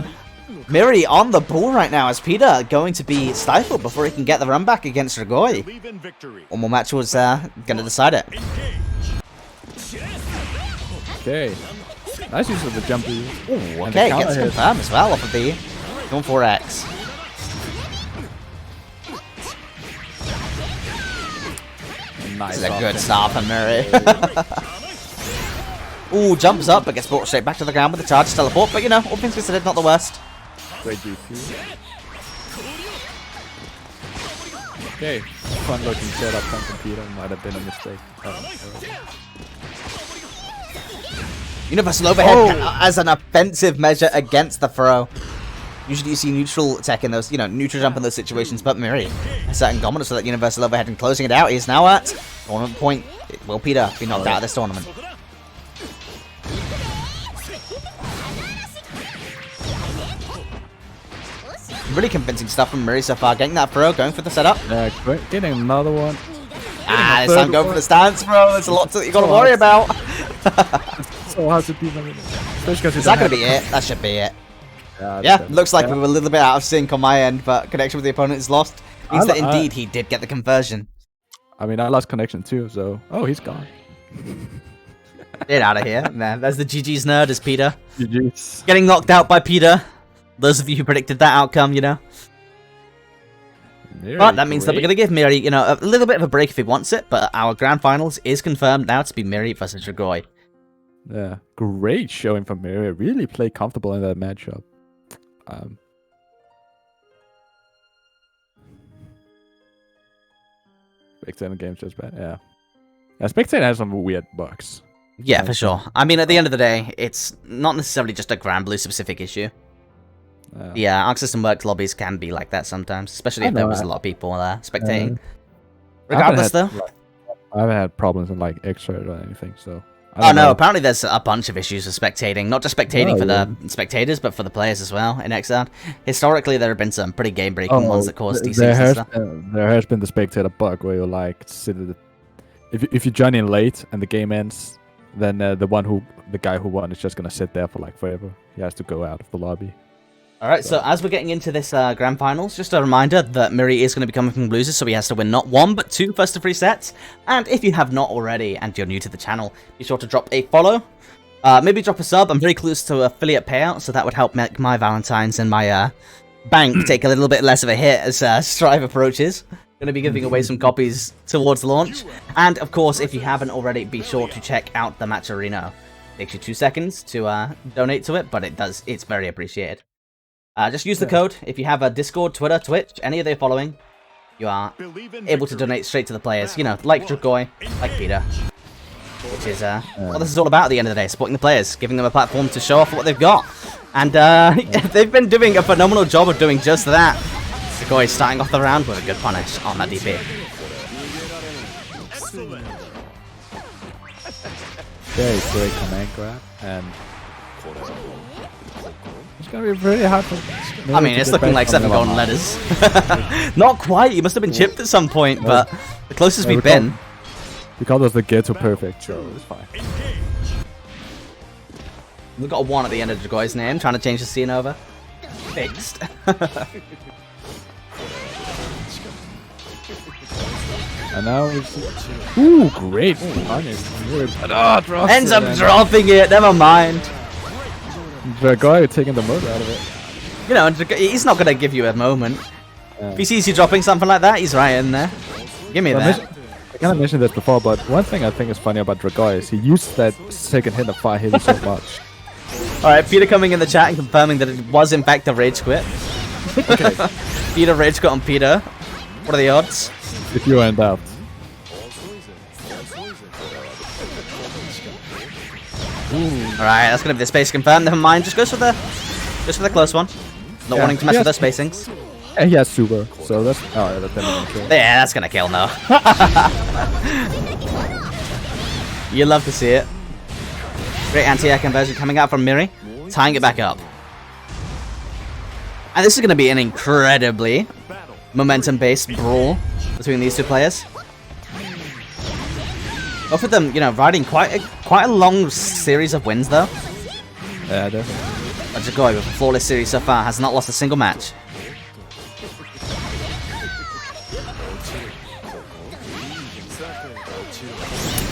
Miri on the ball right now as Peter going to be stifled before he can get the run back against Ragoi. Believe in victory. One more match was going to decide it. Okay. Nice use of the jump. Ooh, And okay, the counter gets hit. confirmed as well off of the 4X. Nice. This is a off good him. start for Miri. Ooh, jumps up but gets brought straight back to the ground with the charge teleport. But you know, all things considered, not the worst. Great DP. Okay. Fun looking setup from Peter. Might have been a mistake. Universal overhead as an offensive measure against the throw. Usually you see neutral tech in those, you know, neutral jump in those situations, but Miri has certain dominance for that universal overhead and closing it out. He is now at tournament point. Will Peter be knocked out of this tournament? really convincing stuff from Murray so far. Getting that throw, going for the setup. Yeah, great. Getting another one. This time going for the stance, bro. There's a lot you gotta worry about. So hard to defend. Is that gonna be it? That should be it. Yeah, looks like we were a little bit out of sync on my end, but connection with the opponent is lost. Means that indeed he did get the conversion. I mean, I lost connection too, so... Oh, he's gone. Get out of here, man. There's the GG's nerd as Peter. GG's. Getting knocked out by Peter. Those of you who predicted that outcome, you know. Very But that means that we're great. going to give Miri, you know, a little bit of a break if he wants it, but our grand finals is confirmed now to be Miri versus Dragoi. Yeah, great showing from Miri. Really played comfortable in that matchup. Spectator game's just bad, yeah. Yeah, Spectator has some weird bugs. Yeah, for sure. I mean, at the end of the day, it's not necessarily just a Granblue specific issue. Yeah, Arc System Works lobbies can be like that sometimes, especially if there was a lot of people spectating. Regardless, though. I haven't had problems in like Xrd or anything, so. Oh no, apparently there's a bunch of issues with spectating. Not just spectating for the spectators, but for the players as well in Xrd. Historically, there have been some pretty game-breaking ones that caused DCs and stuff. There has been the spectator bug where you like sit at if you join in late and the game ends, then the guy who won is just gonna sit there for like forever. He has to go out of the lobby. Alright, so as we're getting into this grand finals, just a reminder that Miri is going to be coming from losers, so he has to win not one, but two first to three sets. And if you have not already, and you're new to the channel, be sure to drop a follow. Maybe drop a sub. I'm very close to affiliate payout, so that would help make my Valentine's and my bank take a little bit less of a hit as Strive approaches. Going to be giving away some copies towards launch. And of course, if you haven't already, be sure to check out the Match Arena. Takes you 2 seconds to donate to it, but it's very appreciated. Just use the code. If you have a Discord, Twitter, Twitch, any of the following, you are able to donate straight to the players. You know, like Dragoi, like Peter. Which is what this is all about at the end of the day. Supporting the players, giving them a platform to show off what they've got. And they've been doing a phenomenal job of doing just that. Dragoi starting off the round with a good punish on that DP. Very great command grab, and it's gonna be pretty hard for. I mean, it's looking like 7 golden letters. Not quite. You must have been chipped at some point, but the closest we've been. Because of the get to perfect, so it's fine. We've got a 1 at the end of Dragoi's name, trying to change the scene over. Fixed. And now it's... Ooh, great punish. Ends up dropping it, never mind. Dragoi taking the most out of it. You know, he's not going to give you a moment. If he sees you dropping something like that, he's right in there. Give me that. I kind of mentioned this before, but one thing I think is funny about Dragoi is he used that second hit of fire hitting so much. Alright, Peter coming in the chat and confirming that it was in fact a rage quit. Okay. Peter rage quit on Peter. What are the odds? If you end up. Alright, that's gonna be the space confirmed. Never mind, just goes for the close one. Not wanting to mess with those spacings. And he has super, so that's that's gonna kill. Yeah, that's gonna kill no. You love to see it. Great anti-air conversion coming out from Miri, tying it back up. And this is gonna be an incredibly momentum-based brawl between these two players. Both of them, you know, riding quite a long series of wins, though. Yeah, definitely. But Dragoi, with a flawless series so far, has not lost a single match.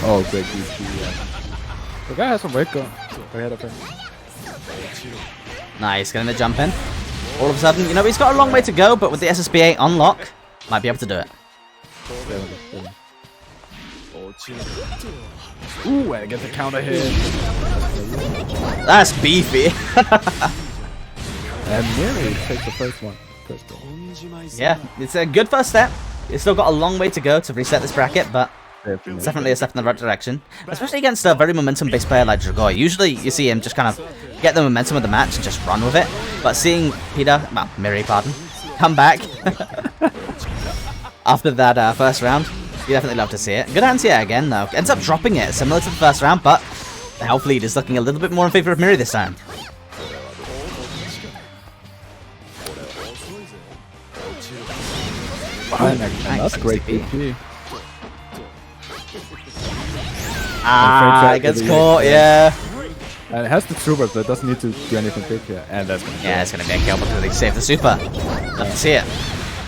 Oh, great DP, yeah. The guy has some weight going ahead of him. Nice, getting the jump in. All of a sudden, you know, he's got a long way to go, but with the SSBA on lock, might be able to do it. Ooh, and get the counter hit. That's beefy. And Miri takes the first one. Yeah, it's a good first step. It's still got a long way to go to reset this bracket, but it's definitely a step in the right direction. Especially against a very momentum-based player like Dragoi. Usually, you see him just kind of get the momentum of the match and just run with it. But seeing Peter, well, Miri, pardon, come back after that first round, you definitely love to see it. Good anti-air again, though. Ends up dropping it, similar to the first round, but the health lead is looking a little bit more in favor of Miri this time. fine, actually. That's great DP. It gets caught, yeah. And it has the super, so it doesn't need to do anything big here. And that's gonna Yeah, it's gonna be a kill because they save the super. Love to see it.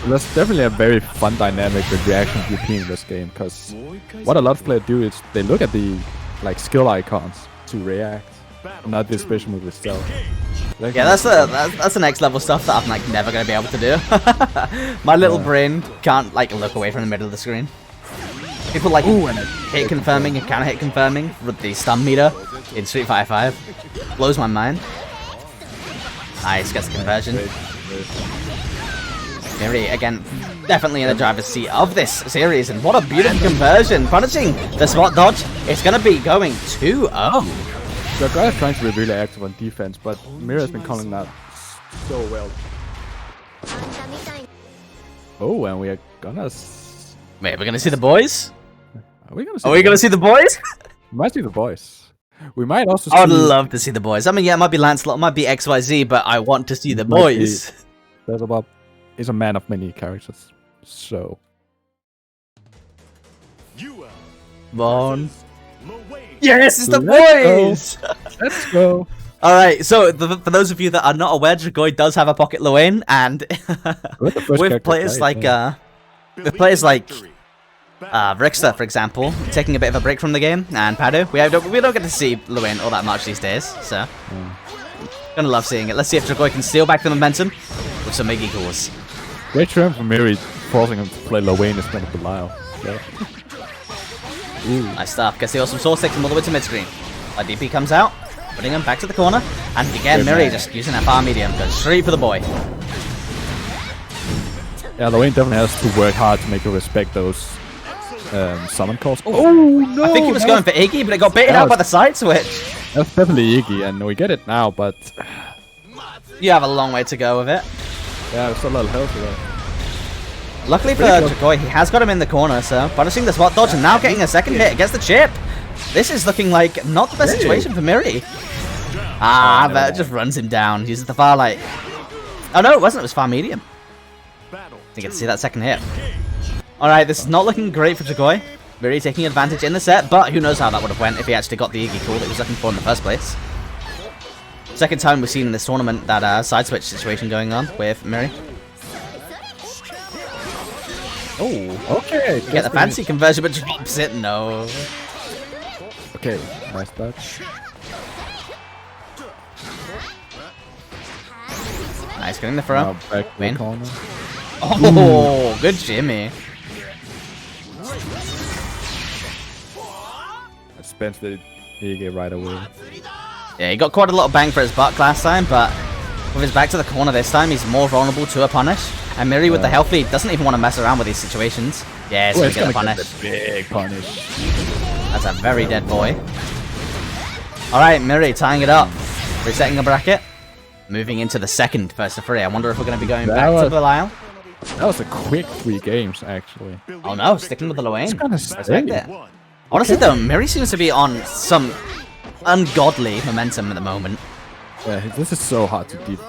There's definitely a very fun dynamic with reaction DP in this game, because what a lot of players do is they look at the skill icons to react, not the special move itself. Yeah, that's the next level stuff that I'm like never gonna be able to do. My little brain can't like look away from the middle of the screen. People like hit confirming and counter hit confirming with the stun meter in Street Fighter 5. Blows my mind. Nice, gets the conversion. Miri, again, definitely in the driver's seat of this series, and what a beautiful conversion. Punishing the spot dodge. It's gonna be going 2-0. The guy is trying to be really active on defense, but Mira has been calling that so well. Oh, and we are gonna... Wait, we're gonna see the boys? Are we gonna see, see the boys? We might see the boys. We might also see... I would love to see the boys. I mean, yeah, it might be Lancelot, it might be XYZ, but I want to see the boys. There's about... He's a man of many characters, so... Bon. Yes, it's the boys! Let's go. Alright, so for those of you that are not aware, Dragoi does have a pocket Luane, and with players like Rickster, for example, taking a bit of a break from the game, and Padu, we don't get to see Luane all that much these days, so gonna love seeing it. Let's see if Dragoi can steal back the momentum with some big equals. Great turn from Miri, forcing him to play Luane instead of Belial. Yeah. Nice stuff. Gets the awesome source, takes him all the way to mid-screen. Our DP comes out, putting him back to the corner, and again, Miri just using that far medium, goes straight for the boy. Yeah, Luane definitely has to work hard to make her respect those summon calls. Oh no! I think he was going for Iggy, but it got baited out by the side switch. That's definitely Iggy, and we get it now, but... You have a long way to go with it. Yeah, it's a little health there. Luckily for Dragoi, he has got him in the corner, so punishing the spot dodge and now getting a second hit against the chip. This is looking like not the best situation for Miri. But it just runs him down. Uses the far light. Oh no, it wasn't. It was far medium. Didn't get to see that second hit. Alright, this is not looking great for Dragoi. Miri taking advantage in the set, but who knows how that would have went if he actually got the Iggy call that he was looking for in the first place. Second time we've seen in this tournament that side switch situation going on with Miri. Oh, okay. Get the fancy conversion, but drops it. No. Okay, nice touch. Nice, getting the throw. Back Win. corner. Oh, good Jimmy. I spent the Iggy right away. Yeah, he got quite a lot of bang for his buck last time, but with his back to the corner this time, he's more vulnerable to a punish. And Miri with the health lead doesn't even want to mess around with these situations. Yeah, it's gonna get a punish. Big punish. That's a very dead boy. Alright, Miri tying it up. Resetting the bracket. Moving into the second versus 3. I wonder if we're going to be going back to Belial. That was a quick 3 games, actually. Oh no, sticking with the Luane. Respect it. Honestly though, Miri seems to be on some ungodly momentum at the moment. Yeah, this is so hard to deep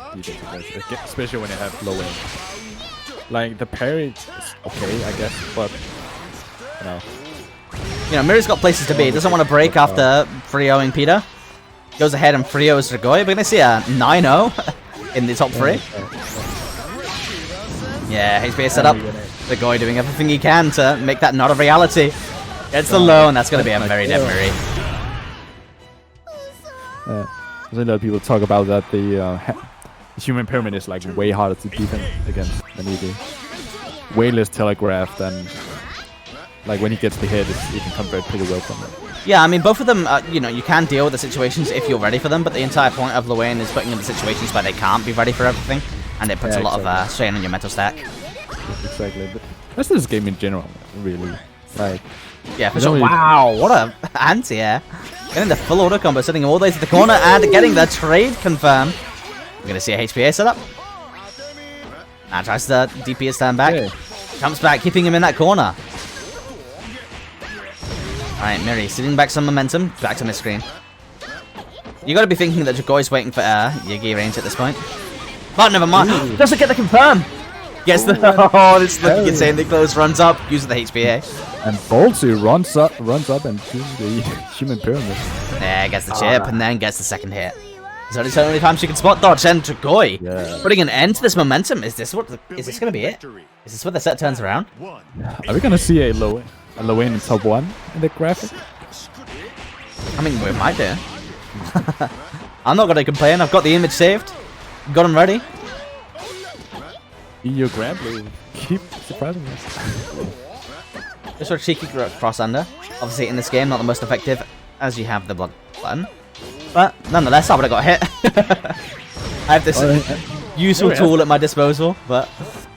especially when you have Luane. Like, the parry is okay, I guess, but... You know, Miri's got places to be. He doesn't want to break after 3-0ing Peter. Goes ahead and 3-0s Dragoi. We're going to see a 9-0 in the top 3. Yeah, HBA set up. Dragoi doing everything he can to make that not a reality. Gets the low, and that's going to be a very dead Miri. I know people talk about that the human pyramid is like way harder to defend against than ED. Way less telegraphed, and like when he gets the hit, he can convert pretty well from it. Yeah, I mean, both of them, you know, you can deal with the situations if you're ready for them, but the entire point of Luane is putting them in situations where they can't be ready for everything, and it puts a lot of strain on your mental stack. Exactly, but that's this game in general, really. Like, yeah, for sure. Wow, what a anti-air. Getting the full auto combo, sitting all the way to the corner, and getting the trade confirmed. We're going to see a HPA setup. Now tries to DP his turn back. Okay. Jumps back, keeping him in that corner. Alright, Miri, sitting back some momentum. Back to mid-screen. You got to be thinking that Dragoi's waiting for Yigi range at this point. But never mind. Doesn't get the confirm. Gets the oh, this is looking insanely close. Runs up, uses the HPA. And Boltu runs up and does the human pyramid. Yeah, gets the chip and then gets the second hit. So it's the only time she can spot dodge. And Dragoi putting an end to this momentum. Is this gonna be it? Is this where the set turns around? Are we gonna see a low in in top 1 in the graphic? I mean, we might do. I'm not gonna complain. I've got the image saved. Got him ready. EU Granblue keep surprising me. Just for a cheeky cross under. Obviously, in this game, not the most effective as you have the blood button. But nonetheless, I would have got hit. I have this useful tool at my disposal, but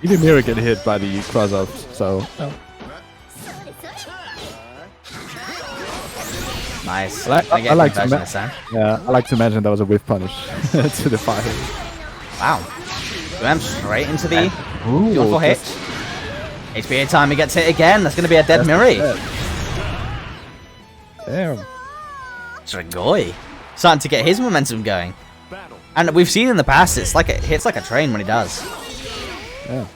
even Mira get hit by the cross up, so. Nice. I like to imagine that was a whiff punish to the fire. Wow. Going straight into the beautiful hit. HPA time, he gets hit again. That's going to be a dead Miri. Damn. Dragoi starting to get his momentum going. And we've seen in the past, it's like it hits like a train when he does. Yeah.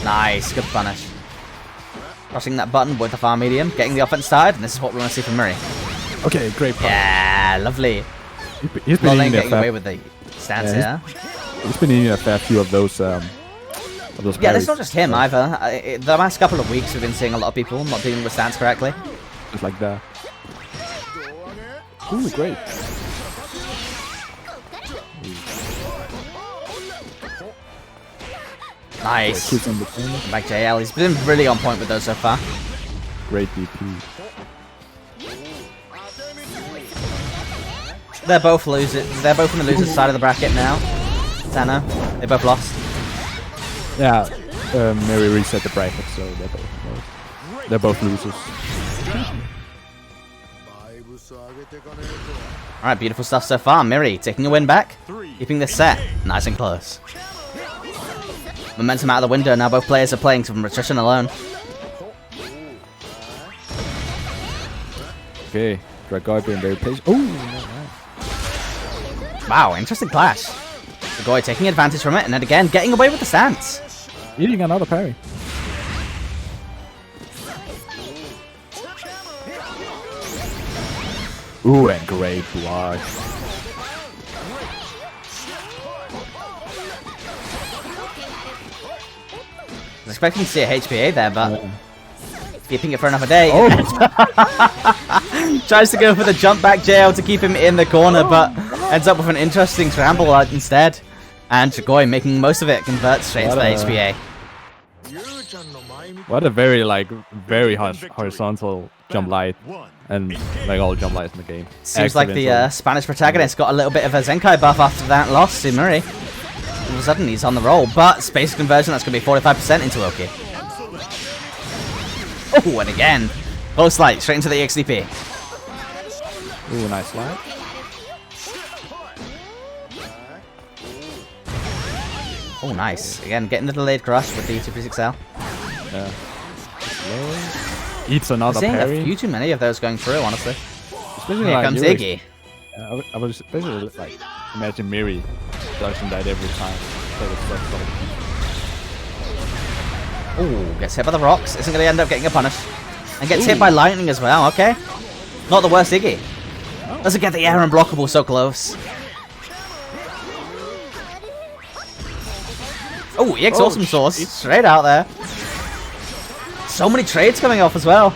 Nice, good punish. Pressing that button with the far medium, getting the offense started, and this is what we want to see from Miri. Okay, great punish. Yeah, lovely. He's been getting away with the stance here. He's been eating a fair few of those yeah, it's not just him either. The last couple of weeks we've been seeing a lot of people not dealing with stance correctly. Just like that. Ooh, great. Nice. Back JL, he's been really on point with those so far. Great DP. They're both losing. They're both on the loser's side of the bracket now. Tano, they both lost. Yeah, Mary reset the bracket, so they're both losers. Alright, beautiful stuff so far. Miri taking a win back, keeping this set nice and close. Momentum out of the window, now both players are playing from attrition alone. Okay, Dragoi being very patient. Oh, wow, interesting clash. Dragoi taking advantage from it, and then again, getting away with the stance. Eating another parry. Ooh, and great block. I was expecting to see a HPA there, but keeping it for another day. Tries to go for the jump back JL to keep him in the corner, but ends up with an interesting scramble instead. And Dragoi making most of it convert straight to the HPA. What a very horizontal jump light, and like all jump lights in the game. Seems like the Spanish protagonist got a little bit of a Zenkai buff after that loss to Murray. All of a sudden he's on the roll, but space conversion, that's going to be 45% into Oki. Oh, and again, close light, straight into the XDP. Ooh, nice slide. Oh, nice. Again, getting the delayed crush with the 236L. Yeah. Eats another Seeing parry. a few too many of those going through, honestly. Especially Here like comes Yuri. Iggy. I was especially like imagine Miri dodging that every time. Oh, gets hit by the rocks. Isn't going to end up getting a punish. And gets hit by lightning as well. Okay. Not the worst Iggy. Doesn't get the air unblockable so close. Oh, EX Awesome Source. Straight out there. So many trades coming off as well.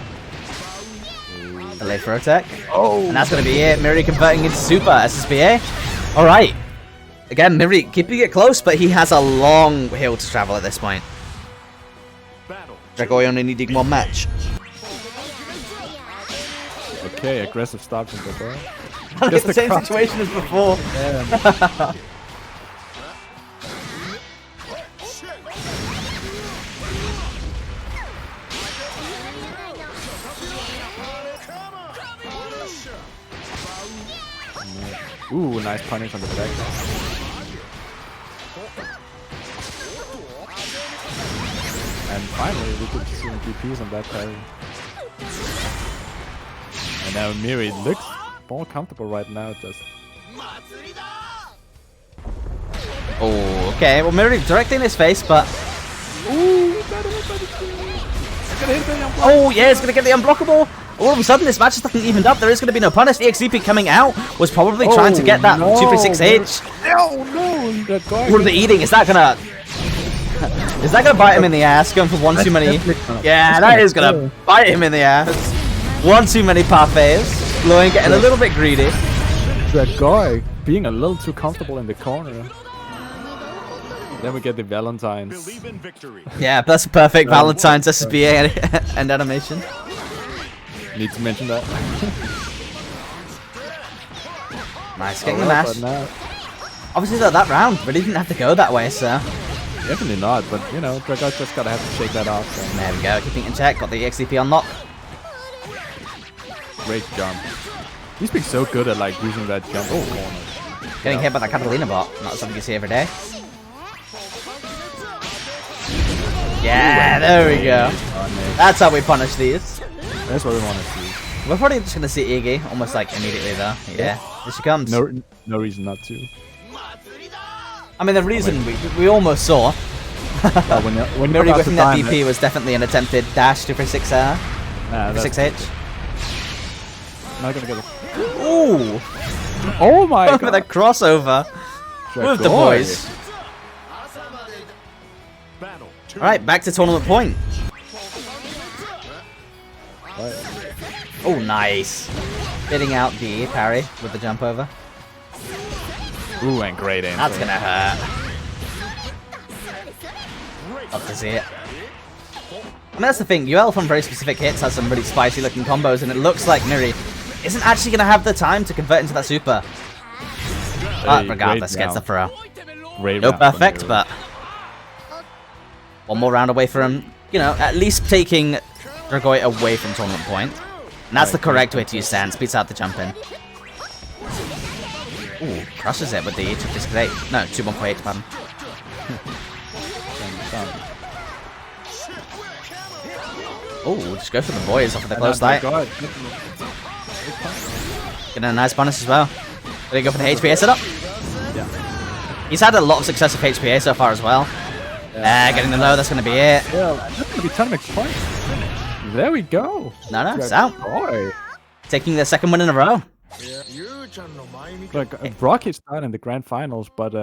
Delayed for attack. Oh. And that's going to be it. Miri converting into Super SSBA. Alright. Again, Miri keeping it close, but he has a long hill to travel at this point. Dragoi only needing one match. Okay, aggressive start from Dragoi. Look at the same situation as before. Yeah. Ooh, nice punish on the back. And finally, we could see some DPs on that parry. And now Miri looks more comfortable right now, just... Oh, okay. Well, Miri directly in his face, but Oh, yeah, it's going to get the unblockable. All of a sudden, this match is looking evened up. There is going to be no punish. EXDP coming out was probably trying to get that 236H. Oh no! That guy. What are they eating? Is that gonna bite him in the ass? Going for one too many. Yeah, that is gonna bite him in the ass. One too many parfaits. Lloyd getting a little bit greedy. That guy being a little too comfortable in the corner. Then we get the Valentine's. Believe in victory. Yeah, that's a perfect Valentine's SSBA and animation. Need to mention that. Nice, getting the mash. Obviously, though, that round really didn't have to go that way, so. Definitely not, but you know, Drago's just gotta have to shake that off. So. There we go, keeping in check, got the XDP on lock. Great jump. He's been so good at like using that jump corner. Getting hit by that Catalina bot, not something you see every day. Yeah, there we go. That's how we punish these. That's what we want to see. We're probably just gonna see Iggy almost like immediately though. Yeah, here she comes. No reason not to. I mean, the reason we almost saw. When Miri whipping that DP was definitely an attempted dash to for 6H. Not gonna get it. Ooh! Oh my god! With a crossover with the boys. Alright, back to tournament point. Oh, nice. Getting out the parry with the jump over. Ooh, and great aim. That's gonna hurt. Love to see it. I mean, that's the thing. UL from very specific hits has some really spicy looking combos, and it looks like Miri isn't actually gonna have the time to convert into that super. But regardless, gets the throw. No perfect, but one more round away from, you know, at least taking Dragoi away from tournament point. And that's the correct way to use stance. Beats out the jump in. Ooh, crushes it with the 268. No, 2148, pardon. Oh, just go for the boys off of the close light. Getting a nice bonus as well. Did he go for the HPA setup? Yeah. He's had a lot of success with HPA so far as well. Getting the low, that's going to be it. Yeah, that's going to be tournament point. There we go. No, it's out. Taking the second win in a row. Like, Brock hit start in the grand finals, but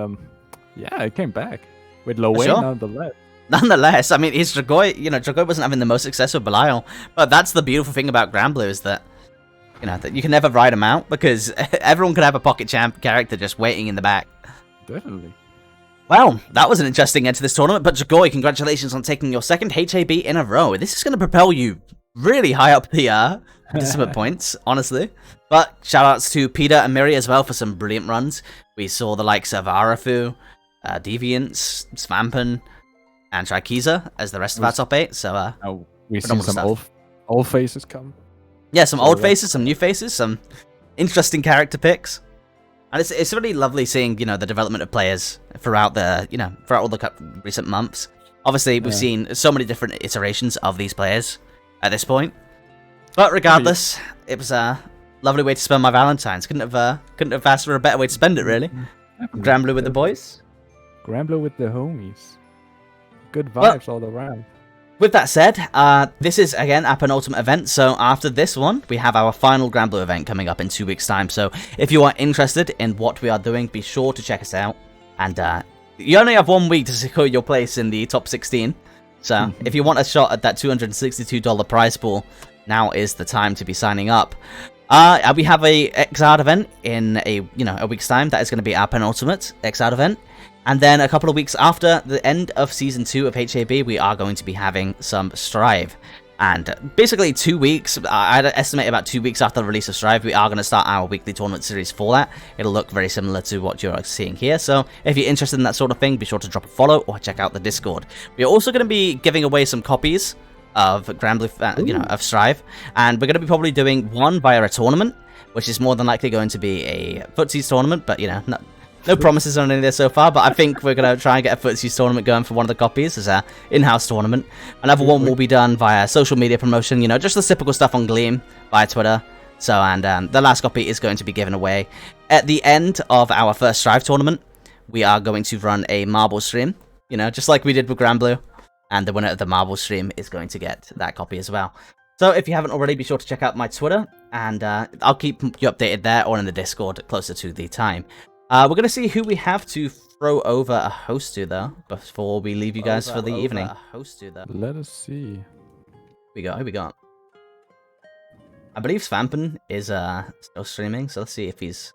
yeah, it came back with low win nonetheless. Nonetheless, I mean, his Dragoi, you know, Dragoi wasn't having the most success with Belial, but that's the beautiful thing about Granblue is that, you know, that you can never ride him out because everyone could have a pocket champ character just waiting in the back. Definitely. Well, that was an interesting end to this tournament, but Dragoi, congratulations on taking your second HAB in a row. This is going to propel you really high up the participant points, honestly. But shoutouts to Peter and Miri as well for some brilliant runs. We saw the likes of Arafu, Deviants, Svampen, and Trikiza as the rest of our top 8. So, we've seen some old faces come. Yeah, some old faces, some new faces, some interesting character picks. And it's really lovely seeing, you know, the development of players throughout the, you know, throughout all the recent months. Obviously, we've seen so many different iterations of these players at this point. But regardless, it was a lovely way to spend my Valentine's. Couldn't have asked for a better way to spend it, really. Granblue with the boys. Granblue with the homies. Good vibes all around. With that said, this is, again, our penultimate event, so after this one, we have our final Granblue event coming up in 2 weeks' time, so if you are interested in what we are doing, be sure to check us out, and you only have 1 week to secure your place in the top 16, so if you want a shot at that $262 prize pool, now is the time to be signing up. We have a Xrd event in a week's time. That is going to be our penultimate Xrd event. And then a couple of weeks after the end of Season 2 of HAB, we are going to be having some Strive. And basically 2 weeks, I'd estimate about 2 weeks after the release of Strive, we are going to start our weekly tournament series for that. It'll look very similar to what you're seeing here. So if you're interested in that sort of thing, be sure to drop a follow or check out the Discord. We're also going to be giving away some copies of Granblue, of Strive. And we're going to be probably doing one via a tournament, which is more than likely going to be a Footsies tournament, but, you know, no promises on any of this so far, but I think we're going to try and get a Footsies tournament going for one of the copies as an in-house tournament. Another one will be done via social media promotion, you know, just the typical stuff on Gleam, via Twitter. So, and the last copy is going to be given away. At the end of our first Strive tournament, we are going to run a marble stream, you know, just like we did with Granblue. And the winner of the Marvel stream is going to get that copy as well. So if you haven't already, be sure to check out my Twitter, and I'll keep you updated there or in the Discord closer to the time. We're going to see who we have to throw over a host to, though, before we leave you guys for the evening. Let us see. Who we got? I believe Svampen is still streaming, so let's see if he's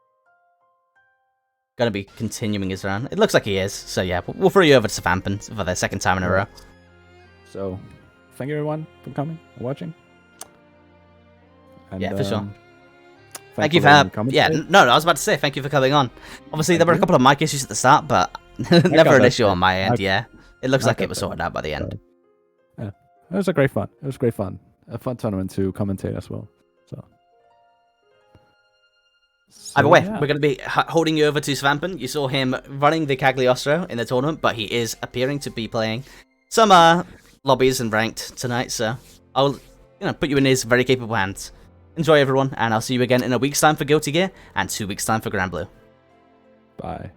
going to be continuing his run. It looks like he is, so yeah, we'll throw you over to Svampen for the second time in a row. So, thank you everyone for coming and watching. And, yeah, for sure. Thank you for I was about to say thank you for coming on. Obviously, there were a couple of mic issues at the start, but never an issue on my end. Yeah, it looks like it was sorted out by the end. Yeah, it was a great fun. It was great fun. A fun tournament to commentate as well. So either way, we're going to be holding you over to Svampen. You saw him running the Cagliostro in the tournament, but he is appearing to be playing some lobbies and ranked tonight. So I'll put you in his very capable hands. Enjoy, everyone, and I'll see you again in a week's time for Guilty Gear and 2 weeks' time for Granblue. Bye.